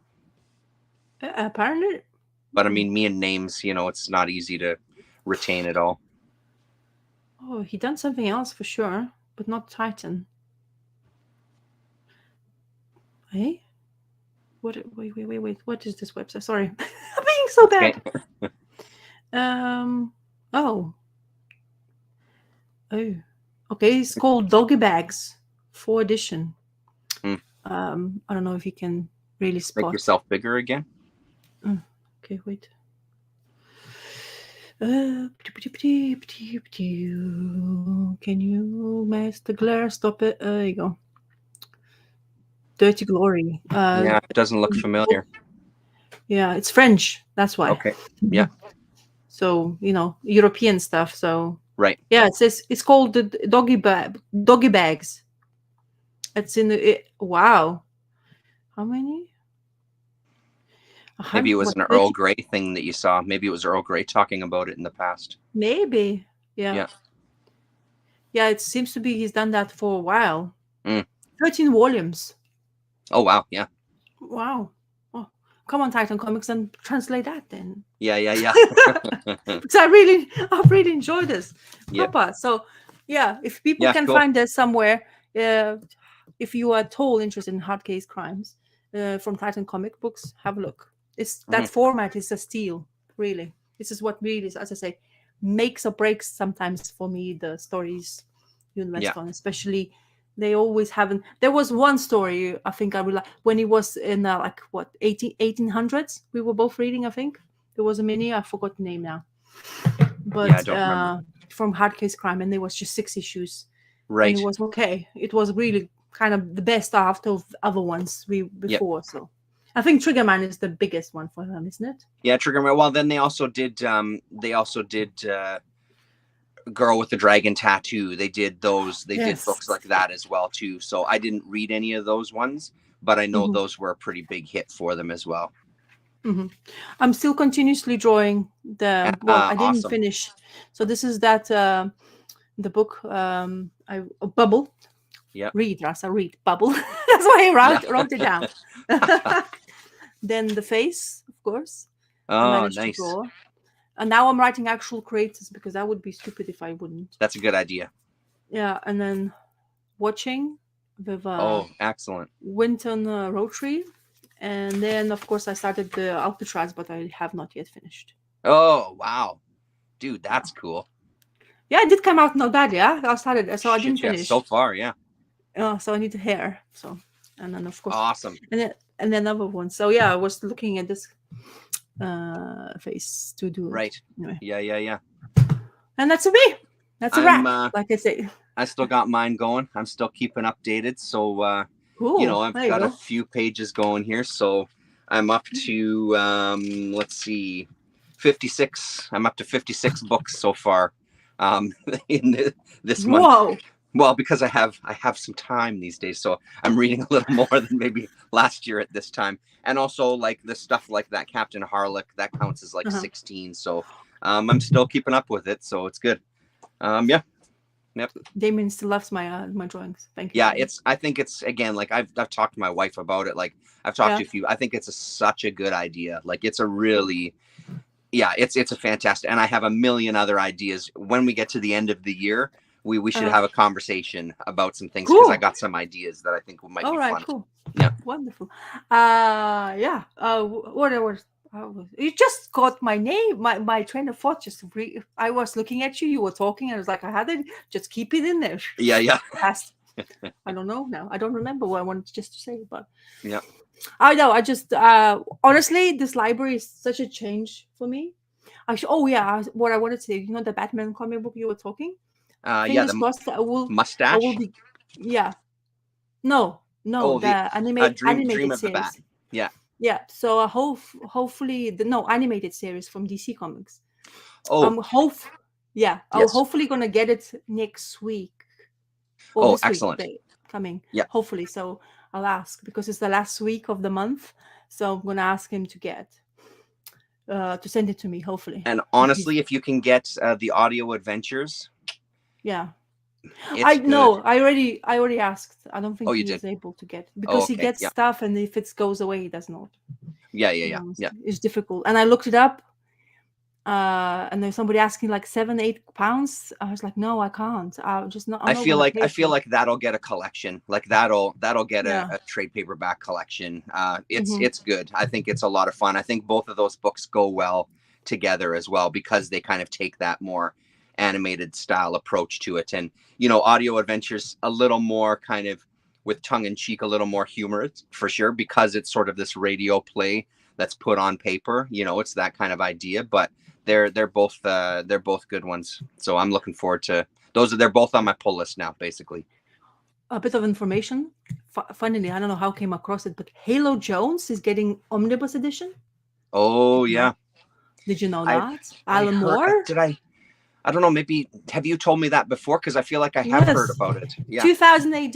Apparently. But I mean, me and names, you know, it's not easy to retain it all. Oh, he done something else for sure, but not Titan. Hey? Wait. What is this website? Sorry. I'm being so bad. Oh. Okay, it's called Doggy Bags, 4 edition. I don't know if you can really spot. Make yourself bigger again. Okay, wait. Can you master glare? Stop it. There you go. Dirty Glory. Yeah, it doesn't look familiar. Yeah, it's French. That's why. Okay. Yeah. So, you know, European stuff. So right. Yeah, it says it's called the Doggy Bags. It's in the wow. How many? Maybe it was an Earl Grey thing that you saw. Maybe it was Earl Grey talking about it in the past. Maybe. Yeah. Yeah, it seems to be he's done that for a while. 13 volumes. Oh wow, yeah. Wow. Oh, come on, Titan Comics, and translate that then. Yeah. Because I really enjoy this. Proper. So yeah, if people can find this somewhere, if you are at all interested in hard case crimes from Titan Comic Books, have a look. It's that format is a steal, really. This is what really, as I say, makes or breaks sometimes for me the stories you invest on, especially. They always haven't. There was one story I think I realized when it was in 1800s. We were both reading. I think there was a mini. I forgot the name now, but I don't remember. From Hard Case Crime, and there was just 6 issues. Right. And it was okay. It was really kind of the best after of other ones before. So I think Triggerman is the biggest one for them, isn't it? Yeah, Triggerman. Well, then they also did Girl with the Dragon Tattoo. They did those. They did books like that as well too. So I didn't read any of those ones, but I know those were a pretty big hit for them as well. I'm still continuously drawing the. Well, I didn't awesome. finish. So this is that the book Bubble. Yeah. Read, Rasa. Read Bubble. That's why I wrote it down. Then the face, of course. Oh, nice. And now I'm writing actual creators because that would be stupid if I wouldn't. That's a good idea. Yeah, and then watching with excellent. Winton Rotary, and then of course I started the Alcatraz, but I have not yet finished. Oh wow, dude, that's cool. Yeah, it did come out not bad. Yeah, I started, so I didn't finish so far. Yeah. So I need the hair. So, and then of course awesome. And then another one. So yeah, I was looking at this face to do right. Anyway. Yeah. And that's a me. That's a wrap. Like I say, I still got mine going. I'm still keeping updated. So cool. I've got a few pages going here. So I'm up to let's see, 56. I'm up to 56 books so far. In this month. Whoa. Well, because I have some time these days, so I'm reading a little more than maybe last year at this time. And also like the stuff like that Captain Harlock, that counts as like 16. So I'm still keeping up with it, so it's good. Yeah. Yep. Damien still loves my my drawings. Thank you. Yeah, I think it's again, like I've talked to my wife about it. Like I've talked to a few. I think it's such a good idea. Like it's a really it's a fantastic, and I have a million other ideas. When we get to the end of the year, we should have a conversation about some things because I got some ideas that I think might be fun. Cool. Yeah. Wonderful. What you just got my name, my train of thought. I was looking at you. You were talking, and I was like, I had it. Just keep it in there. Yeah. I don't know now. I don't remember what I wanted just to say, but yeah. I know. I just honestly, this library is such a change for me. What I wanted to say. You know, the Batman comic book you were talking. The mustache. I will be, No, the animated Dream of series. the Bat. Yeah. So hopefully the animated series from DC Comics. Oh. I'm hopefully gonna get it next week. This excellent. Week coming. Yeah. Hopefully. So I'll ask because it's the last week of the month. So I'm gonna ask him to send it to me. Hopefully. And honestly, if you can get the audio adventures. Yeah. I know. I already asked. I don't think he is able to get because he gets stuff, and if it goes away, he does not. Yeah. It's difficult. And I looked it up, and there's somebody asking like £7-8. I was like, no, I can't. I'll just not. I feel like that'll get a collection. Like that'll get a trade paperback collection. It's good. I think it's a lot of fun. I think both of those books go well together as well because they kind of take that more animated style approach to it, and audio adventures a little more kind of with tongue-in-cheek, a little more humorous for sure because it's sort of this radio play that's put on paper. It's that kind of idea, but they're both good ones. So I'm looking forward to those. They're both on my pull list now, basically. A bit of information. Finally, I don't know how I came across it, but Halo Jones is getting omnibus edition. Oh yeah. Did you know that? Alan Moore? I don't know, maybe have you told me that before? Because I feel like I have heard about it. Yeah. 2000 AD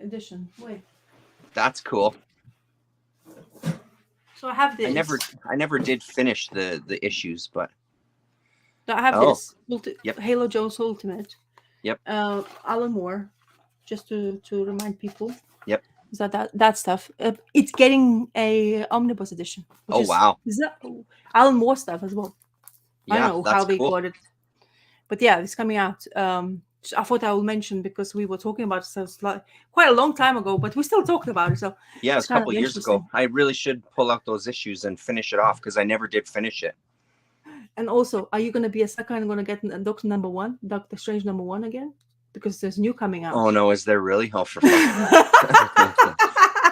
edition. Wait. That's cool. So I have this. I never did finish the issues, but I have this. Halo Jones Ultimate. Yep. Alan Moore, just to remind people. Yep. Is that stuff? It's getting a omnibus edition. Wow. Is that Alan Moore stuff as well? Yeah, I don't know how they cool. got it. But yeah, it's coming out. I thought I would mention because we were talking about it so like quite a long time ago, but we still talked about it. So yeah, it was a couple of years ago. I really should pull out those issues and finish it off because I never did finish it. And also, are you going to be a sucker and going to get Doctor Strange #1 again? Because there's new coming out. Oh no, is there really? Oh, for fun.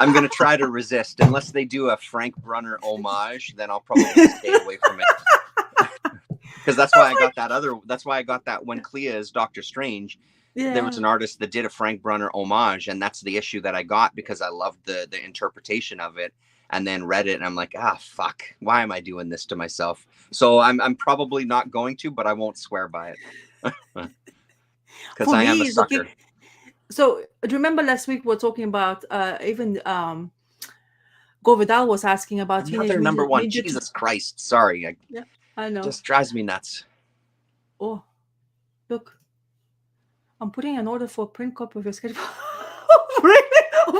I'm going to try to resist unless they do a Frank Brunner homage. Then I'll probably stay away from it. Because that's why I got that when Clea is Doctor Strange, there was Yeah. an artist that did a Frank Brunner homage, and that's the issue that I got because I loved the interpretation of it, and then read it, and I'm like, ah, fuck, why am I doing this to myself? So I'm probably not going to, but I won't swear by it because For I am a me, it's okay. sucker. So do you remember last week we were talking about even Go Vidal was asking about Teenage Another number one. Ninja. Jesus Christ, sorry, it Yeah, I know. just drives me nuts. Oh, look, I'm putting an order for a print copy of your sketchbook. Really?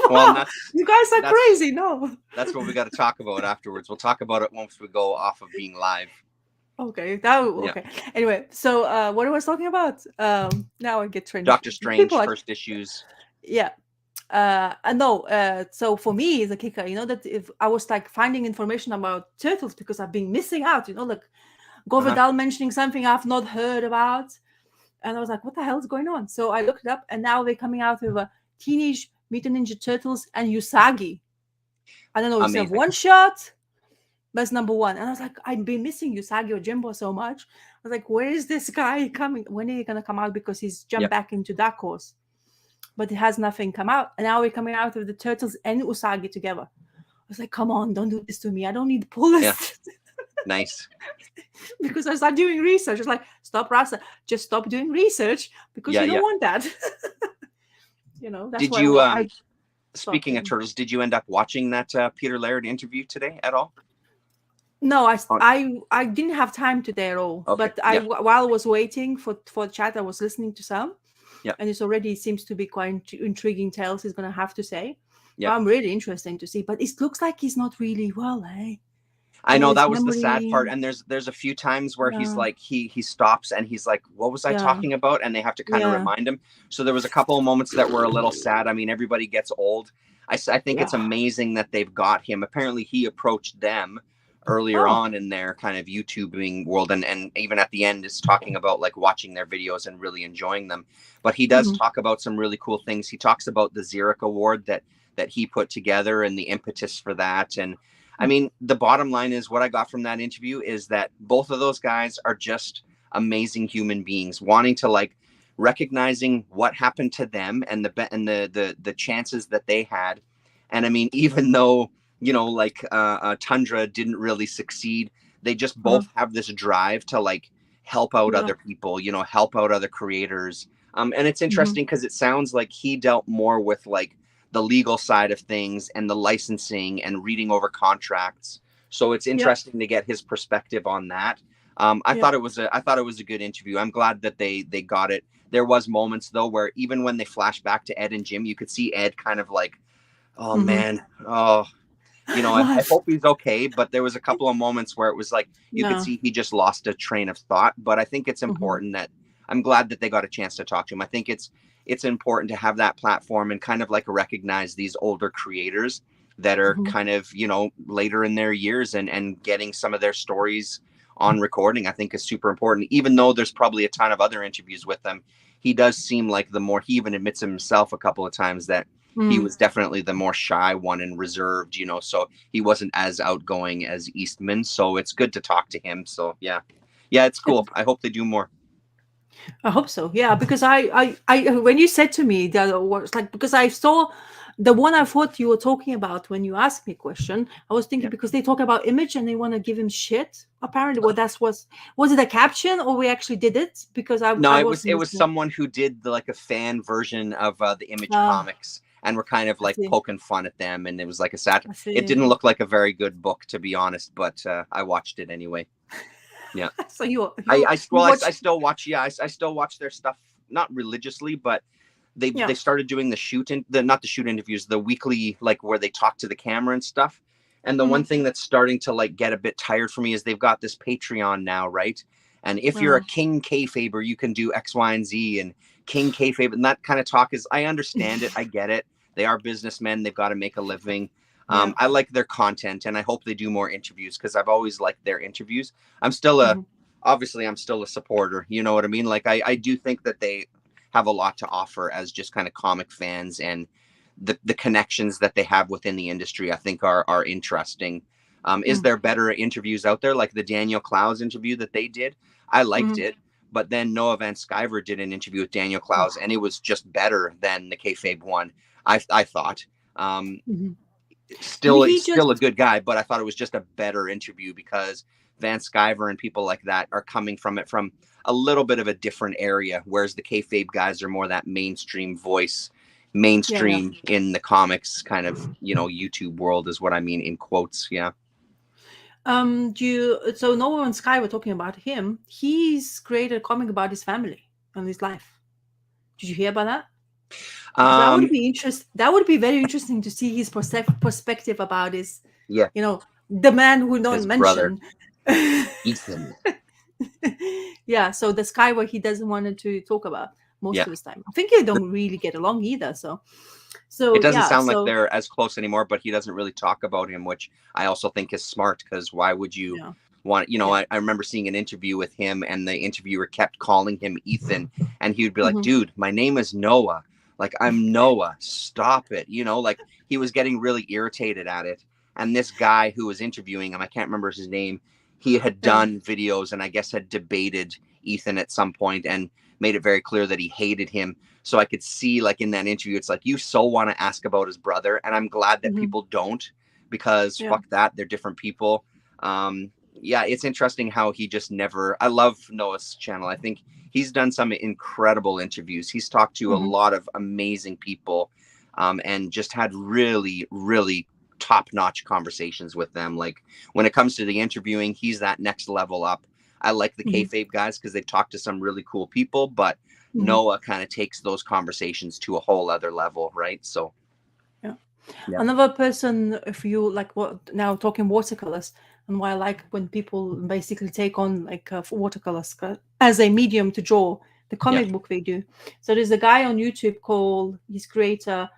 Well, Wow. You guys are that's crazy. No. that's what we got to talk about afterwards. We'll talk about it once we go off of being live. Okay. Yeah. Okay. Anyway, so what I was talking about? Now I get trained. Doctor Strange first issues. Yeah. No. So for me, it's a kicker. You know that if I was like finding information about turtles because I've been missing out. You know, like Go Vidal mentioning something I've not heard about, and I was like, what the hell is going on? So I looked it up, and now they're coming out with a Teenage Mutant Ninja Turtles and Usagi. I don't know, it's a one shot. That's number one. And I was like, I've been missing Usagi or Jimbo so much. I was like, where is this guy coming? When are you going to come out? Because he's jumped back into Dark Horse. But it has nothing come out. And now we're coming out with the Turtles and Usagi together. I was like, come on, don't do this to me. I don't need to pull this. Yeah. Nice. Because I started doing research. It's like, stop, Rasa. Just stop doing research because you don't want that. You know, that's did you, speaking of Turtles, did you end up watching that Peter Laird interview today at all? No, I didn't have time today at all. Okay. But while I was waiting for the chat, I was listening to some. Yeah. And it already seems to be quite intriguing tales he's going to have to say. Yeah. I'm really interested to see. But it looks like he's not really well, eh? I know that was the sad part. And there's a few times where he's like, he stops and he's like, what was I talking about? And they have to kind of remind him. So there was a couple of moments that were a little sad. I mean, everybody gets old. I think it's amazing that they've got him. Apparently he approached them earlier on in their kind of YouTubing world. And even at the end is talking about like watching their videos and really enjoying them. But he does talk about some really cool things. He talks about the Xeric Award that he put together and the impetus for that. And I mean, the bottom line is what I got from that interview is that both of those guys are just amazing human beings wanting to like recognizing what happened to them and the chances that they had. And I mean, even though, you know, like Tundra didn't really succeed, they just both have this drive to like help out other people, you know, help out other creators. And it's interesting because it sounds like he dealt more with like the legal side of things and the licensing and reading over contracts. So it's interesting to get his perspective on that. I thought it was a good interview. I'm glad that they got it. There was moments though where even when they flash back to Ed and Jim, you could see Ed kind of like, oh man, you know, I hope he's okay. But there was a couple of moments where it was like you could see he just lost a train of thought. But I think it's important that I'm glad that they got a chance to talk to him. I think it's important to have that platform and kind of like recognize these older creators that are kind of, you know, later in their years and getting some of their stories on recording, I think is super important. Even though there's probably a ton of other interviews with them, he does seem like he even admits himself a couple of times that he was definitely the more shy one and reserved, you know, so he wasn't as outgoing as Eastman. So it's good to talk to him. So yeah, it's cool. I hope they do more. I hope so. Yeah, because I when you said to me that was like, because I saw the one I thought you were talking about when you asked me a question, I was thinking because they talk about Image and they want to give him shit. Apparently, well, was it a caption or we actually did it? Because it was someone who did like a fan version of the Image comics. And we're kind of like poking fun at them, and it was like a satire. It didn't look like a very good book, to be honest, but I watched it anyway. Yeah. So I still watch. Yeah, I still watch their stuff, not religiously, but they started doing not the shoot interviews, the weekly, like where they talk to the camera and stuff. And the one thing that's starting to like get a bit tired for me is they've got this Patreon now, right? And if you're a King Kayfaber, you can do X, Y, and Z, and King Kayfabe, and that kind of talk is, I understand it, I get it. They are businessmen. They've got to make a living. I like their content, and I hope they do more interviews because I've always liked their interviews. I'm still obviously I'm still a supporter. You know what I mean? Like I do think that they have a lot to offer as just kind of comic fans, and the connections that they have within the industry, I think are interesting. Is there better interviews out there? Like the Daniel Clowes interview that they did? I liked it, But then Noah Van Sciver did an interview with Daniel Oh. Klaus, and it was just better than the kayfabe one. I thought. Mhm. Still, He still a just good guy, but I thought it was just a better interview because Van Sciver and people like that are coming from it from a little bit of a different area, whereas the kayfabe guys are more that mainstream voice, yeah. mainstream in the comics kind of, you know, YouTube world is what I mean in quotes. Yeah. So Noah and Sky were talking about him. He's created a comic about his family and his life. Did you hear about that? Because that would be that would be very interesting to see his perspective about his, Yeah. you know, the man who don't His brother, mention. Ethan. Yeah, so the Sky where he doesn't want to talk about most Yeah. of his time. I think they don't really get along either. So It doesn't yeah, sound like so they're as close anymore, but he doesn't really talk about him, which I also think is smart because why would you yeah. want, you know, Yeah. I remember seeing an interview with him and the interviewer kept calling him Ethan and he would be like, Mhm. dude, my name is Noah. Like, I'm Noah. Stop it. You know, like he was getting really irritated at it. And this guy who was interviewing him, I can't remember his name, he had Yeah. done videos and I guess had debated Ethan at some point and made it very clear that he hated him. So I could see, like, in that interview, it's like, you so want to ask about his brother. And I'm glad that Mhm. people don't, because Yeah. fuck that. They're different people. Yeah, it's interesting how he just never, I love Noah's channel. I think he's done some incredible interviews. He's talked to a Mhm. lot of amazing people, and just had really, really top-notch conversations with them. Like, when it comes to the interviewing, he's that next level up. I like the Mhm. kayfabe guys because they talk to some really cool people, but Mhm. Noah kind of takes those conversations to a whole other level, right? So Yeah. Yeah. Another person, if you like, what now talking watercolors, and why I like when people basically take on like watercolors as a medium to draw the comic book they do. So there's a guy on YouTube called his creator,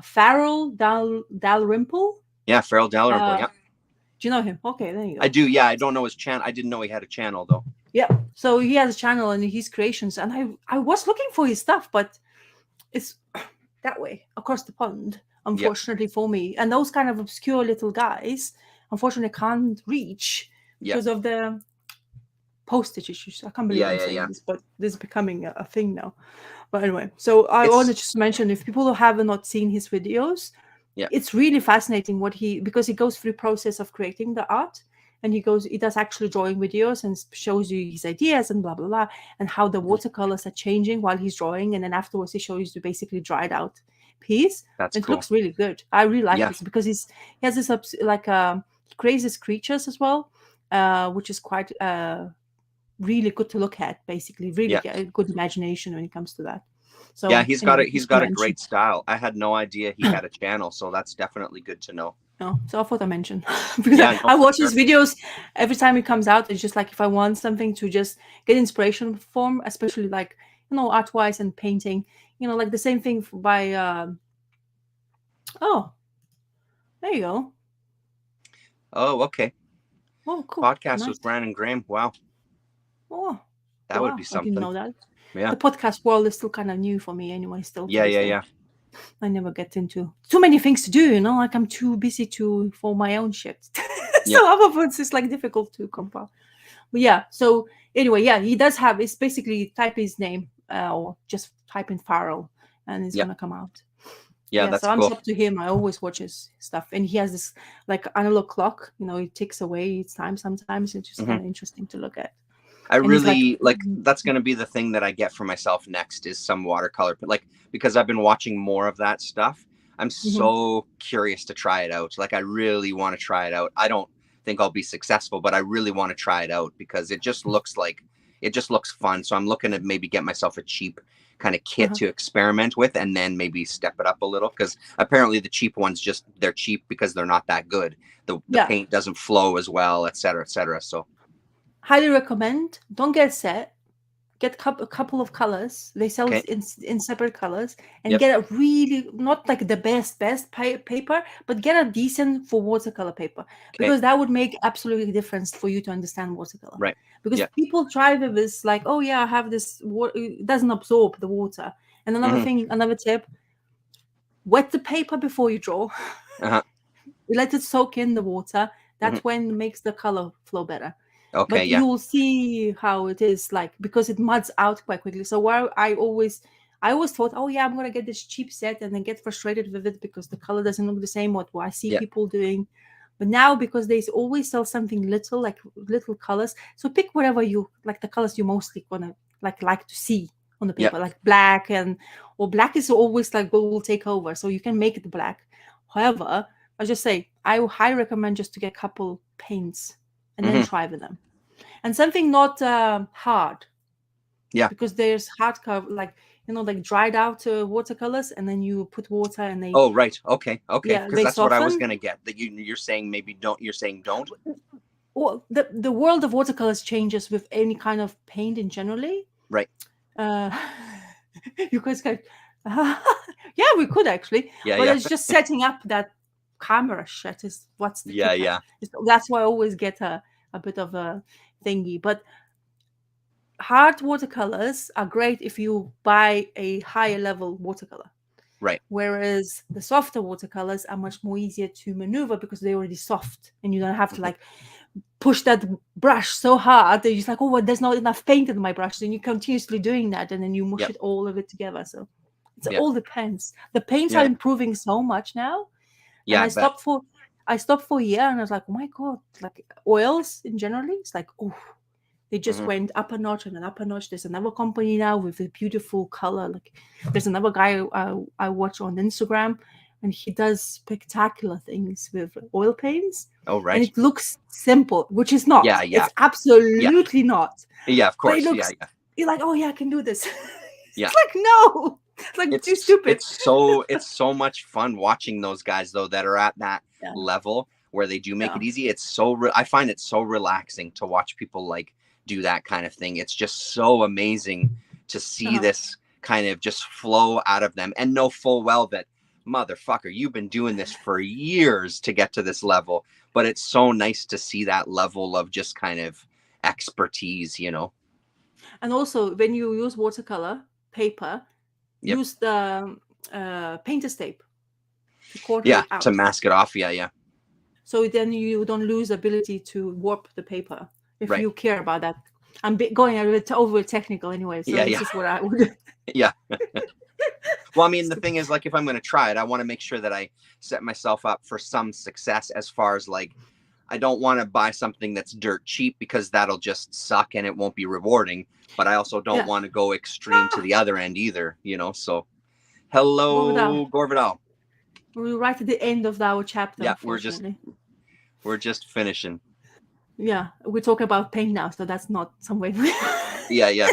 Farrell Dalrymple. Yeah, Farrell Dalrymple. Uh, Yeah, Do you know him? Okay, there you I go. do. Yeah, I don't know his channel. I didn't know he had a channel though. Yeah. So he has a channel and his creations, and I was looking for his stuff, but it's that way across the pond, unfortunately for me. And those kind of obscure little guys, unfortunately, can't reach Yeah. because of the postage issues. I can't believe Yeah, I'm yeah, saying yeah. this, but this is becoming a thing now. But anyway, so I It's wanted just to mention, if people have not seen his videos, Yeah. it's really fascinating because he goes through the process of creating the art, and he does actually drawing videos and shows you his ideas and blah blah blah, and how the watercolors are changing while he's drawing, and then afterwards he shows you basically dried out piece. That's It cool. looks really good. I really like Yeah. this because he has this he creates these creatures as well, which is quite really good to look at. Basically, really Yeah. get a good imagination when it comes to that. So Yeah, he's got anyway, he's just to got a mention. great style. I had no idea he had a channel, so that's definitely good to know. No, so I thought I mentioned because Yeah, no, I for watch sure. his videos every time it comes out. It's just like if I want something to just get inspiration from, especially like art wise and painting, like the same thing by oh, there you go. Oh, okay. Oh, cool. Podcast Nice. with Brandon Graham. Wow. Oh, That would wow. be I didn't something. know that. Yeah. The podcast world is still kind of new for me anyway, still to Yeah, this yeah, day. yeah. I never get into too many things to do, like I'm too busy for my own shit. Yeah. So other ones is like difficult to compile. But yeah, so anyway, yeah, he does have, it's basically type his name or just type in Farrell and it's Yeah. gonna come out. Yeah, that's so I'm cool. up to him. I always watch his stuff, and he has this like analog clock, it takes away its time sometimes. It's just kind of interesting to look at. I And he's really like that's going to be the thing that I get for myself next is some watercolor, but like because I've been watching more of that stuff, I'm so curious to try it out. Like I really want to try it out. I don't think I'll be successful, but I really want to try it out because it just looks fun. So I'm looking to maybe get myself a cheap kind of kit to experiment with and then maybe step it up a little, because apparently the cheap ones they're cheap because they're not that good. The paint doesn't flow as well, etc., etc. So highly recommend. Don't get a set. Get a couple of colors. They sell it in separate colors, and get a really, not like the best paper, but get a decent for watercolor paper, because that would make absolutely difference for you to understand watercolor. Right. Because people try with this like, oh yeah, I have this it doesn't absorb the water. And another tip, wet the paper before you draw. Let it soak in the water. That's when it makes the color flow better. Okay, but yeah. you will see how it is like, because it muds out quite quickly. So while I always thought, oh yeah, I'm gonna get this cheap set and then get frustrated with it because the color doesn't look the same what I see Yeah. people doing. But now, because they always sell something little, like little colors, so pick whatever you like, the colors you mostly gonna like to see on the Yeah. paper, like black, or black is always like will take over, so you can make it black. However, I just say I highly recommend just to get a couple paints and then try with them, and something not hard. Yeah. Because there's hard cover, like like dried out watercolors, and then you put water and they Oh, right. Okay. yeah, Because they that's what I was soften. gonna get. That you're saying maybe don't. You're saying don't. Well, the world of watercolors changes with any kind of paint in generally. Right. You guys can, yeah, we could actually, Yeah. but Yeah. it's just setting up that camera shit is what's the Yeah. kicker. Yeah. That's why I always get a bit of a thingy. But hard watercolors are great if you buy a higher level watercolor. Right. Whereas the softer watercolors are much more easier to maneuver because they're already soft, and you don't have to like push that brush so hard that you're just like, oh, well, there's not enough paint in my brush. And you're continuously doing that, and then you mush it all of it together. So it all depends. The paints are improving so much now. Yeah. And I stopped for a year, and I was like, oh my god, like oils in generally, it's like, oh, they just went up a notch and an up a notch. There's another company now with a beautiful color. Like there's another guy I watch on Instagram, and he does spectacular things with oil paints. Oh, right. And it looks simple, which is not. Yeah. Yeah. It's absolutely not. Yeah. Of course. But it looks, yeah. you're like, oh yeah, I can do this. Yeah. It's like, no. It's like too stupid. It's so much fun watching those guys though that are at that level where they do make it easy. It's so I find it so relaxing to watch people like do that kind of thing. It's just so amazing to see this kind of just flow out of them and know full well that, motherfucker, you've been doing this for years to get to this level. But it's so nice to see that level of just kind of expertise, And also, when you use watercolor paper, use the painter's tape to quarter it out. To mask it off. Yeah. So then you don't lose ability to warp the paper if you care about that. I'm going a bit over technical anyway, so this is what I would. Yeah. Well, I mean, the thing is, like, if I'm going to try it, I want to make sure that I set myself up for some success as far as like, I don't want to buy something that's dirt cheap because that'll just suck and it won't be rewarding. But I also don't want to go extreme to the other end either, So, hello, Gore-Vidal. We're right at the end of our chapter. Yeah, we're just finishing. Yeah, we talk about paint now, so that's not some way. Yeah.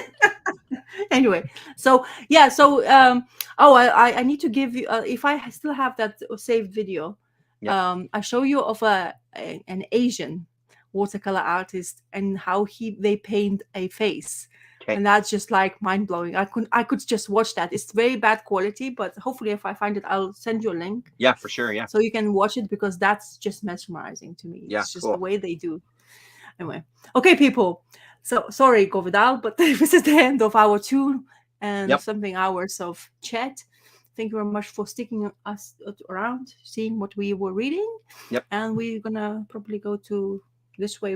Anyway, so I need to give you if I still have that saved video. I show you of an Asian watercolor artist and how they paint a face. Okay. And that's just like mind blowing. I could just watch that. It's very bad quality, but hopefully if I find it, I'll send you a link. Yeah, for sure. Yeah. So you can watch it because that's just mesmerizing to me. Yeah, it's just the way they do. Anyway, okay, people. So sorry, Gore-Vidal, but this is the end of our 2 and something hours of chat. Thank you very much for sticking us around, seeing what we were reading. Yep. And we're gonna probably go to this way,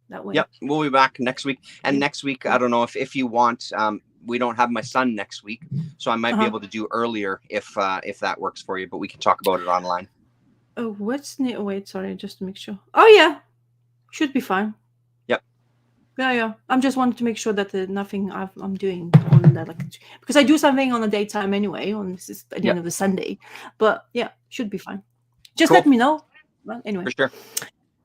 that way. Yep. We'll be back next week. And next week, I don't know if you want. We don't have my son next week, so I might be able to do earlier if that works for you. But we can talk about it online. Oh, wait, sorry, just to make sure. Oh yeah, should be fine. Yep. Yeah. I'm just wanting to make sure that nothing I'm doing on that, like, because I do something on the daytime anyway. This is at the end of the Sunday, but yeah, should be fine. Just let me know. Well, anyway. For sure.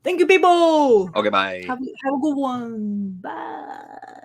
Thank you, people. Okay, bye. Have a good one. Bye.